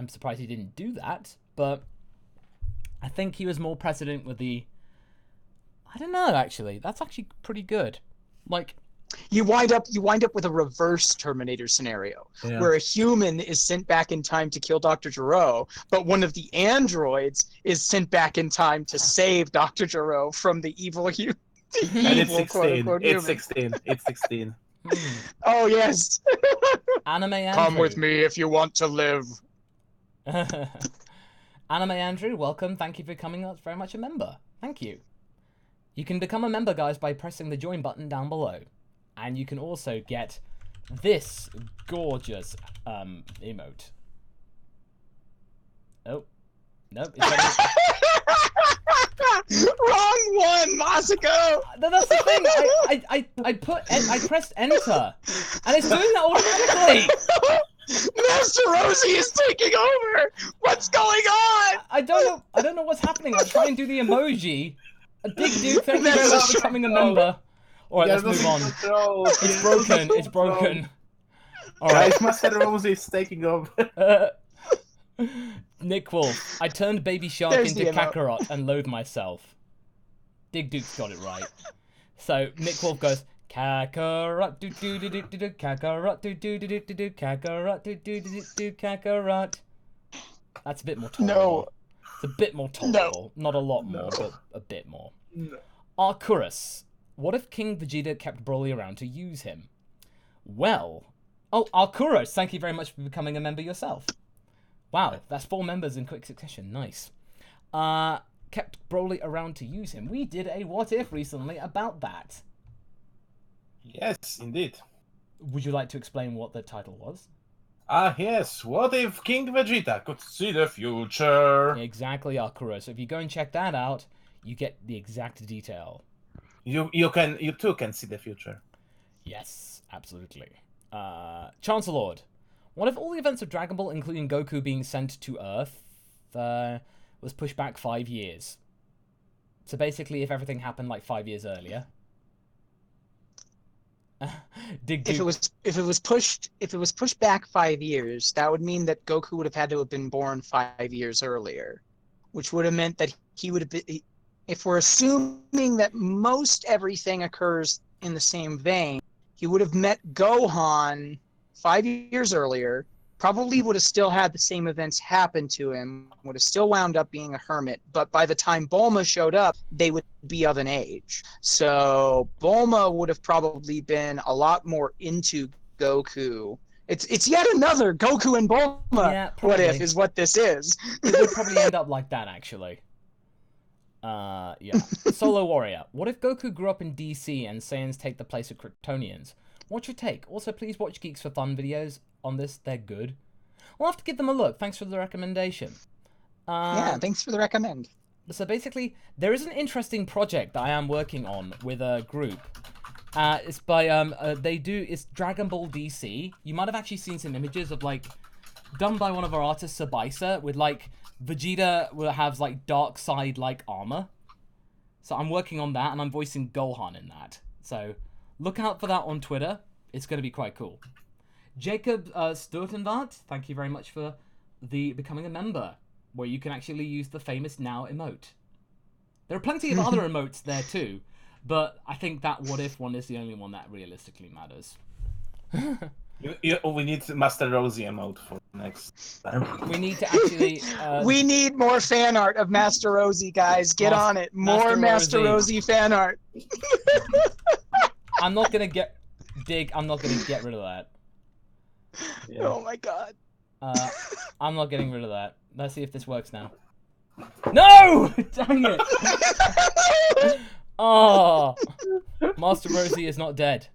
Speaker 1: surprised he didn't do that, but I think he was more precedent with the... I don't know, actually. That's actually pretty good. Like...
Speaker 3: You wind up with a reverse Terminator scenario where a human is sent back in time to kill Dr. Gero, but one of the androids is sent back in time to save Dr. Gero from the evil human.
Speaker 2: And it's 16. It's 16. It's 16.
Speaker 3: Oh yes.
Speaker 1: Anime Andrew.
Speaker 3: Come with me if you want to live.
Speaker 1: Anime Andrew, welcome. Thank you for coming up. Very much a member. Thank you. You can become a member, guys, by pressing the join button down below. And you can also get this gorgeous emote. Oh. Nope.
Speaker 3: Wrong one, Masako!
Speaker 1: That's the thing. I pressed enter. And it's doing that automatically.
Speaker 3: Master Roshi is taking over! What's going on?
Speaker 1: I don't know what's happening. I'll try and do the emoji. A big dude, thank you very much for becoming a member. Alright, let's move on. It's broken. It's broken.
Speaker 2: Alright, Master Roshi is taking over.
Speaker 1: Nick Wolf. I turned Baby Shark into Kakarot and loathe myself. Dig Duke's got it right. So Nick Wolf goes Kakarot do do do do do do Kakarot do do do do do do Kakarot do do do do Kakarot. That's a bit more tolerable.
Speaker 3: No.
Speaker 1: It's a bit more tolerable. Not a lot more, but a bit more. Arcurus. What if King Vegeta kept Broly around to use him? Well... Oh, Arcurus, thank you very much for becoming a member yourself. Wow, that's 4 members in quick succession. Nice. Kept Broly around to use him. We did a what if recently about that.
Speaker 2: Yes, indeed.
Speaker 1: Would you like to explain what the title was?
Speaker 2: Yes. What if King Vegeta could see the future?
Speaker 1: Exactly, Arcurus. So if you go and check that out, you get the exact detail.
Speaker 2: You too can see the future.
Speaker 1: Yes, absolutely. Chancellor, what if all the events of Dragon Ball, including Goku being sent to Earth, was pushed back 5 years? So basically, if everything happened like 5 years earlier.
Speaker 3: If it was pushed back 5 years, that would mean that Goku would have had to have been born 5 years earlier, which would have meant that he would have been. If we're assuming that most everything occurs in the same vein, he would have met Gohan 5 years earlier, probably would have still had the same events happen to him, would have still wound up being a hermit, but by the time Bulma showed up, they would be of an age. So Bulma would have probably been a lot more into Goku. It's yet another Goku and Bulma what if is what this is.
Speaker 1: It would probably end up like that, actually. Yeah. Solo Warrior. What if Goku grew up in DC and Saiyans take the place of Kryptonians? What's your take? Also, please watch Geeks for Fun videos on this. They're good. We'll have to give them a look. Thanks for the recommendation.
Speaker 3: Yeah, thanks for the recommend.
Speaker 1: So basically, there is an interesting project that I am working on with a group. It's by, it's Dragon Ball DC. You might have actually seen some images of, like, done by one of our artists, Sabisa, with, like, Vegeta will have, like, dark side-like armor. So I'm working on that, and I'm voicing Gohan in that. So look out for that on Twitter. It's going to be quite cool. Jacob Sturtenwart, thank you very much for becoming a member. where you can actually use the famous now emote. There are plenty of other emotes there too, but I think that what if one is the only one that realistically matters.
Speaker 2: We need Master Rosie emote for next time.
Speaker 1: We need to actually...
Speaker 3: we need more fan art of Master Rosie, guys. Get on it. More Master Rosie fan art.
Speaker 1: I'm not going to get rid of that.
Speaker 2: Yeah.
Speaker 3: Oh my god.
Speaker 1: I'm not getting rid of that. Let's see if this works now. No! Dang it! Oh! Master Rosie is not dead.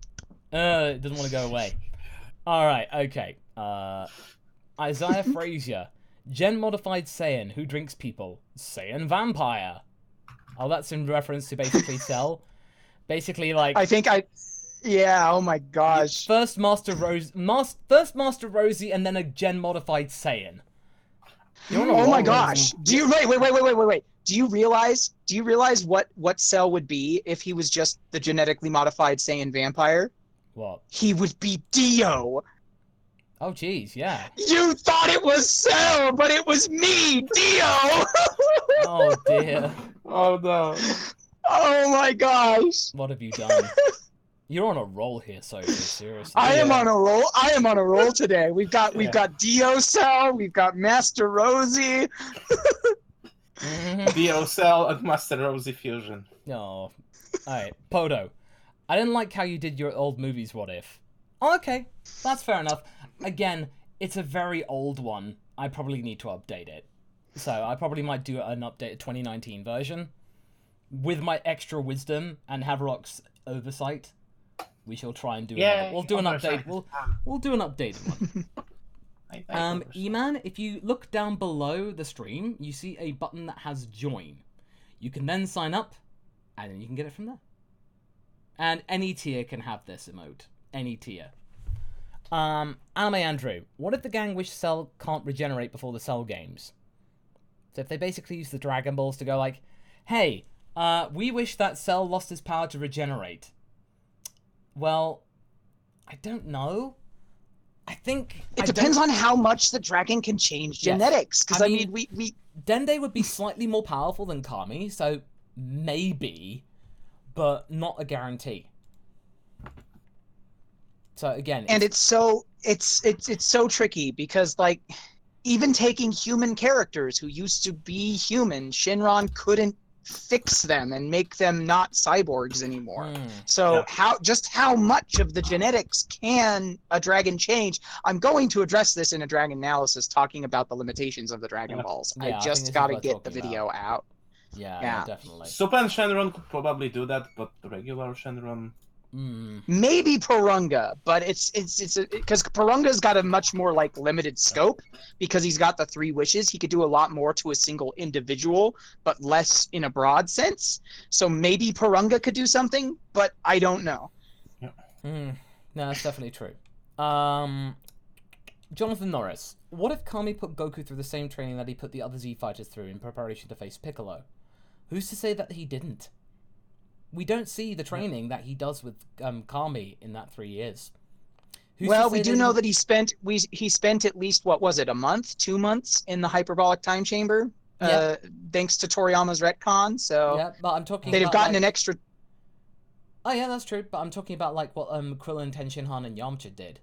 Speaker 1: It doesn't want to go away. Alright, okay. Isaiah Frazier. Gen-modified Saiyan who drinks people. Saiyan vampire. Oh, that's in reference to basically Cell. Basically, like...
Speaker 3: Yeah, oh my gosh.
Speaker 1: First Master Rosie, and then a gen-modified Saiyan.
Speaker 3: Oh my gosh. Do you wait. Do you realize what Cell would be if he was just the genetically modified Saiyan vampire?
Speaker 1: What?
Speaker 3: He would be Dio.
Speaker 1: Oh jeez, yeah.
Speaker 3: You thought it was Cell, but it was me, Dio.
Speaker 1: Oh dear.
Speaker 2: Oh no.
Speaker 3: Oh my gosh.
Speaker 1: What have you done? You're on a roll here, Sophie. Seriously.
Speaker 3: I am on a roll. I am on a roll today. We've got Dio Cell. We've got Master Rosie.
Speaker 2: Dio Cell and Master Rosie fusion.
Speaker 1: Oh. All right, Podo. I didn't like how you did your old movies. What if? Oh, okay, that's fair enough. Again, it's a very old one. I probably need to update it. So I probably might do an updated 2019 version with my extra wisdom and Haverok's oversight. We shall try and do it. We'll do an update. We'll do an updated one. E-Man, if you look down below the stream, you see a button that has join. You can then sign up, and then you can get it from there. And any tier can have this emote. Any tier. Anime Andrew, what if the gang wish Cell can't regenerate before the Cell games? So if they basically use the Dragon Balls to go like, hey, we wish that Cell lost his power to regenerate. Well, I don't know. I think...
Speaker 3: It depends on how much the dragon can change genetics. Because, I mean, we...
Speaker 1: Dende would be slightly more powerful than Kami, so maybe, but not a guarantee. So, again...
Speaker 3: And it's so tricky, because, like, even taking human characters who used to be human, Shinron couldn't fix them and make them not cyborgs anymore. So how much of the genetics can a dragon change? I'm going to address this in a dragon analysis, talking about the limitations of the Dragon Balls. I just gotta get the video out.
Speaker 1: Yeah, definitely.
Speaker 2: Super and Shenron could probably do that, but the regular Shenron...
Speaker 3: Maybe Purunga, but it's because Purunga's got a much more like limited scope because he's got the 3 wishes. He could do a lot more to a single individual, but less in a broad sense. So maybe Purunga could do something, but I don't know.
Speaker 1: No, that's definitely true. Jonathan Norris, what if Kami put Goku through the same training that he put the other Z fighters through in preparation to face Piccolo? Who's to say that he didn't? We don't see the training that he does with Kami in that 3 years.
Speaker 3: Well, we do know that he spent at least, what was it, a month, 2 months in the hyperbolic time chamber, thanks to Toriyama's retcon. So
Speaker 1: yeah, but I'm talking.
Speaker 3: They'd have gotten an extra.
Speaker 1: Oh yeah, that's true. But I'm talking about like what Krillin, Tenshinhan, and Yamcha did,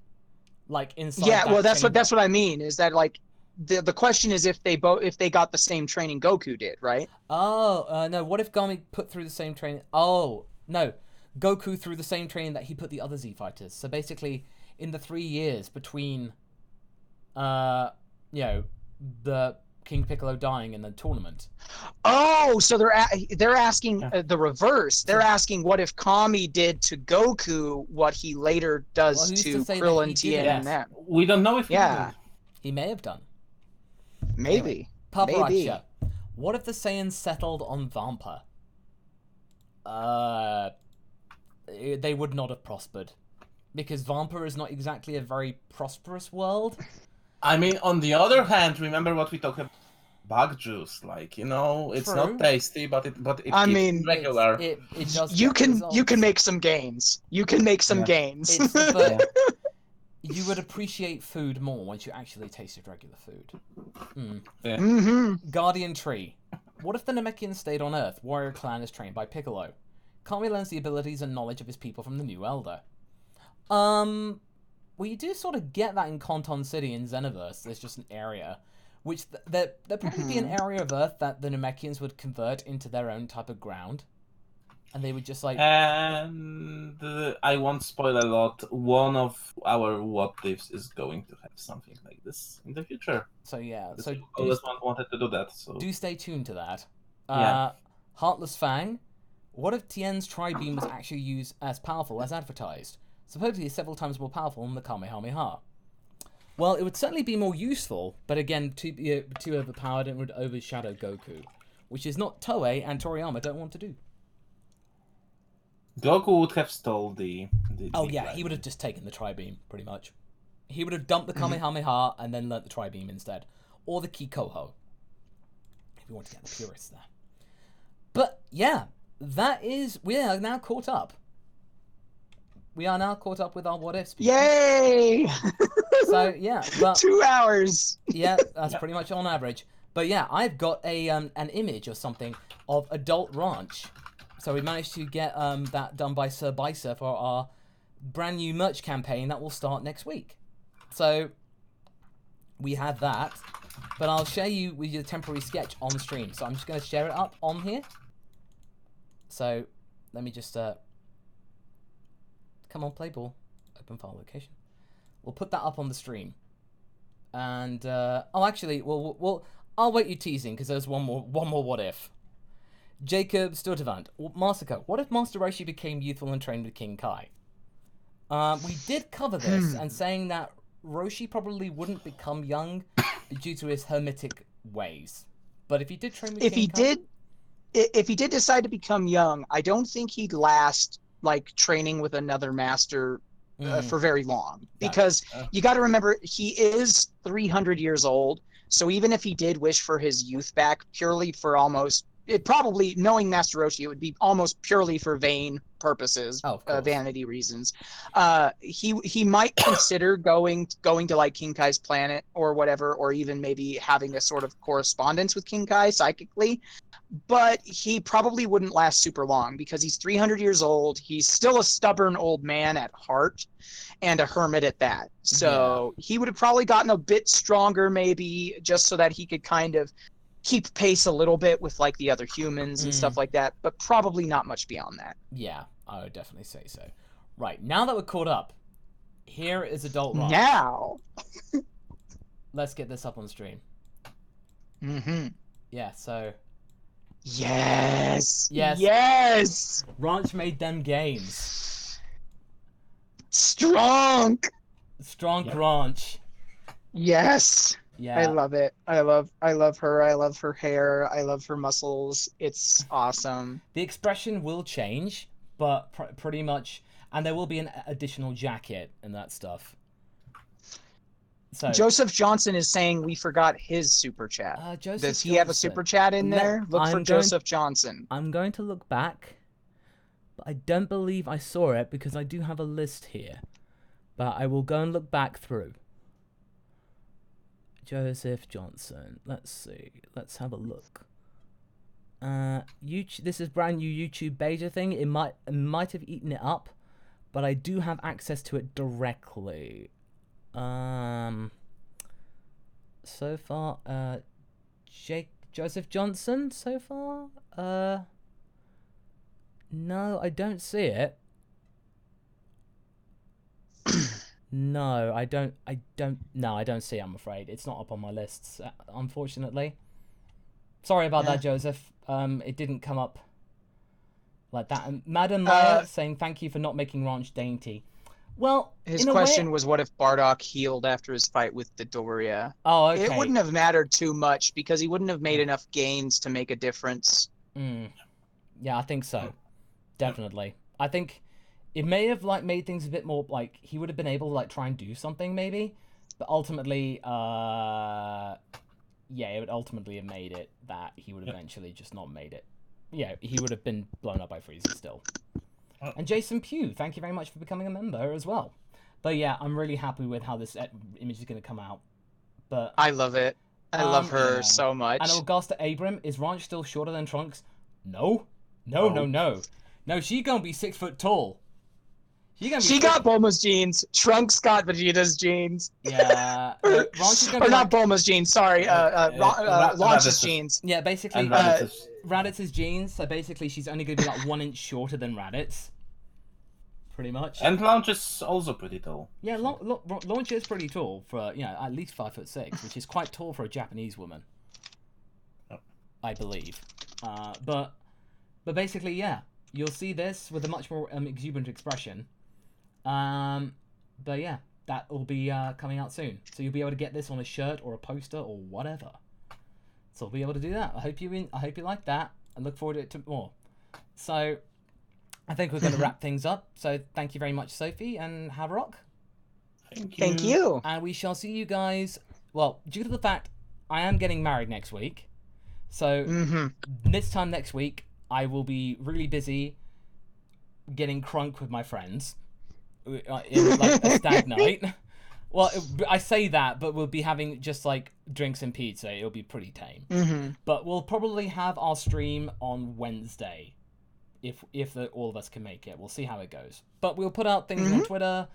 Speaker 1: like inside.
Speaker 3: Yeah, well, that's what I mean. Is that like the question is if they got the same training Goku did, right?
Speaker 1: Oh no! What if Kami put through the same training? Oh no, Goku through the same training that he put the other Z fighters. So basically, in the 3 years between, the King Piccolo dying and the tournament.
Speaker 3: Oh, so they're asking the reverse. They're asking what if Kami did to Goku what he later does to Krillin, Tien, and them.
Speaker 2: We don't know if he did.
Speaker 1: He may have done.
Speaker 3: Maybe.
Speaker 1: Maybe. What if the Saiyans settled on Vampa? They would not have prospered. Because Vampa is not exactly a very prosperous world.
Speaker 2: I mean, on the other hand, remember what we talked about? Bug juice, like, it's not tasty, but it keeps regular.
Speaker 1: It does.
Speaker 3: You can make some gains. You can make some gains.
Speaker 1: You would appreciate food more once you actually tasted regular food.
Speaker 2: Yeah.
Speaker 3: Mm-hmm.
Speaker 1: Guardian Tree. What if the Namekians stayed on Earth? Warrior Clan is trained by Piccolo. Kami learns the abilities and knowledge of his people from the new Elder. Well, you do sort of get that in Konton City in Xenoverse. There's just an area, which there'd probably be an area of Earth that the Namekians would convert into their own type of ground. And they would just like...
Speaker 2: And I won't spoil a lot. One of our what ifs is going to have something like this in the future.
Speaker 1: So yeah,
Speaker 2: Because
Speaker 1: so
Speaker 2: I always wanted to do that. So
Speaker 1: do stay tuned to that.
Speaker 2: Yeah.
Speaker 1: Heartless Fang. What if Tien's Tri-Beam was actually used as powerful as advertised? Supposedly several times more powerful than the Kamehameha. Well, it would certainly be more useful, but again, too overpowered and would overshadow Goku, which is not Toei and Toriyama don't want to do.
Speaker 2: Goku would have stole the
Speaker 1: Oh yeah, he would have just taken the Tri-Beam, pretty much. He would have dumped the Kamehameha and then learnt the Tri-Beam instead. Or the Kikoho. If you want to get the purists there. But yeah, we are now caught up. We are now caught up with our what ifs.
Speaker 3: Yay!
Speaker 1: So yeah, well,
Speaker 3: 2 hours.
Speaker 1: Yeah, that's pretty much on average. But yeah, I've got an image or something of Adult Ranch. So we managed to get that done by Sir Bicer for our brand new merch campaign that will start next week. So we have that, but I'll share you with your temporary sketch on stream. So I'm just going to share it up on here. So let me just come on, play ball, open file location. We'll put that up on the stream, and actually, I'll wait you teasing because there's one more what if. Jacob Sturtevant, Massacre. What if Master Roshi became youthful and trained with King Kai? We did cover this, and saying that Roshi probably wouldn't become young due to his hermetic ways. But if he did train with King Kai...
Speaker 3: If he did decide to become young, I don't think he'd last like training with another master for very long. Because you got to remember, he is 300 years old. So even if he did wish for his youth back purely for probably, knowing Master Roshi, it would be almost purely for vain purposes, vanity reasons. He might consider going to like King Kai's planet or whatever, or even maybe having a sort of correspondence with King Kai psychically. But he probably wouldn't last super long because he's 300 years old. He's still a stubborn old man at heart and a hermit at that. So he would have probably gotten a bit stronger maybe just so that he could kind of keep pace a little bit with like the other humans and stuff like that, but probably not much beyond that.
Speaker 1: Yeah, I would definitely say so. Right, now that we're caught up, here is Adult Ranch.
Speaker 3: Now!
Speaker 1: Let's get this up on stream. Yeah, so...
Speaker 3: Yes!
Speaker 1: Yes!
Speaker 3: Yes!
Speaker 1: Ranch made them games.
Speaker 3: Strong!
Speaker 1: Ranch.
Speaker 3: Yes!
Speaker 1: Yeah.
Speaker 3: I love it. I love her. I love her hair. I love her muscles. It's awesome.
Speaker 1: The expression will change, but pretty much, and there will be an additional jacket and that stuff. So
Speaker 3: Joseph Johnson is saying we forgot his super chat. Does he have a super chat in there? Look for Joseph Johnson.
Speaker 1: I'm going to look back, but I don't believe I saw it because I do have a list here. But I will go and look back through. Joseph Johnson. Let's see. Let's have a look. YouTube. This is brand new YouTube beta thing. It might have eaten it up, but I do have access to it directly. So far, Joseph Johnson. So far, no, I don't see it. No, I don't. No, I don't see it, I'm afraid. It's not up on my lists, unfortunately. Sorry about that, Joseph. It didn't come up like that. And Madam Maya saying thank you for not making Ranch dainty. Well,
Speaker 3: his question was, what if Bardock healed after his fight with Dodoria?
Speaker 1: Oh, okay.
Speaker 3: It wouldn't have mattered too much because he wouldn't have made enough gains to make a difference.
Speaker 1: Yeah, I think so. Definitely. I think it may have like made things a bit more like he would have been able to like try and do something maybe, but ultimately, yeah, it would ultimately have made it that he would eventually just not made it. Yeah, he would have been blown up by Frieza still. And Jason Pugh, thank you very much for becoming a member as well. But yeah, I'm really happy with how this image is going to come out. But
Speaker 3: I love it. I love her
Speaker 1: yeah.
Speaker 3: so much.
Speaker 1: And Augusta Abram, is Ranch still shorter than Trunks? No. No, she gonna be 6 foot tall.
Speaker 3: She got Bulma's genes. Trunks got Vegeta's genes.
Speaker 1: Yeah. No, Ranch is gonna
Speaker 3: or
Speaker 1: be
Speaker 3: not
Speaker 1: like...
Speaker 3: Bulma's genes, sorry. Launch's genes.
Speaker 1: Yeah, basically,
Speaker 2: And Raditz's.
Speaker 1: Raditz's genes, so basically she's only gonna be like 1 inch shorter than Raditz. Pretty much.
Speaker 2: And Launch is also pretty tall.
Speaker 1: Yeah, Launch is pretty tall for, you know, at least 5'6", which is quite tall for a Japanese woman.
Speaker 2: Oh.
Speaker 1: I believe. But basically, yeah, you'll see this with a much more exuberant expression. But yeah, that will be coming out soon. So you'll be able to get this on a shirt or a poster or whatever. So we'll be able to do that. I hope you like that and look forward to more. So I think we're going to wrap things up. So thank you very much, Sophie and Haverok.
Speaker 3: Thank you.
Speaker 1: And we shall see you guys. Well, due to the fact I am getting married next week, so this time next week I will be really busy getting crunk with my friends in like a stag night. Well, I say that, but we'll be having just like drinks and pizza. It'll be pretty tame. But we'll probably have our stream on Wednesday, if all of us can make it. We'll see how it goes. But we'll put out things on Twitter,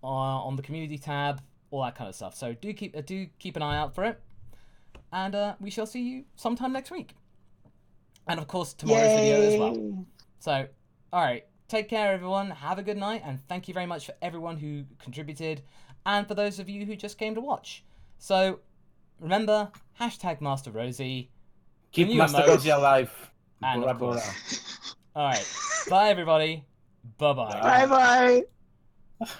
Speaker 1: on the community tab, all that kind of stuff. So do keep an eye out for it. And we shall see you sometime next week. And of course, tomorrow's video as well. So, all right. Take care, everyone. Have a good night. And thank you very much for everyone who contributed. And for those of you who just came to watch. So, remember, #Master Rosie.
Speaker 2: Keep Master Rosie alive.
Speaker 1: And
Speaker 2: Bora,
Speaker 1: of course.
Speaker 2: bora.
Speaker 1: All right. Bye, everybody. Bye-bye.
Speaker 3: Bye-bye.